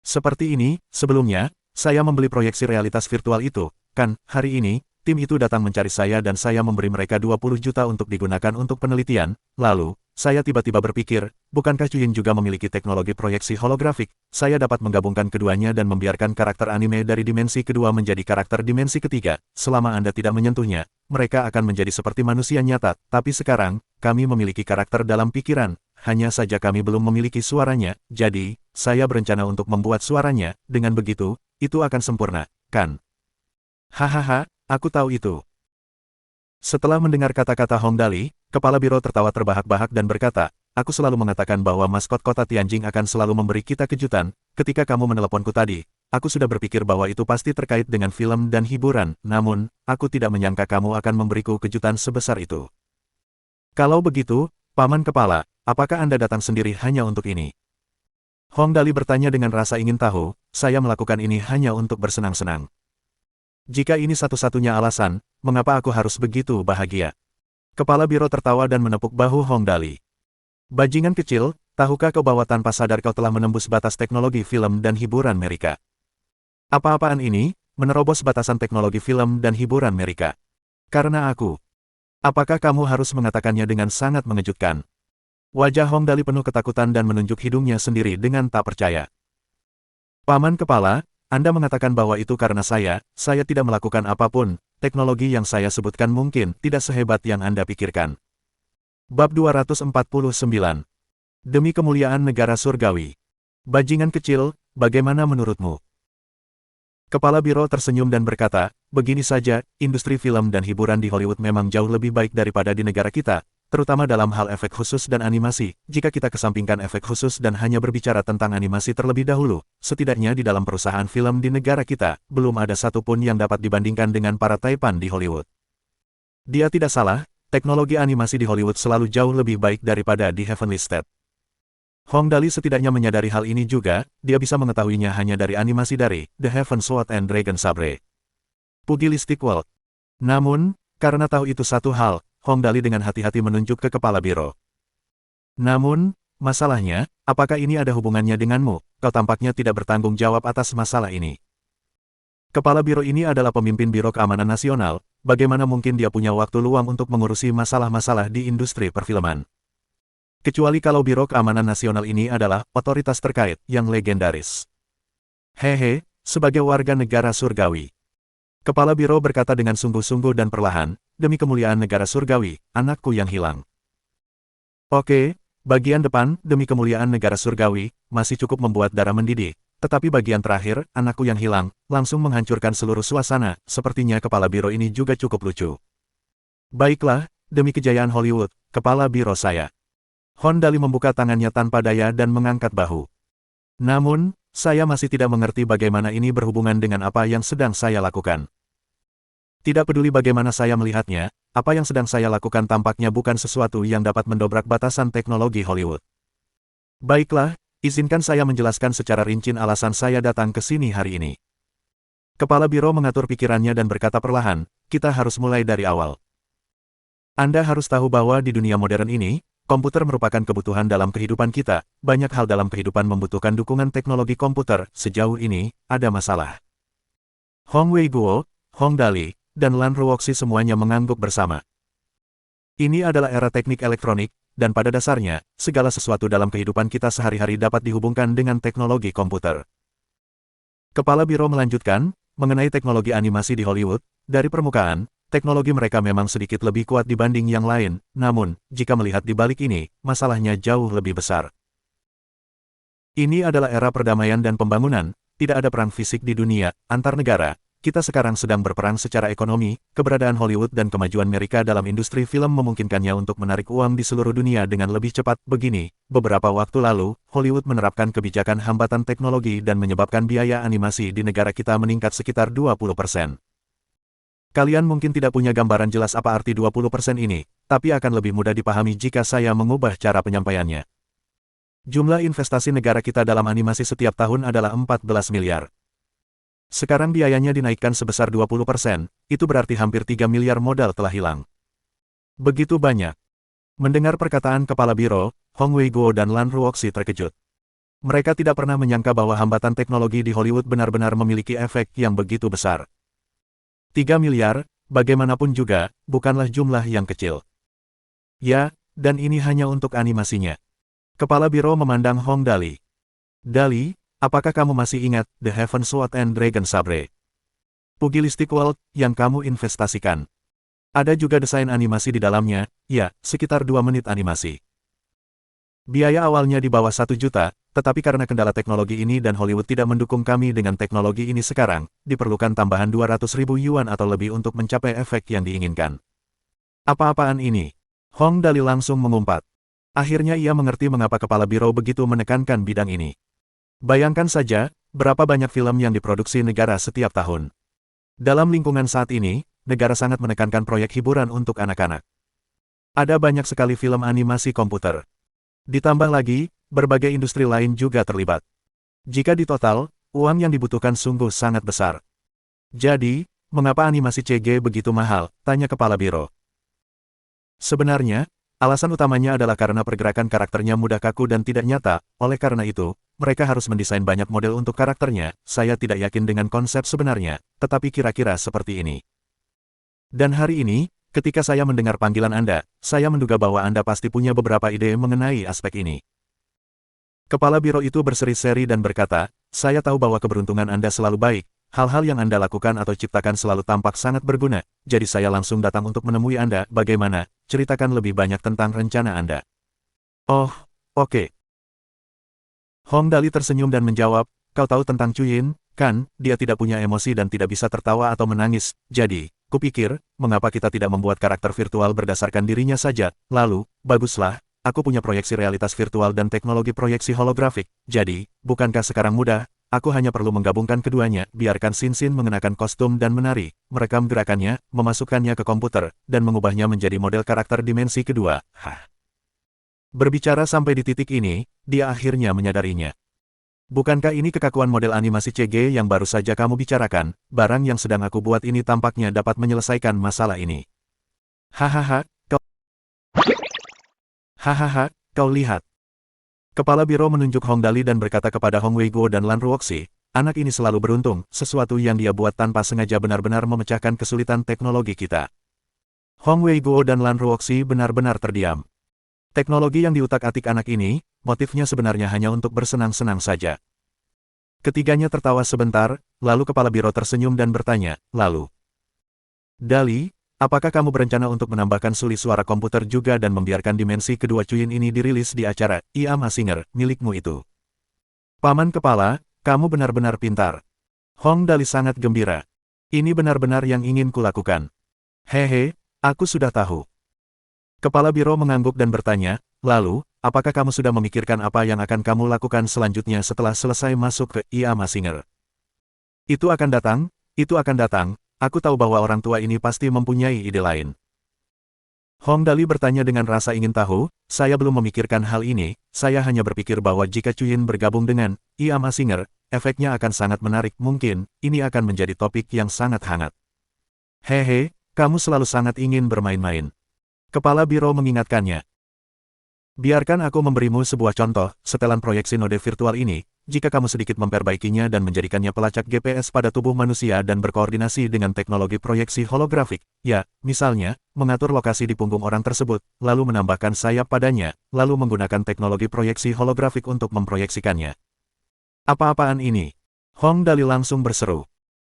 Seperti ini, sebelumnya, saya membeli proyeksi realitas virtual itu, kan, hari ini, tim itu datang mencari saya dan saya memberi mereka 20 juta untuk digunakan untuk penelitian, lalu, saya tiba-tiba berpikir, bukankah Chuyin juga memiliki teknologi proyeksi holografik? Saya dapat menggabungkan keduanya dan membiarkan karakter anime dari dimensi kedua menjadi karakter dimensi ketiga. Selama Anda tidak menyentuhnya, mereka akan menjadi seperti manusia nyata. Tapi sekarang, kami memiliki karakter dalam pikiran, hanya saja kami belum memiliki suaranya, jadi, saya berencana untuk membuat suaranya. Dengan begitu, itu akan sempurna, kan? Hahaha, aku tahu itu. Setelah mendengar kata-kata Hong Dali, Kepala Biro tertawa terbahak-bahak dan berkata, "Aku selalu mengatakan bahwa maskot kota Tianjing akan selalu memberi kita kejutan. Ketika kamu meneleponku tadi, aku sudah berpikir bahwa itu pasti terkait dengan film dan hiburan, namun, aku tidak menyangka kamu akan memberiku kejutan sebesar itu. Kalau begitu, Paman Kepala, apakah Anda datang sendiri hanya untuk ini?" Hong Dali bertanya dengan rasa ingin tahu, "Saya melakukan ini hanya untuk bersenang-senang. Jika ini satu-satunya alasan, mengapa aku harus begitu bahagia?" Kepala Biro tertawa dan menepuk bahu Hong Dali. "Bajingan kecil, tahukah kau bahwa tanpa sadar kau telah menembus batas teknologi film dan hiburan Amerika? Apa-apaan ini, menerobos batasan teknologi film dan hiburan Amerika? Karena aku. Apakah kamu harus mengatakannya dengan sangat mengejutkan?" Wajah Hong Dali penuh ketakutan dan menunjuk hidungnya sendiri dengan tak percaya. "Paman Kepala, Anda mengatakan bahwa itu karena saya tidak melakukan apapun. Teknologi yang saya sebutkan mungkin tidak sehebat yang Anda pikirkan." Bab 249. Demi kemuliaan negara surgawi. Bajingan kecil, bagaimana menurutmu? Kepala Biro tersenyum dan berkata, "Begini saja, industri film dan hiburan di Hollywood memang jauh lebih baik daripada di negara kita, terutama dalam hal efek khusus dan animasi. Jika kita kesampingkan efek khusus dan hanya berbicara tentang animasi terlebih dahulu, setidaknya di dalam perusahaan film di negara kita, belum ada satupun yang dapat dibandingkan dengan para taipan di Hollywood." Dia tidak salah, teknologi animasi di Hollywood selalu jauh lebih baik daripada di Heavenly State. Hong Dali setidaknya menyadari hal ini juga, dia bisa mengetahuinya hanya dari animasi dari The Heaven Sword and Dragon Sabre, Pugilistic World. Namun, karena tahu itu satu hal, Hong Dali dengan hati-hati menunjuk ke Kepala Biro. "Namun, masalahnya, apakah ini ada hubungannya denganmu? Kau tampaknya tidak bertanggung jawab atas masalah ini." Kepala Biro ini adalah pemimpin Biro Keamanan Nasional, bagaimana mungkin dia punya waktu luang untuk mengurusi masalah-masalah di industri perfilman? Kecuali kalau Biro Keamanan Nasional ini adalah otoritas terkait yang legendaris. "Hehe, sebagai warga negara surgawi." Kepala Biro berkata dengan sungguh-sungguh dan perlahan, demi kemuliaan negara surgawi, anakku yang hilang. Oke, bagian depan, demi kemuliaan negara surgawi, masih cukup membuat darah mendidih. Tetapi bagian terakhir, anakku yang hilang, langsung menghancurkan seluruh suasana, sepertinya kepala biro ini juga cukup lucu. Baiklah, demi kejayaan Hollywood, kepala biro saya. Hon Dali membuka tangannya tanpa daya dan mengangkat bahu. Namun, saya masih tidak mengerti bagaimana ini berhubungan dengan apa yang sedang saya lakukan. Tidak peduli bagaimana saya melihatnya, apa yang sedang saya lakukan tampaknya bukan sesuatu yang dapat mendobrak batasan teknologi Hollywood. Baiklah, izinkan saya menjelaskan secara rinci alasan saya datang ke sini hari ini. Kepala biro mengatur pikirannya dan berkata perlahan, kita harus mulai dari awal. Anda harus tahu bahwa di dunia modern ini, komputer merupakan kebutuhan dalam kehidupan kita. Banyak hal dalam kehidupan membutuhkan dukungan teknologi komputer. Sejauh ini, ada masalah. Hong Wei-guo, Hong Dali, dan Lan Ruoxi semuanya mengangguk bersama. Ini adalah era teknik elektronik, dan pada dasarnya, segala sesuatu dalam kehidupan kita sehari-hari dapat dihubungkan dengan teknologi komputer. Kepala biro melanjutkan, mengenai teknologi animasi di Hollywood, dari permukaan, teknologi mereka memang sedikit lebih kuat dibanding yang lain, namun, jika melihat di balik ini, masalahnya jauh lebih besar. Ini adalah era perdamaian dan pembangunan, tidak ada perang fisik di dunia, antar negara. Kita sekarang sedang berperang secara ekonomi, keberadaan Hollywood dan kemajuan Amerika dalam industri film memungkinkannya untuk menarik uang di seluruh dunia dengan lebih cepat. Begini, beberapa waktu lalu, Hollywood menerapkan kebijakan hambatan teknologi dan menyebabkan biaya animasi di negara kita meningkat sekitar 20%. Kalian mungkin tidak punya gambaran jelas apa arti 20% ini, tapi akan lebih mudah dipahami jika saya mengubah cara penyampaiannya. Jumlah investasi negara kita dalam animasi setiap tahun adalah 14 miliar. Sekarang biayanya dinaikkan sebesar 20%, itu berarti hampir 3 miliar modal telah hilang. Begitu banyak. Mendengar perkataan kepala biro, Hong Wei-guo dan Lan Ruoxi terkejut. Mereka tidak pernah menyangka bahwa hambatan teknologi di Hollywood benar-benar memiliki efek yang begitu besar. 3 miliar, bagaimanapun juga, bukanlah jumlah yang kecil. Ya, dan ini hanya untuk animasinya. Kepala biro memandang Hong Dali. Dali, apakah kamu masih ingat The Heaven Sword and Dragon Sabre? Pugilistic World yang kamu investasikan. Ada juga desain animasi di dalamnya, ya, sekitar 2 menit animasi. Biaya awalnya di bawah 1 juta, tetapi karena kendala teknologi ini dan Hollywood tidak mendukung kami dengan teknologi ini sekarang, diperlukan tambahan 200.000 yuan atau lebih untuk mencapai efek yang diinginkan. Apa-apaan ini? Hong Dali langsung mengumpat. Akhirnya ia mengerti mengapa kepala biro begitu menekankan bidang ini. Bayangkan saja, berapa banyak film yang diproduksi negara setiap tahun. Dalam lingkungan saat ini, negara sangat menekankan proyek hiburan untuk anak-anak. Ada banyak sekali film animasi komputer. Ditambah lagi, berbagai industri lain juga terlibat. Jika ditotal, uang yang dibutuhkan sungguh sangat besar. Jadi, mengapa animasi CG begitu mahal? Tanya kepala biro. Sebenarnya, alasan utamanya adalah karena pergerakan karakternya mudah kaku dan tidak nyata, oleh karena itu, mereka harus mendesain banyak model untuk karakternya. Saya tidak yakin dengan konsep sebenarnya, tetapi kira-kira seperti ini. Dan hari ini, ketika saya mendengar panggilan Anda, saya menduga bahwa Anda pasti punya beberapa ide mengenai aspek ini. Kepala biro itu berseri-seri dan berkata, saya tahu bahwa keberuntungan Anda selalu baik, hal-hal yang Anda lakukan atau ciptakan selalu tampak sangat berguna, jadi saya langsung datang untuk menemui Anda. Bagaimana? Ceritakan lebih banyak tentang rencana Anda. Oh, oke. Hong Dali tersenyum dan menjawab, kau tahu tentang Chuyin, kan? Dia tidak punya emosi dan tidak bisa tertawa atau menangis, jadi, kupikir, mengapa kita tidak membuat karakter virtual berdasarkan dirinya saja? Lalu, baguslah, aku punya proyeksi realitas virtual dan teknologi proyeksi holografik, jadi, bukankah sekarang mudah? Aku hanya perlu menggabungkan keduanya, biarkan Xin mengenakan kostum dan menari, merekam gerakannya, memasukkannya ke komputer, dan mengubahnya menjadi model karakter dimensi kedua. Berbicara sampai di titik ini, dia akhirnya menyadarinya. Bukankah ini kekakuan model animasi CG yang baru saja kamu bicarakan? Barang yang sedang aku buat ini tampaknya dapat menyelesaikan masalah ini. Hahaha, kau lihat. Kepala biro menunjuk Hong Dali dan berkata kepada Hong Wei-guo dan Lan Ruoxi, anak ini selalu beruntung, sesuatu yang dia buat tanpa sengaja benar-benar memecahkan kesulitan teknologi kita. Hong Wei-guo dan Lan Ruoxi benar-benar terdiam. Teknologi yang diutak-atik anak ini, motifnya sebenarnya hanya untuk bersenang-senang saja. Ketiganya tertawa sebentar, lalu kepala biro tersenyum dan bertanya, lalu, Dali, Apakah kamu berencana untuk menambahkan suli suara komputer juga dan membiarkan dimensi kedua Cuyin ini dirilis di acara IA Mazinger milikmu itu? Paman Kepala, kamu benar-benar pintar. Hong Dali sangat gembira. Ini benar-benar yang ingin kulakukan. Hehe, aku sudah tahu. Kepala Biro mengangguk dan bertanya, lalu, apakah kamu sudah memikirkan apa yang akan kamu lakukan selanjutnya setelah selesai masuk ke IA Mazinger? Itu akan datang, aku tahu bahwa orang tua ini pasti mempunyai ide lain. Hong Dali bertanya dengan rasa ingin tahu, saya belum memikirkan hal ini, saya hanya berpikir bahwa jika Cuyin bergabung dengan IA Mazinger, efeknya akan sangat menarik, mungkin, ini akan menjadi topik yang sangat hangat. Hehe, kamu selalu sangat ingin bermain-main. Kepala Biro mengingatkannya. Biarkan aku memberimu sebuah contoh, setelan proyeksi node virtual ini, jika kamu sedikit memperbaikinya dan menjadikannya pelacak GPS pada tubuh manusia dan berkoordinasi dengan teknologi proyeksi holografik, ya, misalnya, mengatur lokasi di punggung orang tersebut, lalu menambahkan sayap padanya, lalu menggunakan teknologi proyeksi holografik untuk memproyeksikannya. Apa-apaan ini? Hong Dali langsung berseru.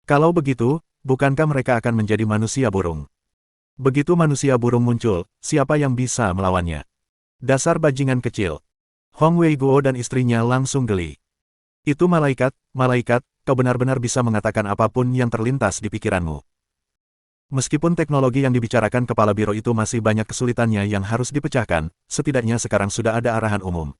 Kalau begitu, bukankah mereka akan menjadi manusia burung? Begitu manusia burung muncul, siapa yang bisa melawannya? Dasar bajingan kecil. Hong Wei Guo dan istrinya langsung geli. Itu malaikat, kau benar-benar bisa mengatakan apapun yang terlintas di pikiranmu. Meskipun teknologi yang dibicarakan Kepala Biro itu masih banyak kesulitannya yang harus dipecahkan, setidaknya sekarang sudah ada arahan umum.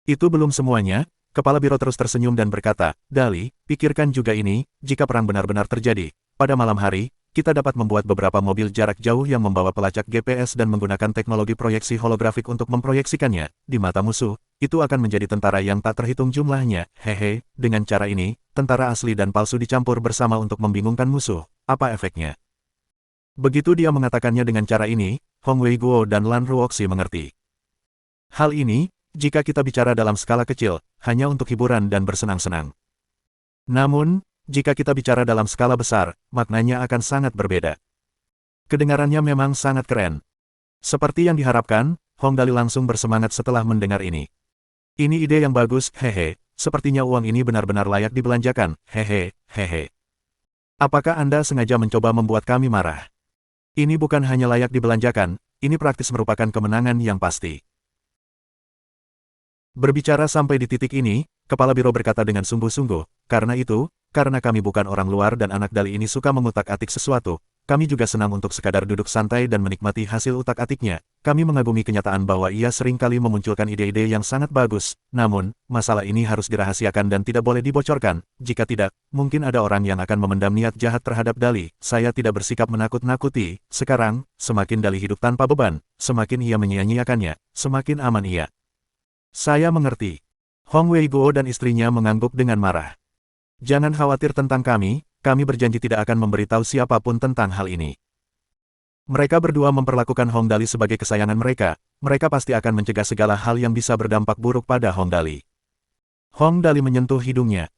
Itu belum semuanya, Kepala Biro terus tersenyum dan berkata, Dali, pikirkan juga ini, jika perang benar-benar terjadi, pada malam hari, kita dapat membuat beberapa mobil jarak jauh yang membawa pelacak GPS dan menggunakan teknologi proyeksi holografik untuk memproyeksikannya di mata musuh. Itu akan menjadi tentara yang tak terhitung jumlahnya. Hehe, dengan cara ini, tentara asli dan palsu dicampur bersama untuk membingungkan musuh. Apa efeknya? Begitu dia mengatakannya dengan cara ini, Hong Wei Guo dan Lan Ruoxi mengerti. Hal ini, jika kita bicara dalam skala kecil, hanya untuk hiburan dan bersenang-senang. Namun, jika kita bicara dalam skala besar, maknanya akan sangat berbeda. Kedengarannya memang sangat keren. Seperti yang diharapkan, Hong Dali langsung bersemangat setelah mendengar ini. Ini ide yang bagus, hehe, sepertinya uang ini benar-benar layak dibelanjakan, hehe. Apakah Anda sengaja mencoba membuat kami marah? Ini bukan hanya layak dibelanjakan, ini praktis merupakan kemenangan yang pasti. Berbicara sampai di titik ini, Kepala Biro berkata dengan sungguh-sungguh, karena kami bukan orang luar dan anak Dali ini suka mengutak-atik sesuatu, kami juga senang untuk sekadar duduk santai dan menikmati hasil utak-atiknya. Kami mengagumi kenyataan bahwa ia sering kali memunculkan ide-ide yang sangat bagus, namun, masalah ini harus dirahasiakan dan tidak boleh dibocorkan, jika tidak, mungkin ada orang yang akan memendam niat jahat terhadap Dali. Saya tidak bersikap menakut-nakuti, sekarang, semakin Dali hidup tanpa beban, semakin ia menyia-nyiakannya, semakin aman ia. Saya mengerti. Hong Wei Guo dan istrinya mengangguk dengan marah. Jangan khawatir tentang kami berjanji tidak akan memberitahu siapapun tentang hal ini. Mereka berdua memperlakukan Hong Dali sebagai kesayangan mereka pasti akan mencegah segala hal yang bisa berdampak buruk pada Hong Dali. Hong Dali menyentuh hidungnya.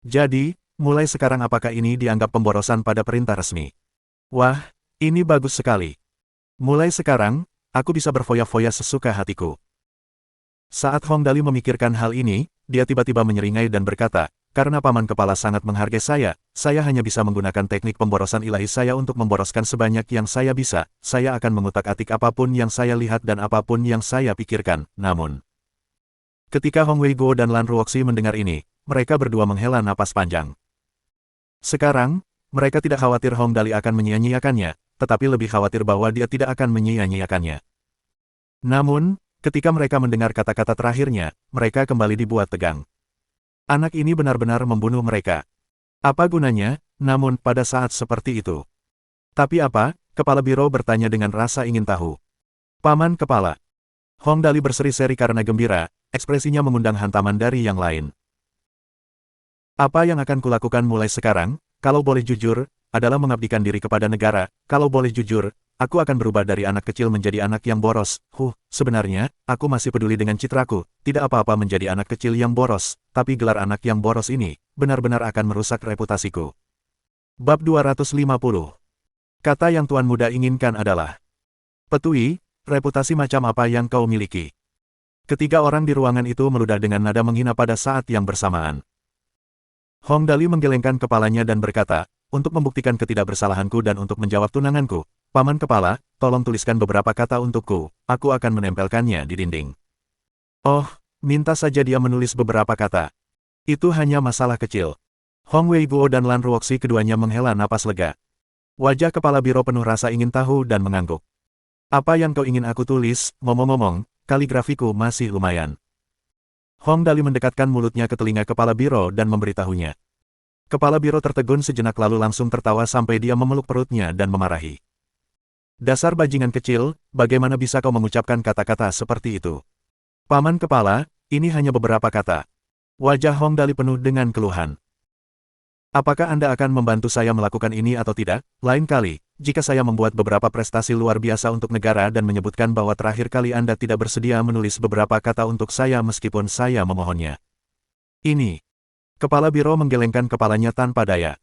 Jadi, mulai sekarang apakah ini dianggap pemborosan pada perintah resmi? Wah, ini bagus sekali. Mulai sekarang, aku bisa berfoya-foya sesuka hatiku. Saat Hong Dali memikirkan hal ini, dia tiba-tiba menyeringai dan berkata, karena Paman Kepala sangat menghargai saya hanya bisa menggunakan teknik pemborosan ilahi saya untuk memboroskan sebanyak yang saya bisa, saya akan mengutak-atik apapun yang saya lihat dan apapun yang saya pikirkan, namun. Ketika Hong Wei Guo dan Lan Ruoxi mendengar ini, mereka berdua menghela napas panjang. Sekarang, mereka tidak khawatir Hong Dali akan menyia-nyiakannya, tetapi lebih khawatir bahwa dia tidak akan menyia-nyiakannya. Namun, ketika mereka mendengar kata-kata terakhirnya, mereka kembali dibuat tegang. Anak ini benar-benar membunuh mereka. Apa gunanya, namun pada saat seperti itu? Tapi apa? Kepala Biro bertanya dengan rasa ingin tahu. Paman Kepala. Hong Dali berseri-seri karena gembira, ekspresinya mengundang hantaman dari yang lain. Apa yang akan kulakukan mulai sekarang, kalau boleh jujur, adalah mengabdikan diri kepada negara. Kalau boleh jujur, aku akan berubah dari anak kecil menjadi anak yang boros. Sebenarnya, aku masih peduli dengan citraku, tidak apa-apa menjadi anak kecil yang boros, tapi gelar anak yang boros ini, benar-benar akan merusak reputasiku. Bab 250. Kata yang Tuan Muda inginkan adalah, Petui, reputasi macam apa yang kau miliki? Ketiga orang di ruangan itu meludah dengan nada menghina pada saat yang bersamaan. Hong Dali menggelengkan kepalanya dan berkata, untuk membuktikan ketidakbersalahanku dan untuk menjawab tunanganku, Paman Kepala, tolong tuliskan beberapa kata untukku, aku akan menempelkannya di dinding. Oh, minta saja dia menulis beberapa kata. Itu hanya masalah kecil. Hong Weiguo dan Lan Ruoxi keduanya menghela napas lega. Wajah kepala biro penuh rasa ingin tahu dan mengangguk. Apa yang kau ingin aku tulis? Ngomong-ngomong, kaligrafiku masih lumayan. Hong Dali mendekatkan mulutnya ke telinga kepala biro dan memberitahunya. Kepala biro tertegun sejenak lalu langsung tertawa sampai dia memeluk perutnya dan memarahi. Dasar bajingan kecil, bagaimana bisa kau mengucapkan kata-kata seperti itu? Paman Kepala, ini hanya beberapa kata. Wajah Hong Dali penuh dengan keluhan. Apakah Anda akan membantu saya melakukan ini atau tidak? Lain kali, jika saya membuat beberapa prestasi luar biasa untuk negara dan menyebutkan bahwa terakhir kali Anda tidak bersedia menulis beberapa kata untuk saya meskipun saya memohonnya. Ini. Kepala biro menggelengkan kepalanya tanpa daya.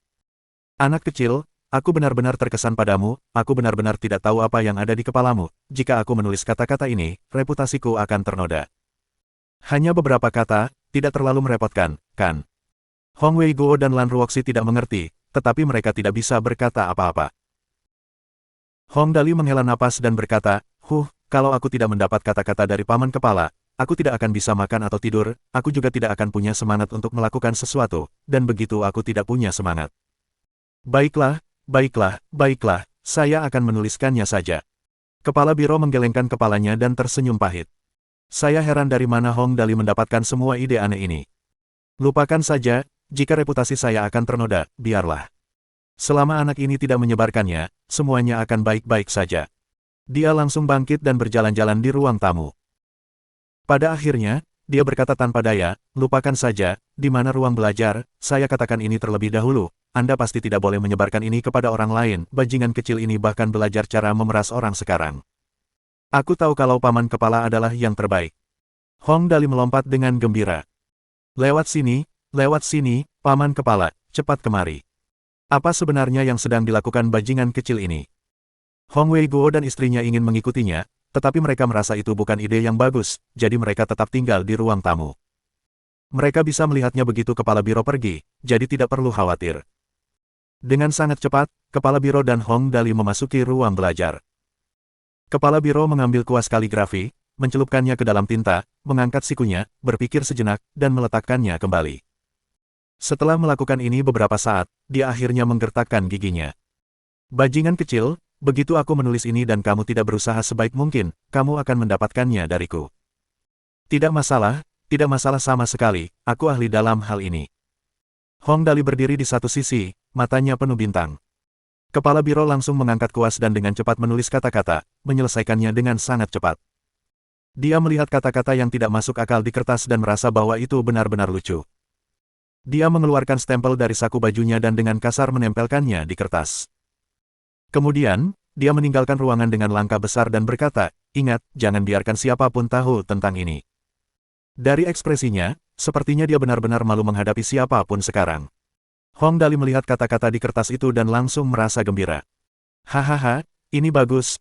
Anak kecil, aku benar-benar terkesan padamu, aku benar-benar tidak tahu apa yang ada di kepalamu. Jika aku menulis kata-kata ini, reputasiku akan ternoda. Hanya beberapa kata, tidak terlalu merepotkan, kan? Hong Weiguo dan Lan Ruoxi tidak mengerti, tetapi mereka tidak bisa berkata apa-apa. Hong Dali menghela napas dan berkata, kalau aku tidak mendapat kata-kata dari Paman Kepala, aku tidak akan bisa makan atau tidur, aku juga tidak akan punya semangat untuk melakukan sesuatu, dan begitu aku tidak punya semangat. Baiklah, saya akan menuliskannya saja. Kepala biro menggelengkan kepalanya dan tersenyum pahit. Saya heran dari mana Hong Dali mendapatkan semua ide aneh ini. Lupakan saja, jika reputasi saya akan ternoda, biarlah. Selama anak ini tidak menyebarkannya, semuanya akan baik-baik saja. Dia langsung bangkit dan berjalan-jalan di ruang tamu. Pada akhirnya, dia berkata tanpa daya, lupakan saja, di mana ruang belajar, saya katakan ini terlebih dahulu, Anda pasti tidak boleh menyebarkan ini kepada orang lain, bajingan kecil ini bahkan belajar cara memeras orang sekarang. Aku tahu kalau Paman Kepala adalah yang terbaik. Hong Dali melompat dengan gembira. Lewat sini, Paman Kepala, cepat kemari. Apa sebenarnya yang sedang dilakukan bajingan kecil ini? Hong Weiguo dan istrinya ingin mengikutinya, tetapi mereka merasa itu bukan ide yang bagus, jadi mereka tetap tinggal di ruang tamu. Mereka bisa melihatnya begitu kepala biro pergi, jadi tidak perlu khawatir. Dengan sangat cepat, kepala biro dan Hong Dali memasuki ruang belajar. Kepala biro mengambil kuas kaligrafi, mencelupkannya ke dalam tinta, mengangkat sikunya, berpikir sejenak, dan meletakkannya kembali. Setelah melakukan ini beberapa saat, dia akhirnya menggertakkan giginya. Bajingan kecil, begitu aku menulis ini dan kamu tidak berusaha sebaik mungkin, kamu akan mendapatkannya dariku. Tidak masalah sama sekali, aku ahli dalam hal ini. Hong Dali berdiri di satu sisi, matanya penuh bintang. Kepala biro langsung mengangkat kuas dan dengan cepat menulis kata-kata, menyelesaikannya dengan sangat cepat. Dia melihat kata-kata yang tidak masuk akal di kertas dan merasa bahwa itu benar-benar lucu. Dia mengeluarkan stempel dari saku bajunya dan dengan kasar menempelkannya di kertas. Kemudian, dia meninggalkan ruangan dengan langkah besar dan berkata, ingat, jangan biarkan siapapun tahu tentang ini. Dari ekspresinya, sepertinya dia benar-benar malu menghadapi siapapun sekarang. Hong Dali melihat kata-kata di kertas itu dan langsung merasa gembira. Hahaha, ini bagus.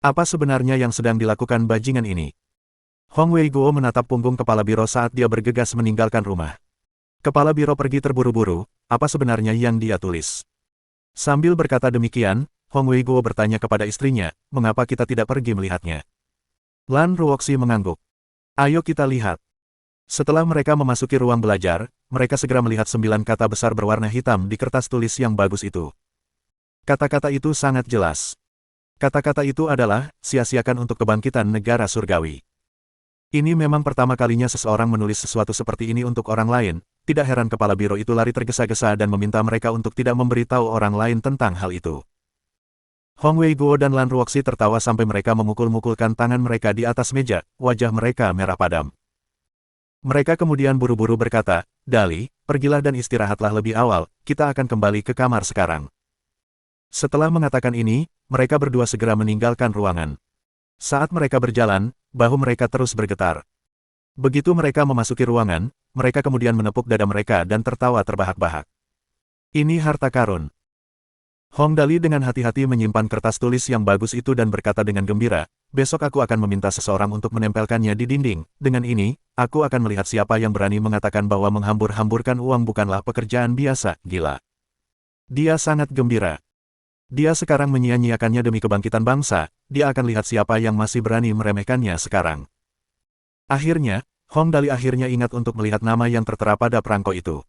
Apa sebenarnya yang sedang dilakukan bajingan ini? Hong Weiguo menatap punggung kepala biro saat dia bergegas meninggalkan rumah. Kepala biro pergi terburu-buru, apa sebenarnya yang dia tulis? Sambil berkata demikian, Hong Weiguo bertanya kepada istrinya, mengapa kita tidak pergi melihatnya? Lan Ruoxi mengangguk. Ayo kita lihat. Setelah mereka memasuki ruang belajar, mereka segera melihat 9 kata besar berwarna hitam di kertas tulis yang bagus itu. Kata-kata itu sangat jelas. Kata-kata itu adalah, sia-siakan untuk kebangkitan negara surgawi. Ini memang pertama kalinya seseorang menulis sesuatu seperti ini untuk orang lain, tidak heran kepala biro itu lari tergesa-gesa dan meminta mereka untuk tidak memberitahu orang lain tentang hal itu. Hong Weiguo dan Lan Ruoxi tertawa sampai mereka memukul-mukulkan tangan mereka di atas meja, wajah mereka merah padam. Mereka kemudian buru-buru berkata, Dali, pergilah dan istirahatlah lebih awal, kita akan kembali ke kamar sekarang. Setelah mengatakan ini, mereka berdua segera meninggalkan ruangan. Saat mereka berjalan, bahu mereka terus bergetar. Begitu mereka memasuki ruangan, mereka kemudian menepuk dada mereka dan tertawa terbahak-bahak. Ini harta karun. Hong Dali dengan hati-hati menyimpan kertas tulis yang bagus itu dan berkata dengan gembira, besok aku akan meminta seseorang untuk menempelkannya di dinding. Dengan ini, aku akan melihat siapa yang berani mengatakan bahwa menghambur-hamburkan uang bukanlah pekerjaan biasa, gila. Dia sangat gembira. Dia sekarang menyia-nyiakannya demi kebangkitan bangsa, dia akan lihat siapa yang masih berani meremehkannya sekarang. Akhirnya, Hong Dali akhirnya ingat untuk melihat nama yang tertera pada perangko itu.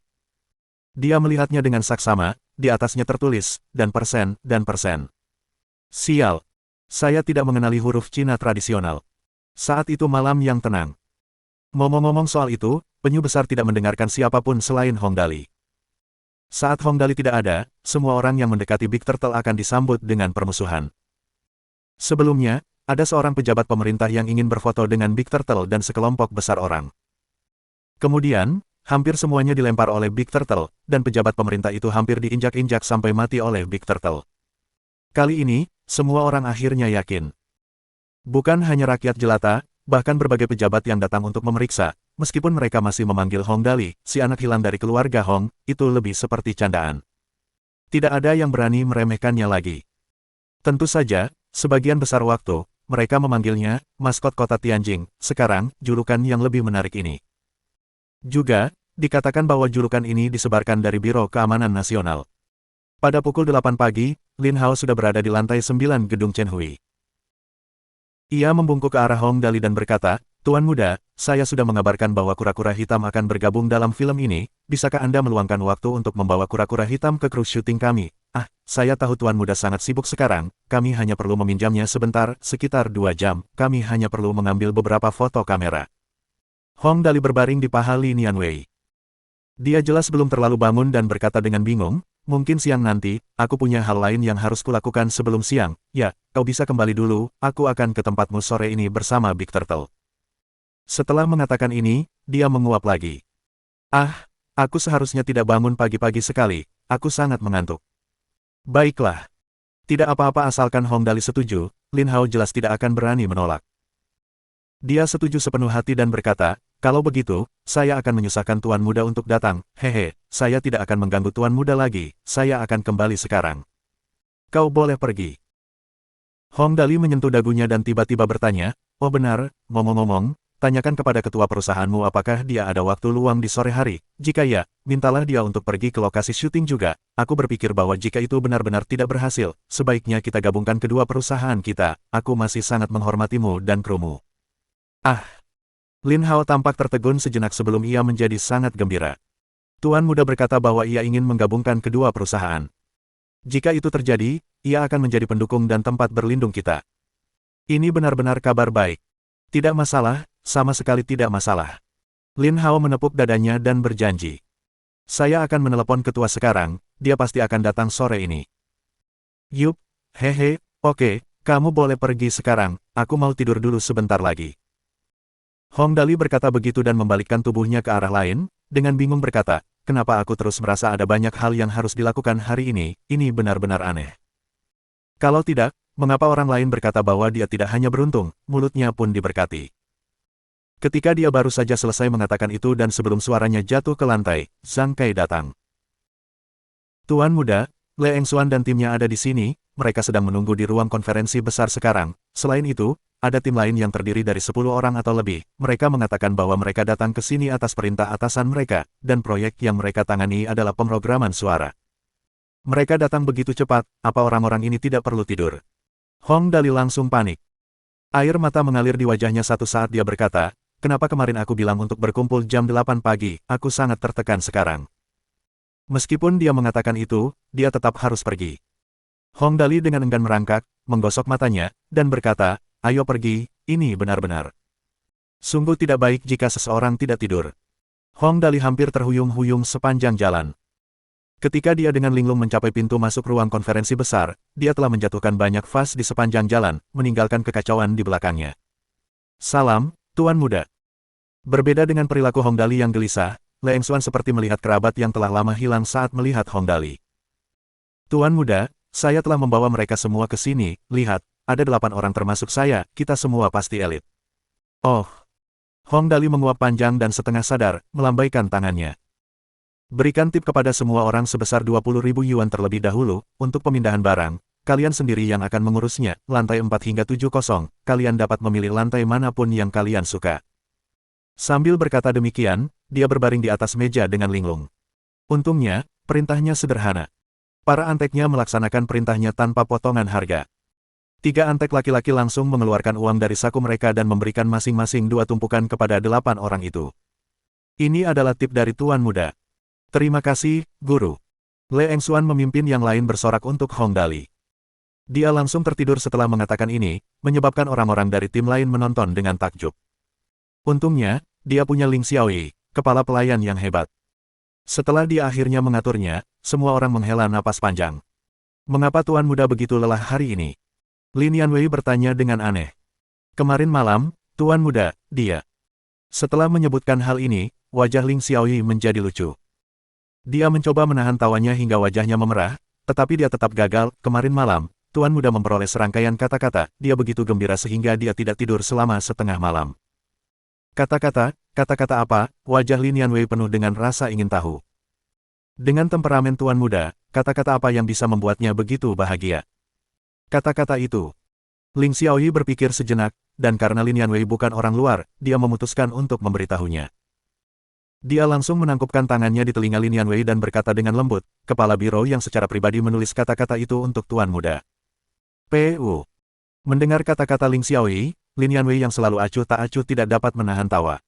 Dia melihatnya dengan saksama, di atasnya tertulis, dan persen, dan persen. Sial. Saya tidak mengenali huruf Cina tradisional. Saat itu malam yang tenang. Ngomong-ngomong soal itu, penyu besar tidak mendengarkan siapapun selain Hong Dali. Saat Hong Dali tidak ada, semua orang yang mendekati Big Turtle akan disambut dengan permusuhan. Sebelumnya, ada seorang pejabat pemerintah yang ingin berfoto dengan Big Turtle dan sekelompok besar orang. Kemudian, hampir semuanya dilempar oleh Big Turtle, dan pejabat pemerintah itu hampir diinjak-injak sampai mati oleh Big Turtle. Kali ini, semua orang akhirnya yakin. Bukan hanya rakyat jelata, bahkan berbagai pejabat yang datang untuk memeriksa, meskipun mereka masih memanggil Hong Dali, si anak hilang dari keluarga Hong, itu lebih seperti candaan. Tidak ada yang berani meremehkannya lagi. Tentu saja, sebagian besar waktu, mereka memanggilnya, maskot kota Tianjing. Sekarang, julukan yang lebih menarik ini. Juga, dikatakan bahwa julukan ini disebarkan dari Biro Keamanan Nasional. Pada pukul 8 pagi, Lin Hao sudah berada di lantai 9 gedung Chen Hui. Ia membungkuk ke arah Hong Dali dan berkata, "Tuan Muda, saya sudah mengabarkan bahwa kura-kura hitam akan bergabung dalam film ini, bisakah Anda meluangkan waktu untuk membawa kura-kura hitam ke kru syuting kami?" Saya tahu Tuan Muda sangat sibuk sekarang, kami hanya perlu meminjamnya sebentar, sekitar 2 jam, kami hanya perlu mengambil beberapa foto kamera. Hong Dali berbaring di paha Li Nianwei. Dia jelas belum terlalu bangun dan berkata dengan bingung, "Mungkin siang nanti, aku punya hal lain yang harus kulakukan sebelum siang. Ya, kau bisa kembali dulu, aku akan ke tempatmu sore ini bersama Big Turtle." Setelah mengatakan ini, dia menguap lagi. Aku seharusnya tidak bangun pagi-pagi sekali, aku sangat mengantuk. Baiklah. Tidak apa-apa asalkan Hong Dali setuju, Lin Hao jelas tidak akan berani menolak. Dia setuju sepenuh hati dan berkata, "Kalau begitu, saya akan menyusahkan Tuan Muda untuk datang. Saya tidak akan mengganggu Tuan Muda lagi, saya akan kembali sekarang. Kau boleh pergi." Hong Dali menyentuh dagunya dan tiba-tiba bertanya, "Oh benar, ngomong-ngomong, tanyakan kepada ketua perusahaanmu apakah dia ada waktu luang di sore hari. Jika ya, mintalah dia untuk pergi ke lokasi syuting juga. Aku berpikir bahwa jika itu benar-benar tidak berhasil, sebaiknya kita gabungkan kedua perusahaan kita. Aku masih sangat menghormatimu dan krumu." Lin Hao tampak tertegun sejenak sebelum ia menjadi sangat gembira. Tuan Muda berkata bahwa ia ingin menggabungkan kedua perusahaan. Jika itu terjadi, ia akan menjadi pendukung dan tempat berlindung kita. Ini benar-benar kabar baik. Tidak masalah, sama sekali tidak masalah. Lin Hao menepuk dadanya dan berjanji. "Saya akan menelepon ketua sekarang, dia pasti akan datang sore ini." "Yup, oke, kamu boleh pergi sekarang, aku mau tidur dulu sebentar lagi." Hong Dali berkata begitu dan membalikkan tubuhnya ke arah lain, dengan bingung berkata, "Kenapa aku terus merasa ada banyak hal yang harus dilakukan hari ini benar-benar aneh. Kalau tidak, mengapa orang lain berkata bahwa dia tidak hanya beruntung, mulutnya pun diberkati." Ketika dia baru saja selesai mengatakan itu dan sebelum suaranya jatuh ke lantai, Zhang Kai datang. "Tuan Muda, Le Engsuan dan timnya ada di sini, mereka sedang menunggu di ruang konferensi besar sekarang. Selain itu, ada tim lain yang terdiri dari 10 orang atau lebih. Mereka mengatakan bahwa mereka datang ke sini atas perintah atasan mereka, dan proyek yang mereka tangani adalah pemrograman suara. Mereka datang begitu cepat, apa orang-orang ini tidak perlu tidur?" Hong Dali langsung panik. Air mata mengalir di wajahnya satu saat dia berkata, "Kenapa kemarin aku bilang untuk berkumpul jam 8 pagi, aku sangat tertekan sekarang." Meskipun dia mengatakan itu, dia tetap harus pergi. Hong Dali dengan enggan merangkak, menggosok matanya, dan berkata, "Ayo pergi, ini benar-benar sungguh tidak baik jika seseorang tidak tidur." Hong Dali hampir terhuyung-huyung sepanjang jalan. Ketika dia dengan linglung mencapai pintu masuk ruang konferensi besar, dia telah menjatuhkan banyak vas di sepanjang jalan, meninggalkan kekacauan di belakangnya. "Salam, Tuan Muda." Berbeda dengan perilaku Hong Dali yang gelisah, Le Engsuan seperti melihat kerabat yang telah lama hilang saat melihat Hong Dali. "Tuan Muda, saya telah membawa mereka semua ke sini, lihat. Ada 8 orang termasuk saya, kita semua pasti elit." "Oh." Hong Dali menguap panjang dan setengah sadar, melambaikan tangannya. "Berikan tip kepada semua orang sebesar 20.000 yuan terlebih dahulu, untuk pemindahan barang. Kalian sendiri yang akan mengurusnya, lantai 4 hingga 7 kosong, kalian dapat memilih lantai manapun yang kalian suka." Sambil berkata demikian, dia berbaring di atas meja dengan linglung. Untungnya, perintahnya sederhana. Para anteknya melaksanakan perintahnya tanpa potongan harga. 3 antek laki-laki langsung mengeluarkan uang dari saku mereka dan memberikan masing-masing 2 tumpukan kepada 8 orang itu. Ini adalah tip dari Tuan Muda. Terima kasih, Guru. Le Engsuan memimpin yang lain bersorak untuk Hong Dali. Dia langsung tertidur setelah mengatakan ini, menyebabkan orang-orang dari tim lain menonton dengan takjub. Untungnya, dia punya Ling Xiaoyi, kepala pelayan yang hebat. Setelah dia akhirnya mengaturnya, semua orang menghela napas panjang. Mengapa Tuan Muda begitu lelah hari ini? Lin Yanwei bertanya dengan aneh. Kemarin malam, Tuan Muda, dia. Setelah menyebutkan hal ini, wajah Ling Xiaoyi menjadi lucu. Dia mencoba menahan tawanya hingga wajahnya memerah, tetapi dia tetap gagal. Kemarin malam, Tuan Muda memperoleh serangkaian kata-kata, dia begitu gembira sehingga dia tidak tidur selama setengah malam. Kata-kata apa? Wajah Lin Yanwei penuh dengan rasa ingin tahu. Dengan temperamen Tuan Muda, kata-kata apa yang bisa membuatnya begitu bahagia? Kata-kata itu. Ling Xiaoyi berpikir sejenak, dan karena Lin Yanwei bukan orang luar, dia memutuskan untuk memberitahunya. Dia langsung menangkupkan tangannya di telinga Lin Yanwei dan berkata dengan lembut, kepala biro yang secara pribadi menulis kata-kata itu untuk Tuan Muda. P.U. Mendengar kata-kata Ling Xiaoyi, Lin Yanwei yang selalu acuh tak acuh tidak dapat menahan tawa.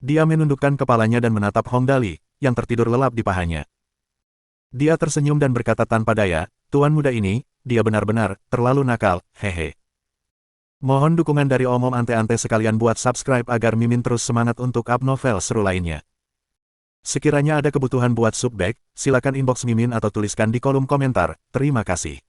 Dia menundukkan kepalanya dan menatap Hong Dali, yang tertidur lelap di pahanya. Dia tersenyum dan berkata tanpa daya, Tuan Muda ini, dia benar-benar terlalu nakal, hehe. Mohon dukungan dari Om Ante-Ante sekalian buat subscribe agar Mimin terus semangat untuk up novel seru lainnya. Sekiranya ada kebutuhan buat subbag, silakan inbox Mimin atau tuliskan di kolom komentar. Terima kasih.